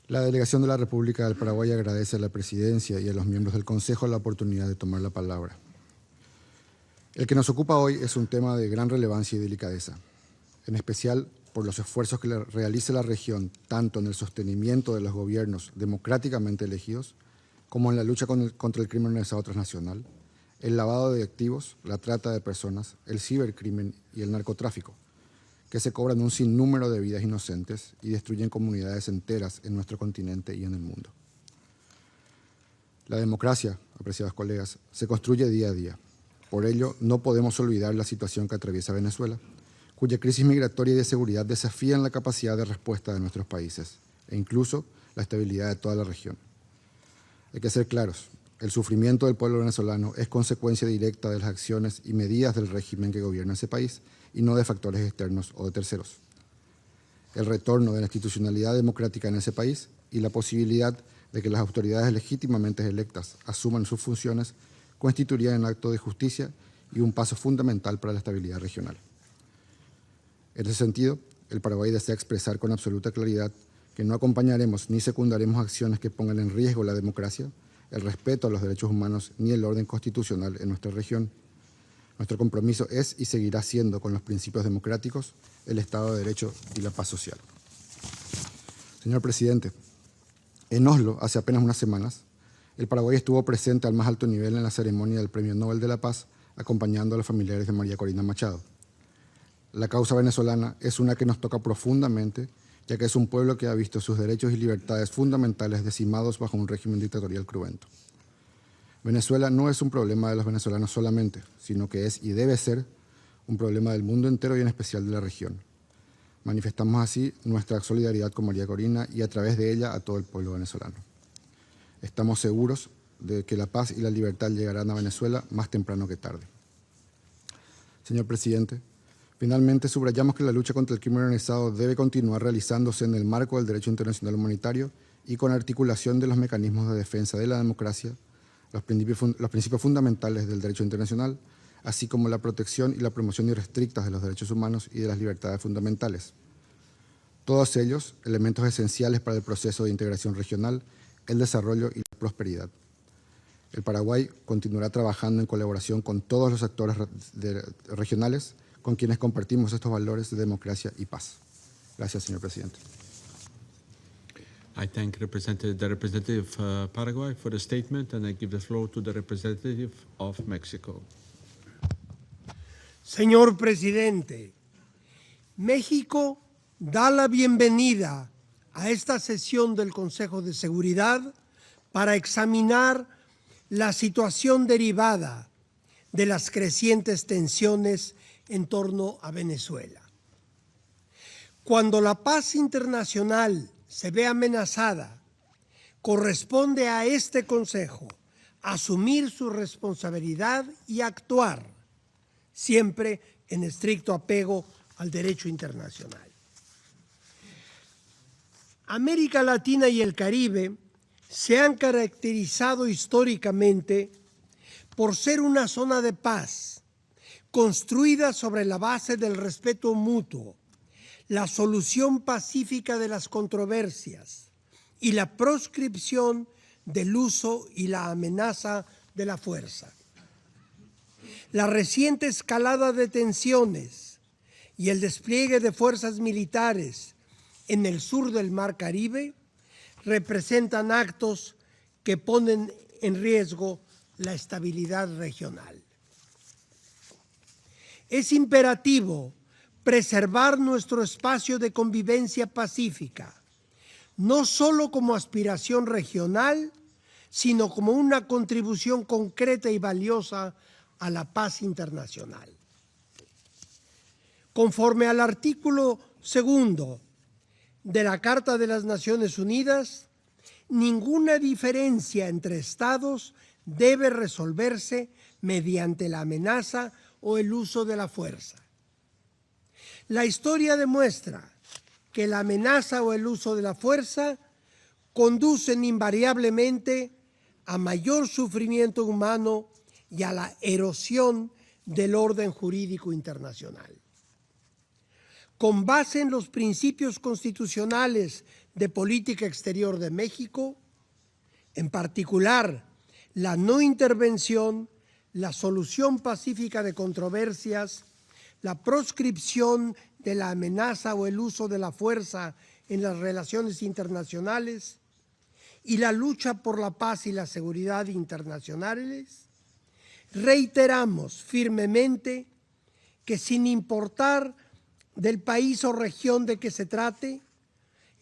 La delegación de la República del Paraguay agradece a la presidencia y a los miembros del Consejo la oportunidad de tomar la palabra. El que nos ocupa hoy es un tema de gran relevancia y delicadeza, en especial por los esfuerzos que realiza la región, tanto en el sostenimiento de los gobiernos democráticamente elegidos, como en la lucha contra el crimen organizado transnacional, el lavado de activos, la trata de personas, el cibercrimen y el narcotráfico, que se cobran un sinnúmero de vidas inocentes y destruyen comunidades enteras en nuestro continente y en el mundo. La democracia, apreciados colegas, se construye día a día. Por ello, no podemos olvidar la situación que atraviesa Venezuela, cuya crisis migratoria y de seguridad desafían la capacidad de respuesta de nuestros países e incluso la estabilidad de toda la región. Hay que ser claros, el sufrimiento del pueblo venezolano es consecuencia directa de las acciones y medidas del régimen que gobierna ese país y no de factores externos o de terceros. El retorno de la institucionalidad democrática en ese país y la posibilidad de que las autoridades legítimamente electas asuman sus funciones constituirían un acto de justicia y un paso fundamental para la estabilidad regional. En ese sentido, el Paraguay desea expresar con absoluta claridad que no acompañaremos ni secundaremos acciones que pongan en riesgo la democracia, el respeto a los derechos humanos ni el orden constitucional en nuestra región. Nuestro compromiso es y seguirá siendo con los principios democráticos, el Estado de Derecho y la paz social. Señor presidente, en Oslo, hace apenas unas semanas, el Paraguay estuvo presente al más alto nivel en la ceremonia del Premio Nobel de la Paz, acompañando a los familiares de María Corina Machado. La causa venezolana es una que nos toca profundamente, ya que es un pueblo que ha visto sus derechos y libertades fundamentales decimados bajo un régimen dictatorial cruento. Venezuela no es un problema de los venezolanos solamente, sino que es y debe ser un problema del mundo entero y en especial de la región. Manifestamos así nuestra solidaridad con María Corina y a través de ella a todo el pueblo venezolano. Estamos seguros de que la paz y la libertad llegarán a Venezuela más temprano que tarde. Señor presidente, finalmente subrayamos que la lucha contra el crimen organizado debe continuar realizándose en el marco del derecho internacional humanitario y con articulación de los mecanismos de defensa de la democracia, los principios fundamentales del derecho internacional, así como la protección y la promoción irrestrictas de los derechos humanos y de las libertades fundamentales. Todos ellos, elementos esenciales para el proceso de integración regional, el desarrollo y la prosperidad. El Paraguay continuará trabajando en colaboración con todos los actores regionales con quienes compartimos estos valores de democracia y paz. Gracias, señor presidente. I thank the representative of Paraguay for the statement, and I give the floor to the representative of Mexico. Señor presidente, México da la bienvenida a esta sesión del Consejo de Seguridad para examinar la situación derivada de las crecientes tensiones en torno a Venezuela. Cuando la paz internacional se ve amenazada, corresponde a este Consejo asumir su responsabilidad y actuar, siempre en estricto apego al derecho internacional. América Latina y el Caribe se han caracterizado históricamente por ser una zona de paz, construida sobre la base del respeto mutuo, la solución pacífica de las controversias y la proscripción del uso y la amenaza de la fuerza. La reciente escalada de tensiones y el despliegue de fuerzas militares en el sur del Mar Caribe representan actos que ponen en riesgo la estabilidad regional. Es imperativo preservar nuestro espacio de convivencia pacífica, no solo como aspiración regional, sino como una contribución concreta y valiosa a la paz internacional. Conforme al artículo 2 de la Carta de las Naciones Unidas, ninguna diferencia entre estados debe resolverse mediante la amenaza o el uso de la fuerza. La historia demuestra que la amenaza o el uso de la fuerza conducen invariablemente a mayor sufrimiento humano y a la erosión del orden jurídico internacional. Con base en los principios constitucionales de política exterior de México, en particular la no intervención, la solución pacífica de controversias, la proscripción de la amenaza o el uso de la fuerza en las relaciones internacionales y la lucha por la paz y la seguridad internacionales, reiteramos firmemente que sin importar del país o región de que se trate,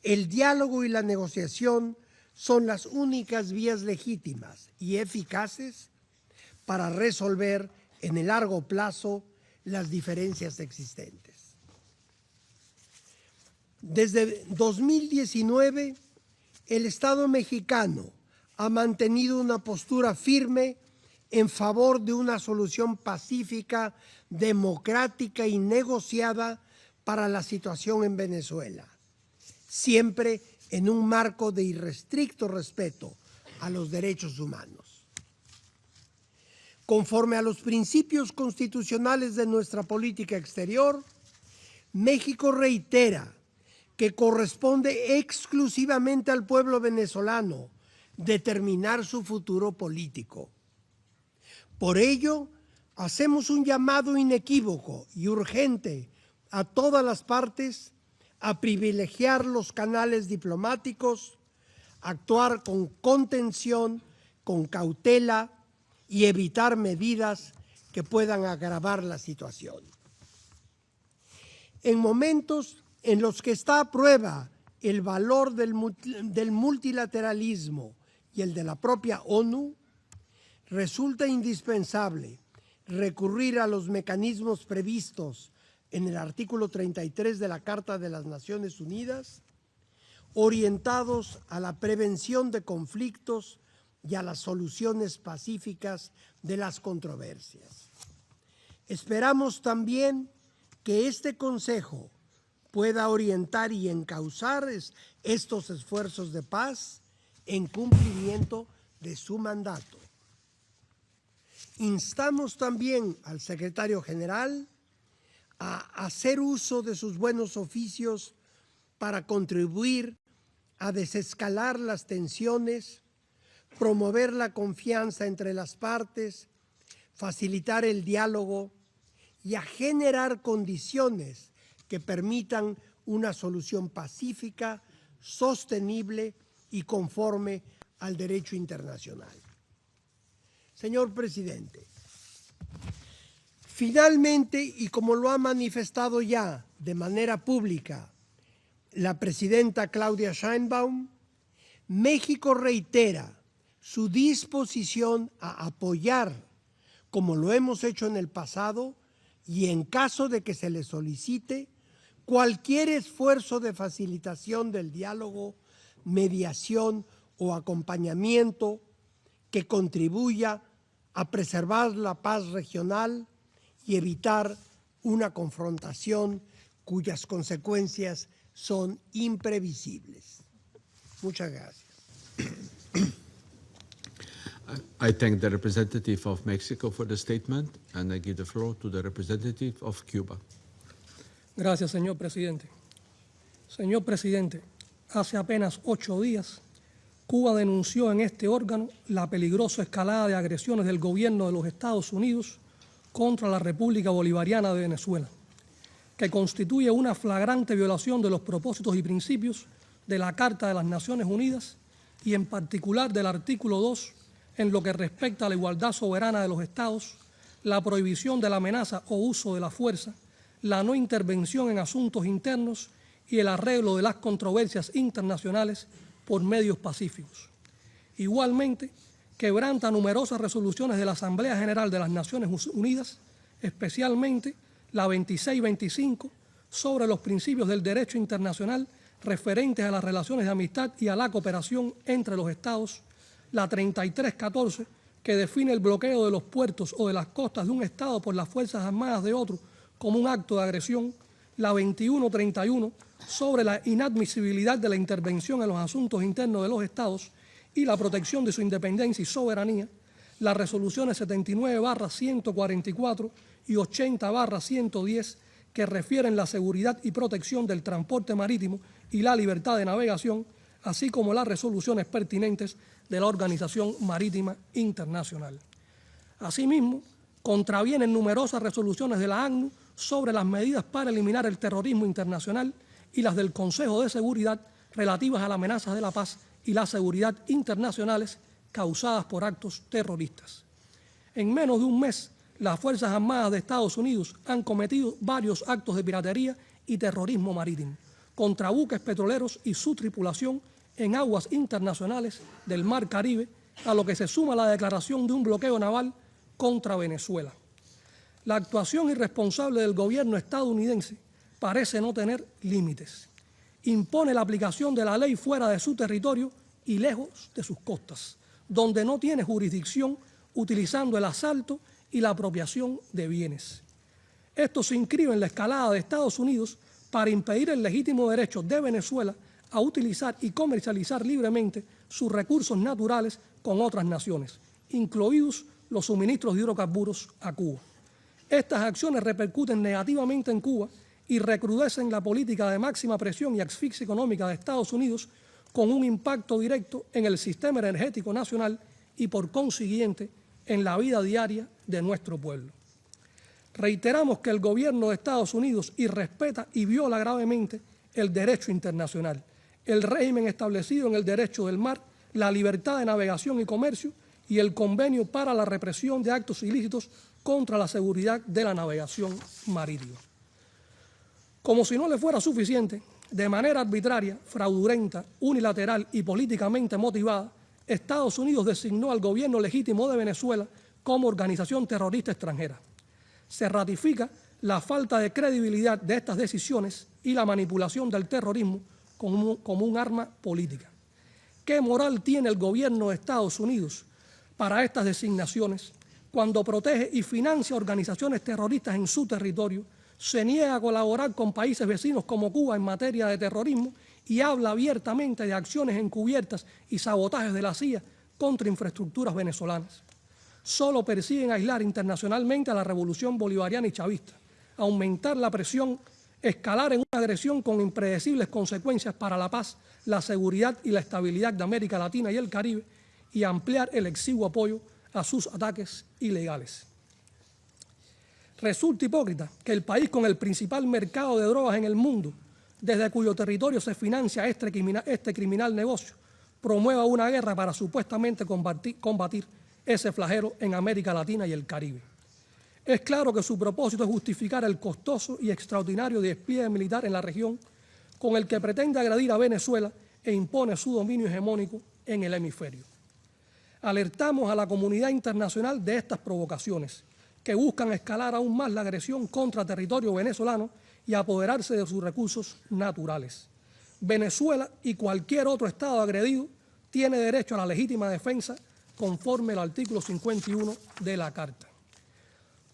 el diálogo y la negociación son las únicas vías legítimas y eficaces para resolver en el largo plazo las diferencias existentes. Desde 2019, el Estado mexicano ha mantenido una postura firme en favor de una solución pacífica, democrática y negociada para la situación en Venezuela, siempre en un marco de irrestricto respeto a los derechos humanos. Conforme a los principios constitucionales de nuestra política exterior, México reitera que corresponde exclusivamente al pueblo venezolano determinar su futuro político. Por ello, hacemos un llamado inequívoco y urgente a todas las partes a privilegiar los canales diplomáticos, actuar con contención, con cautela y evitar medidas que puedan agravar la situación. En momentos en los que está a prueba el valor del multilateralismo y el de la propia ONU, resulta indispensable recurrir a los mecanismos previstos en el artículo 33 de la Carta de las Naciones Unidas, orientados a la prevención de conflictos y a las soluciones pacíficas de las controversias. Esperamos también que este Consejo pueda orientar y encauzar estos esfuerzos de paz en cumplimiento de su mandato. Instamos también al secretario general a hacer uso de sus buenos oficios para contribuir a desescalar las tensiones, promover la confianza entre las partes, facilitar el diálogo y a generar condiciones que permitan una solución pacífica, sostenible y conforme al derecho internacional. Señor presidente, finalmente, y como lo ha manifestado ya de manera pública la presidenta Claudia Sheinbaum, México reitera su disposición a apoyar, como lo hemos hecho en el pasado, y en caso de que se le solicite, cualquier esfuerzo de facilitación del diálogo, mediación o acompañamiento que contribuya a preservar la paz regional y evitar una confrontación cuyas consecuencias son imprevisibles. Muchas gracias. I thank the representative of Mexico for the statement, and I give the floor to the representative of Cuba. Gracias, señor presidente. Señor presidente, hace apenas 8 días, Cuba denunció en este órgano la peligrosa escalada de agresiones del gobierno de los Estados Unidos contra la República Bolivariana de Venezuela, que constituye una flagrante violación de los propósitos y principios de la Carta de las Naciones Unidas y en particular del artículo 2 en lo que respecta a la igualdad soberana de los Estados, la prohibición de la amenaza o uso de la fuerza, la no intervención en asuntos internos y el arreglo de las controversias internacionales por medios pacíficos. Igualmente, quebranta numerosas resoluciones de la Asamblea General de las Naciones Unidas, especialmente la 2625 sobre los principios del derecho internacional referentes a las relaciones de amistad y a la cooperación entre los estados, la 3314 que define el bloqueo de los puertos o de las costas de un estado por las Fuerzas Armadas de otro como un acto de agresión, la 2131 sobre la inadmisibilidad de la intervención en los asuntos internos de los estados y la protección de su independencia y soberanía, las resoluciones 79/144 y 80/110 que refieren la seguridad y protección del transporte marítimo y la libertad de navegación, así como las resoluciones pertinentes de la Organización Marítima Internacional. Asimismo, contravienen numerosas resoluciones de la ONU sobre las medidas para eliminar el terrorismo internacional y las del Consejo de Seguridad relativas a las amenazas de la paz y la seguridad internacionales causadas por actos terroristas. En menos de un mes, las Fuerzas Armadas de Estados Unidos han cometido varios actos de piratería y terrorismo marítimo contra buques petroleros y su tripulación en aguas internacionales del Mar Caribe, a lo que se suma la declaración de un bloqueo naval contra Venezuela. La actuación irresponsable del gobierno estadounidense parece no tener límites. Impone la aplicación de la ley fuera de su territorio y lejos de sus costas, donde no tiene jurisdicción, utilizando el asalto y la apropiación de bienes. Esto se inscribe en la escalada de Estados Unidos para impedir el legítimo derecho de Venezuela a utilizar y comercializar libremente sus recursos naturales con otras naciones, incluidos los suministros de hidrocarburos a Cuba. Estas acciones repercuten negativamente en Cuba y recrudecen la política de máxima presión y asfixia económica de Estados Unidos, con un impacto directo en el sistema energético nacional y, por consiguiente, en la vida diaria de nuestro pueblo. Reiteramos que el gobierno de Estados Unidos irrespeta y viola gravemente el derecho internacional, el régimen establecido en el derecho del mar, la libertad de navegación y comercio y el convenio para la represión de actos ilícitos contra la seguridad de la navegación marítima. Como si no le fuera suficiente, de manera arbitraria, fraudulenta, unilateral y políticamente motivada, Estados Unidos designó al gobierno legítimo de Venezuela como organización terrorista extranjera. Se ratifica la falta de credibilidad de estas decisiones y la manipulación del terrorismo como un arma política. ¿Qué moral tiene el gobierno de Estados Unidos para estas designaciones cuando protege y financia organizaciones terroristas en su territorio, se niega a colaborar con países vecinos como Cuba en materia de terrorismo y habla abiertamente de acciones encubiertas y sabotajes de la CIA contra infraestructuras venezolanas? Solo persiguen aislar internacionalmente a la revolución bolivariana y chavista, aumentar la presión, escalar en una agresión con impredecibles consecuencias para la paz, la seguridad y la estabilidad de América Latina y el Caribe, y ampliar el exiguo apoyo a sus ataques ilegales. Resulta hipócrita que el país con el principal mercado de drogas en el mundo, desde cuyo territorio se financia este criminal negocio, promueva una guerra para supuestamente combatir ese flagelo en América Latina y el Caribe. Es claro que su propósito es justificar el costoso y extraordinario despliegue militar en la región con el que pretende agredir a Venezuela e impone su dominio hegemónico en el hemisferio. Alertamos a la comunidad internacional de estas provocaciones que buscan escalar aún más la agresión contra territorio venezolano y apoderarse de sus recursos naturales. Venezuela y cualquier otro Estado agredido tiene derecho a la legítima defensa conforme al artículo 51 de la Carta.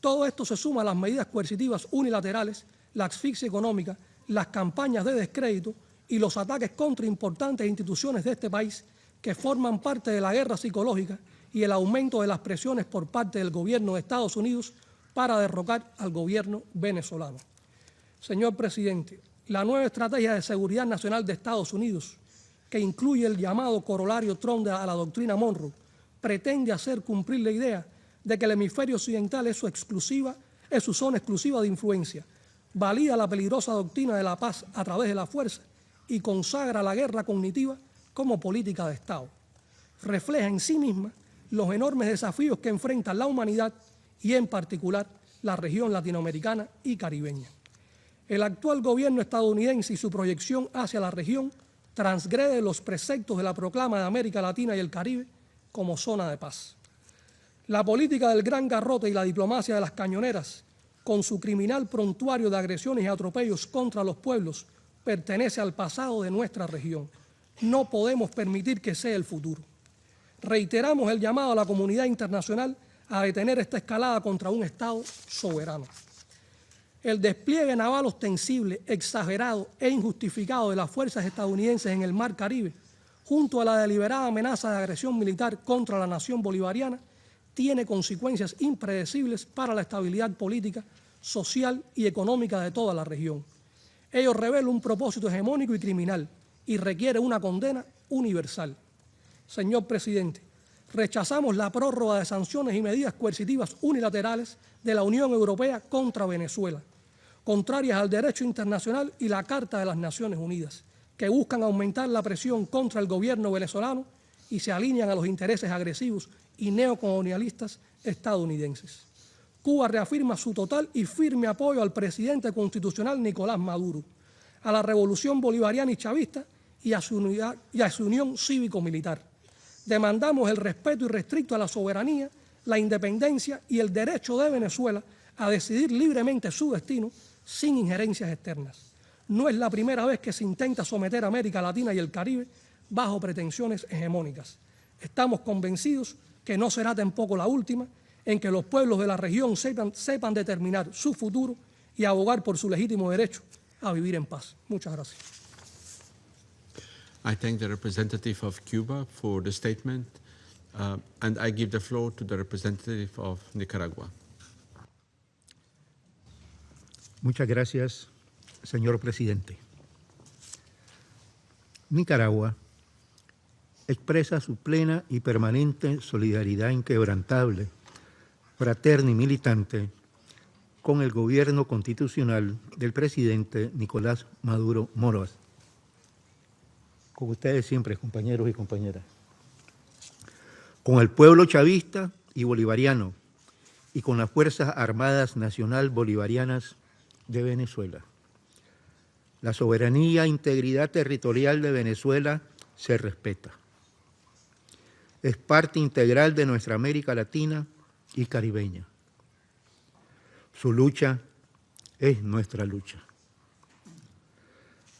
Todo esto se suma a las medidas coercitivas unilaterales, la asfixia económica, las campañas de descrédito y los ataques contra importantes instituciones de este país que forman parte de la guerra psicológica y el aumento de las presiones por parte del gobierno de Estados Unidos para derrocar al gobierno venezolano. Señor presidente, la nueva estrategia de seguridad nacional de Estados Unidos, que incluye el llamado corolario Trump a la doctrina Monroe, pretende hacer cumplir la idea de que el hemisferio occidental es su zona exclusiva de influencia, valida la peligrosa doctrina de la paz a través de la fuerza y consagra la guerra cognitiva como política de Estado. Refleja en sí misma los enormes desafíos que enfrenta la humanidad y, en particular, la región latinoamericana y caribeña. El actual gobierno estadounidense y su proyección hacia la región transgrede los preceptos de la proclama de América Latina y el Caribe como zona de paz. La política del gran garrote y la diplomacia de las cañoneras con su criminal prontuario de agresiones y atropellos contra los pueblos, pertenece al pasado de nuestra región. No podemos permitir que sea el futuro. Reiteramos el llamado a la comunidad internacional a detener esta escalada contra un Estado soberano. El despliegue naval ostensible, exagerado e injustificado de las fuerzas estadounidenses en el Mar Caribe, junto a la deliberada amenaza de agresión militar contra la nación bolivariana, tiene consecuencias impredecibles para la estabilidad política, social y económica de toda la región. Ello revela un propósito hegemónico y criminal y requiere una condena universal. Señor presidente, rechazamos la prórroga de sanciones y medidas coercitivas unilaterales de la Unión Europea contra Venezuela, contrarias al derecho internacional y la Carta de las Naciones Unidas, que buscan aumentar la presión contra el gobierno venezolano y se alinean a los intereses agresivos y neocolonialistas estadounidenses. Cuba reafirma su total y firme apoyo al presidente constitucional Nicolás Maduro, a la revolución bolivariana y chavista y a su unión cívico-militar. Demandamos el respeto irrestricto a la soberanía, la independencia y el derecho de Venezuela a decidir libremente su destino sin injerencias externas. No es la primera vez que se intenta someter a América Latina y el Caribe bajo pretensiones hegemónicas. Estamos convencidos que no será tampoco la última en que los pueblos de la región sepan determinar su futuro y abogar por su legítimo derecho a vivir en paz. Muchas gracias. I thank the representative of Cuba for the statement, and I give the floor to the representative of Nicaragua. Muchas gracias, señor presidente. Nicaragua expresa su plena y permanente solidaridad inquebrantable, fraterna y militante con el gobierno constitucional del presidente Nicolás Maduro Moros. Con ustedes siempre, compañeros y compañeras. Con el pueblo chavista y bolivariano y con las Fuerzas Armadas Nacional Bolivarianas de Venezuela. La soberanía e integridad territorial de Venezuela se respeta. Es parte integral de nuestra América Latina y caribeña. Su lucha es nuestra lucha.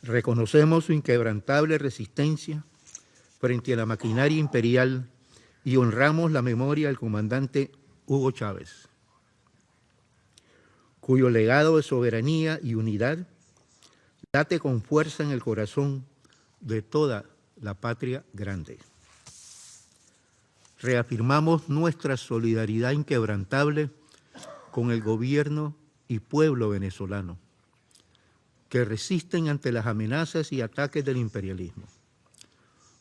Reconocemos su inquebrantable resistencia frente a la maquinaria imperial y honramos la memoria del comandante Hugo Chávez, cuyo legado de soberanía y unidad late con fuerza en el corazón de toda la patria grande. Reafirmamos nuestra solidaridad inquebrantable con el gobierno y pueblo venezolano, que resisten ante las amenazas y ataques del imperialismo.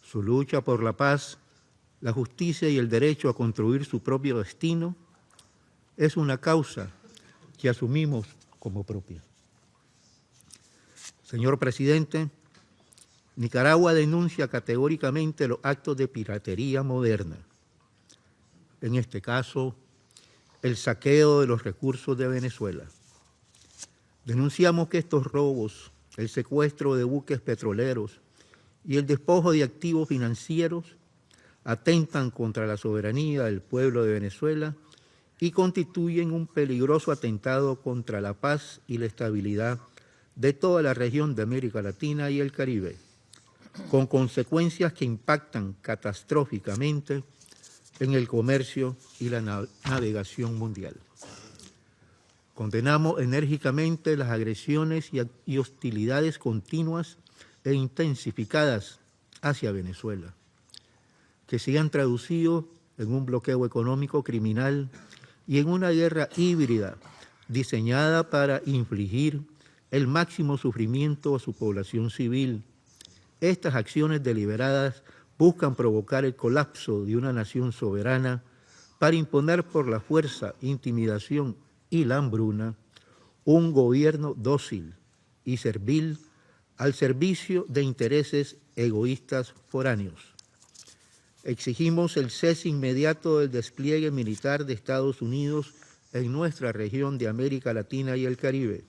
Su lucha por la paz, la justicia y el derecho a construir su propio destino es una causa que asumimos como propia. Señor presidente, Nicaragua denuncia categóricamente los actos de piratería moderna, en este caso, el saqueo de los recursos de Venezuela. Denunciamos que estos robos, el secuestro de buques petroleros y el despojo de activos financieros atentan contra la soberanía del pueblo de Venezuela y constituyen un peligroso atentado contra la paz y la estabilidad de toda la región de América Latina y el Caribe, con consecuencias que impactan catastróficamente en el comercio y la navegación mundial. Condenamos enérgicamente las agresiones y hostilidades continuas e intensificadas hacia Venezuela, que se han traducido en un bloqueo económico criminal y en una guerra híbrida diseñada para infligir el máximo sufrimiento a su población civil. Estas acciones deliberadas buscan provocar el colapso de una nación soberana para imponer por la fuerza, intimidación y la hambruna un gobierno dócil y servil al servicio de intereses egoístas foráneos. Exigimos el cese inmediato del despliegue militar de Estados Unidos en nuestra región de América Latina y el Caribe.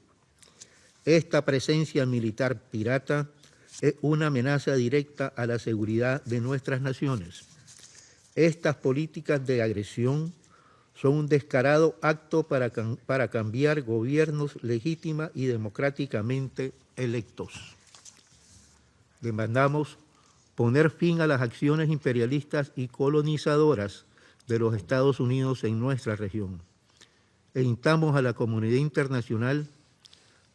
Esta presencia militar pirata es una amenaza directa a la seguridad de nuestras naciones. Estas políticas de agresión son un descarado acto para cambiar gobiernos legítima y democráticamente electos. Demandamos poner fin a las acciones imperialistas y colonizadoras de los Estados Unidos en nuestra región. E instamos a la comunidad internacional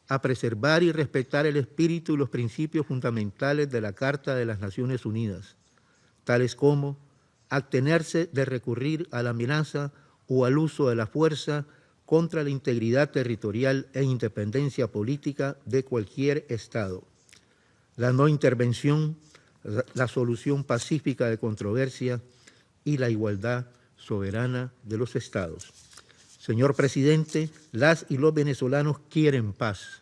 a preservar y respetar el espíritu y los principios fundamentales de la Carta de las Naciones Unidas, tales como abstenerse de recurrir a la amenaza o al uso de la fuerza contra la integridad territorial e independencia política de cualquier Estado, la no intervención, la solución pacífica de controversia y la igualdad soberana de los Estados. Señor Presidente, las y los venezolanos quieren paz.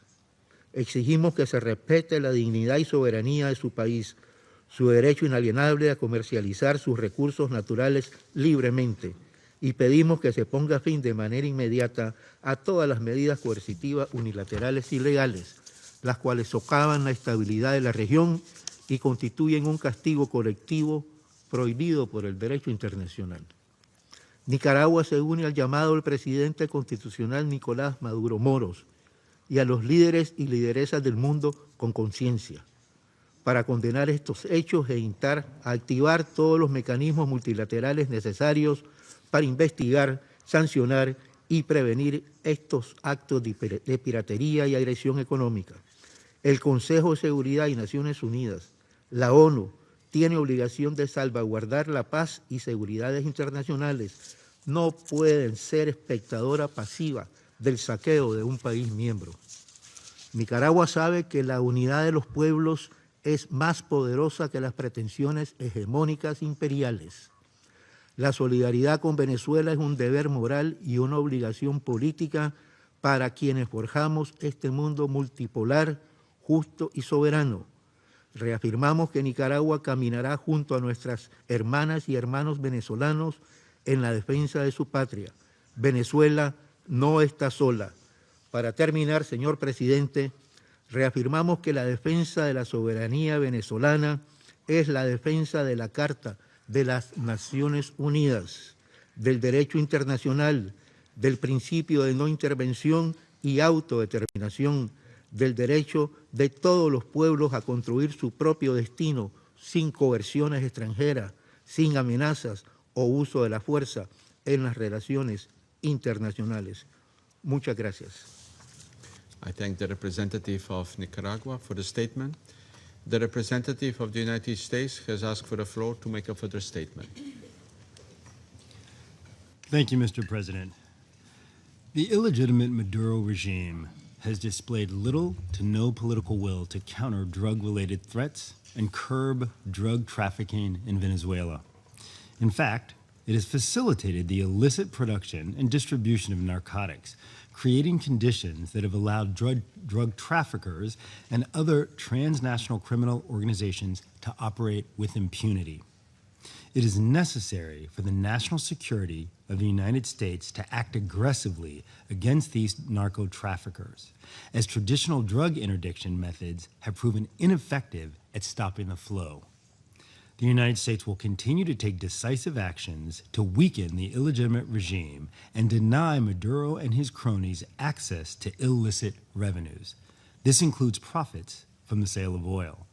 Exigimos que se respete la dignidad y soberanía de su país, su derecho inalienable a comercializar sus recursos naturales libremente, y pedimos que se ponga fin de manera inmediata a todas las medidas coercitivas unilaterales y ilegales, las cuales socavan la estabilidad de la región y constituyen un castigo colectivo prohibido por el derecho internacional. Nicaragua se une al llamado del presidente constitucional Nicolás Maduro Moros y a los líderes y lideresas del mundo con conciencia para condenar estos hechos e instar a activar todos los mecanismos multilaterales necesarios para investigar, sancionar y prevenir estos actos de piratería y agresión económica. El Consejo de Seguridad y Naciones Unidas, la ONU, tiene obligación de salvaguardar la paz y seguridad internacionales. No pueden ser espectadora pasiva del saqueo de un país miembro. Nicaragua sabe que la unidad de los pueblos es más poderosa que las pretensiones hegemónicas imperiales. La solidaridad con Venezuela es un deber moral y una obligación política para quienes forjamos este mundo multipolar, justo y soberano. Reafirmamos que Nicaragua caminará junto a nuestras hermanas y hermanos venezolanos en la defensa de su patria. Venezuela no está sola. Para terminar, señor presidente, reafirmamos que la defensa de la soberanía venezolana es la defensa de la Carta de las Naciones Unidas, del derecho internacional, del principio de no intervención y autodeterminación, del derecho de todos los pueblos a construir su propio destino sin coerciones extranjeras, sin amenazas o uso de la fuerza en las relaciones internacionales. Muchas gracias. I thank the representative of Nicaragua for the statement. The representative of the United States has asked for the floor to make a further statement. Thank you, Mr. President. The illegitimate Maduro regime has displayed little to no political will to counter drug-related threats and curb drug trafficking in Venezuela. In fact, it has facilitated the illicit production and distribution of narcotics, creating conditions that have allowed drug traffickers and other transnational criminal organizations to operate with impunity. It is necessary for the national security of the United States to act aggressively against these narco-traffickers, as traditional drug interdiction methods have proven ineffective at stopping the flow. The United States will continue to take decisive actions to weaken the illegitimate regime and deny Maduro and his cronies access to illicit revenues. This includes profits from the sale of oil.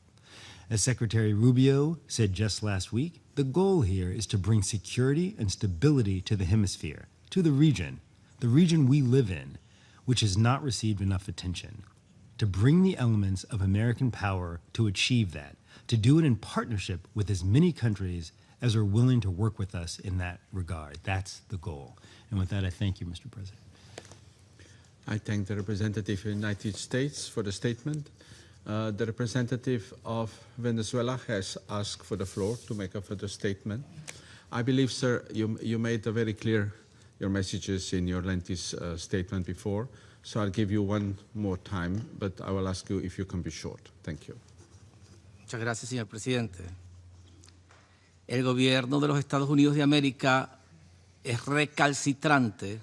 As Secretary Rubio said just last week, the goal here is to bring security and stability to the hemisphere, to the region we live in, which has not received enough attention. To bring the elements of American power to achieve that, to do it in partnership with as many countries as are willing to work with us in that regard. That's the goal. And with that, I thank you, Mr. President. I thank the representative of the United States for the statement. The representative of Venezuela has asked for the floor to make a further statement. I believe, sir, you made a very clear your messages in your lengthy statement before, so I'll give you one more time, but I will ask you if you can be short. Thank you. Muchas gracias, señor presidente. El gobierno de los Estados Unidos de América es recalcitrante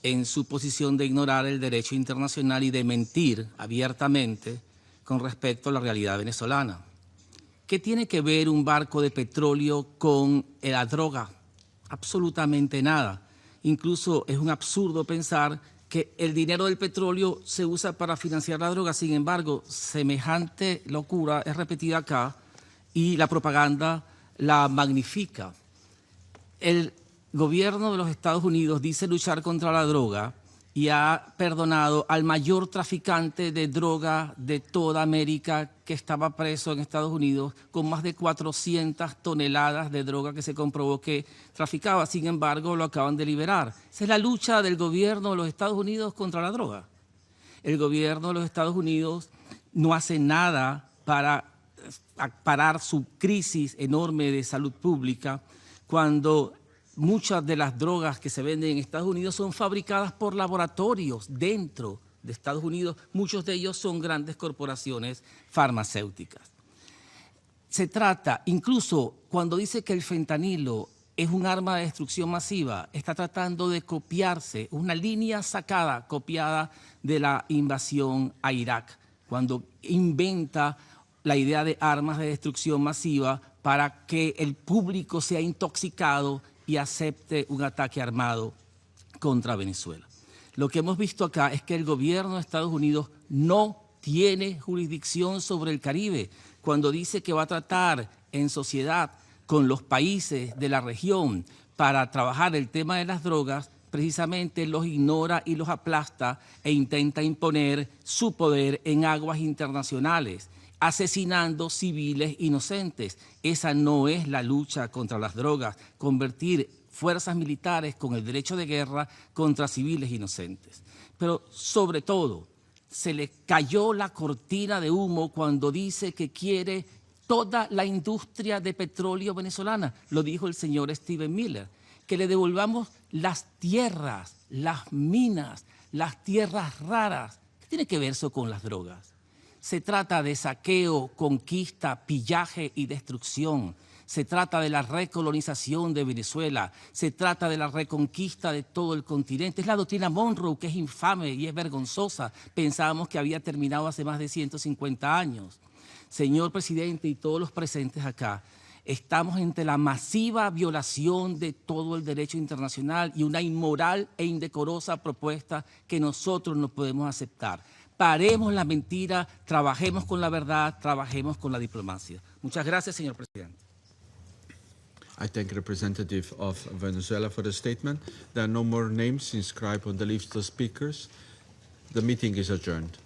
en su posición de ignorar el derecho internacional y de mentir abiertamente con respecto a la realidad venezolana. ¿Qué tiene que ver un barco de petróleo con la droga? Absolutamente nada. Incluso es un absurdo pensar que el dinero del petróleo se usa para financiar la droga. Sin embargo, semejante locura es repetida acá y la propaganda la magnifica. El gobierno de los Estados Unidos dice luchar contra la droga y ha perdonado al mayor traficante de droga de toda América que estaba preso en Estados Unidos con más de 400 toneladas de droga que se comprobó que traficaba. Sin embargo, lo acaban de liberar. Esa es la lucha del gobierno de los Estados Unidos contra la droga. El gobierno de los Estados Unidos no hace nada para parar su crisis enorme de salud pública cuando muchas de las drogas que se venden en Estados Unidos son fabricadas por laboratorios dentro de Estados Unidos. Muchos de ellos son grandes corporaciones farmacéuticas. Se trata, incluso cuando dice que el fentanilo es un arma de destrucción masiva, está tratando de copiarse, una línea sacada, copiada de la invasión a Irak, cuando inventa la idea de armas de destrucción masiva para que el público sea intoxicado y acepte un ataque armado contra Venezuela. Lo que hemos visto acá es que el gobierno de Estados Unidos no tiene jurisdicción sobre el Caribe cuando dice que va a tratar en sociedad con los países de la región para trabajar el tema de las drogas. Precisamente los ignora y los aplasta e intenta imponer su poder en aguas internacionales, asesinando civiles inocentes. Esa no es la lucha contra las drogas, convertir fuerzas militares con el derecho de guerra contra civiles inocentes. Pero sobre todo, se le cayó la cortina de humo cuando dice que quiere toda la industria de petróleo venezolana. Lo dijo el señor Steven Miller, que le devolvamos las tierras, las minas, las tierras raras. ¿Qué tiene que ver eso con las drogas? Se trata de saqueo, conquista, pillaje y destrucción. Se trata de la recolonización de Venezuela. Se trata de la reconquista de todo el continente. Es la doctrina Monroe, que es infame y es vergonzosa. Pensábamos que había terminado hace más de 150 años. Señor presidente y todos los presentes acá, estamos ante la masiva violación de todo el derecho internacional y una inmoral e indecorosa propuesta que nosotros no podemos aceptar. Paremos la mentira, trabajemos con la verdad, trabajemos con la diplomacia. Muchas gracias, señor presidente. I thank the representative of Venezuela for the statement. There are no more names inscribed on the list of speakers. The meeting is adjourned.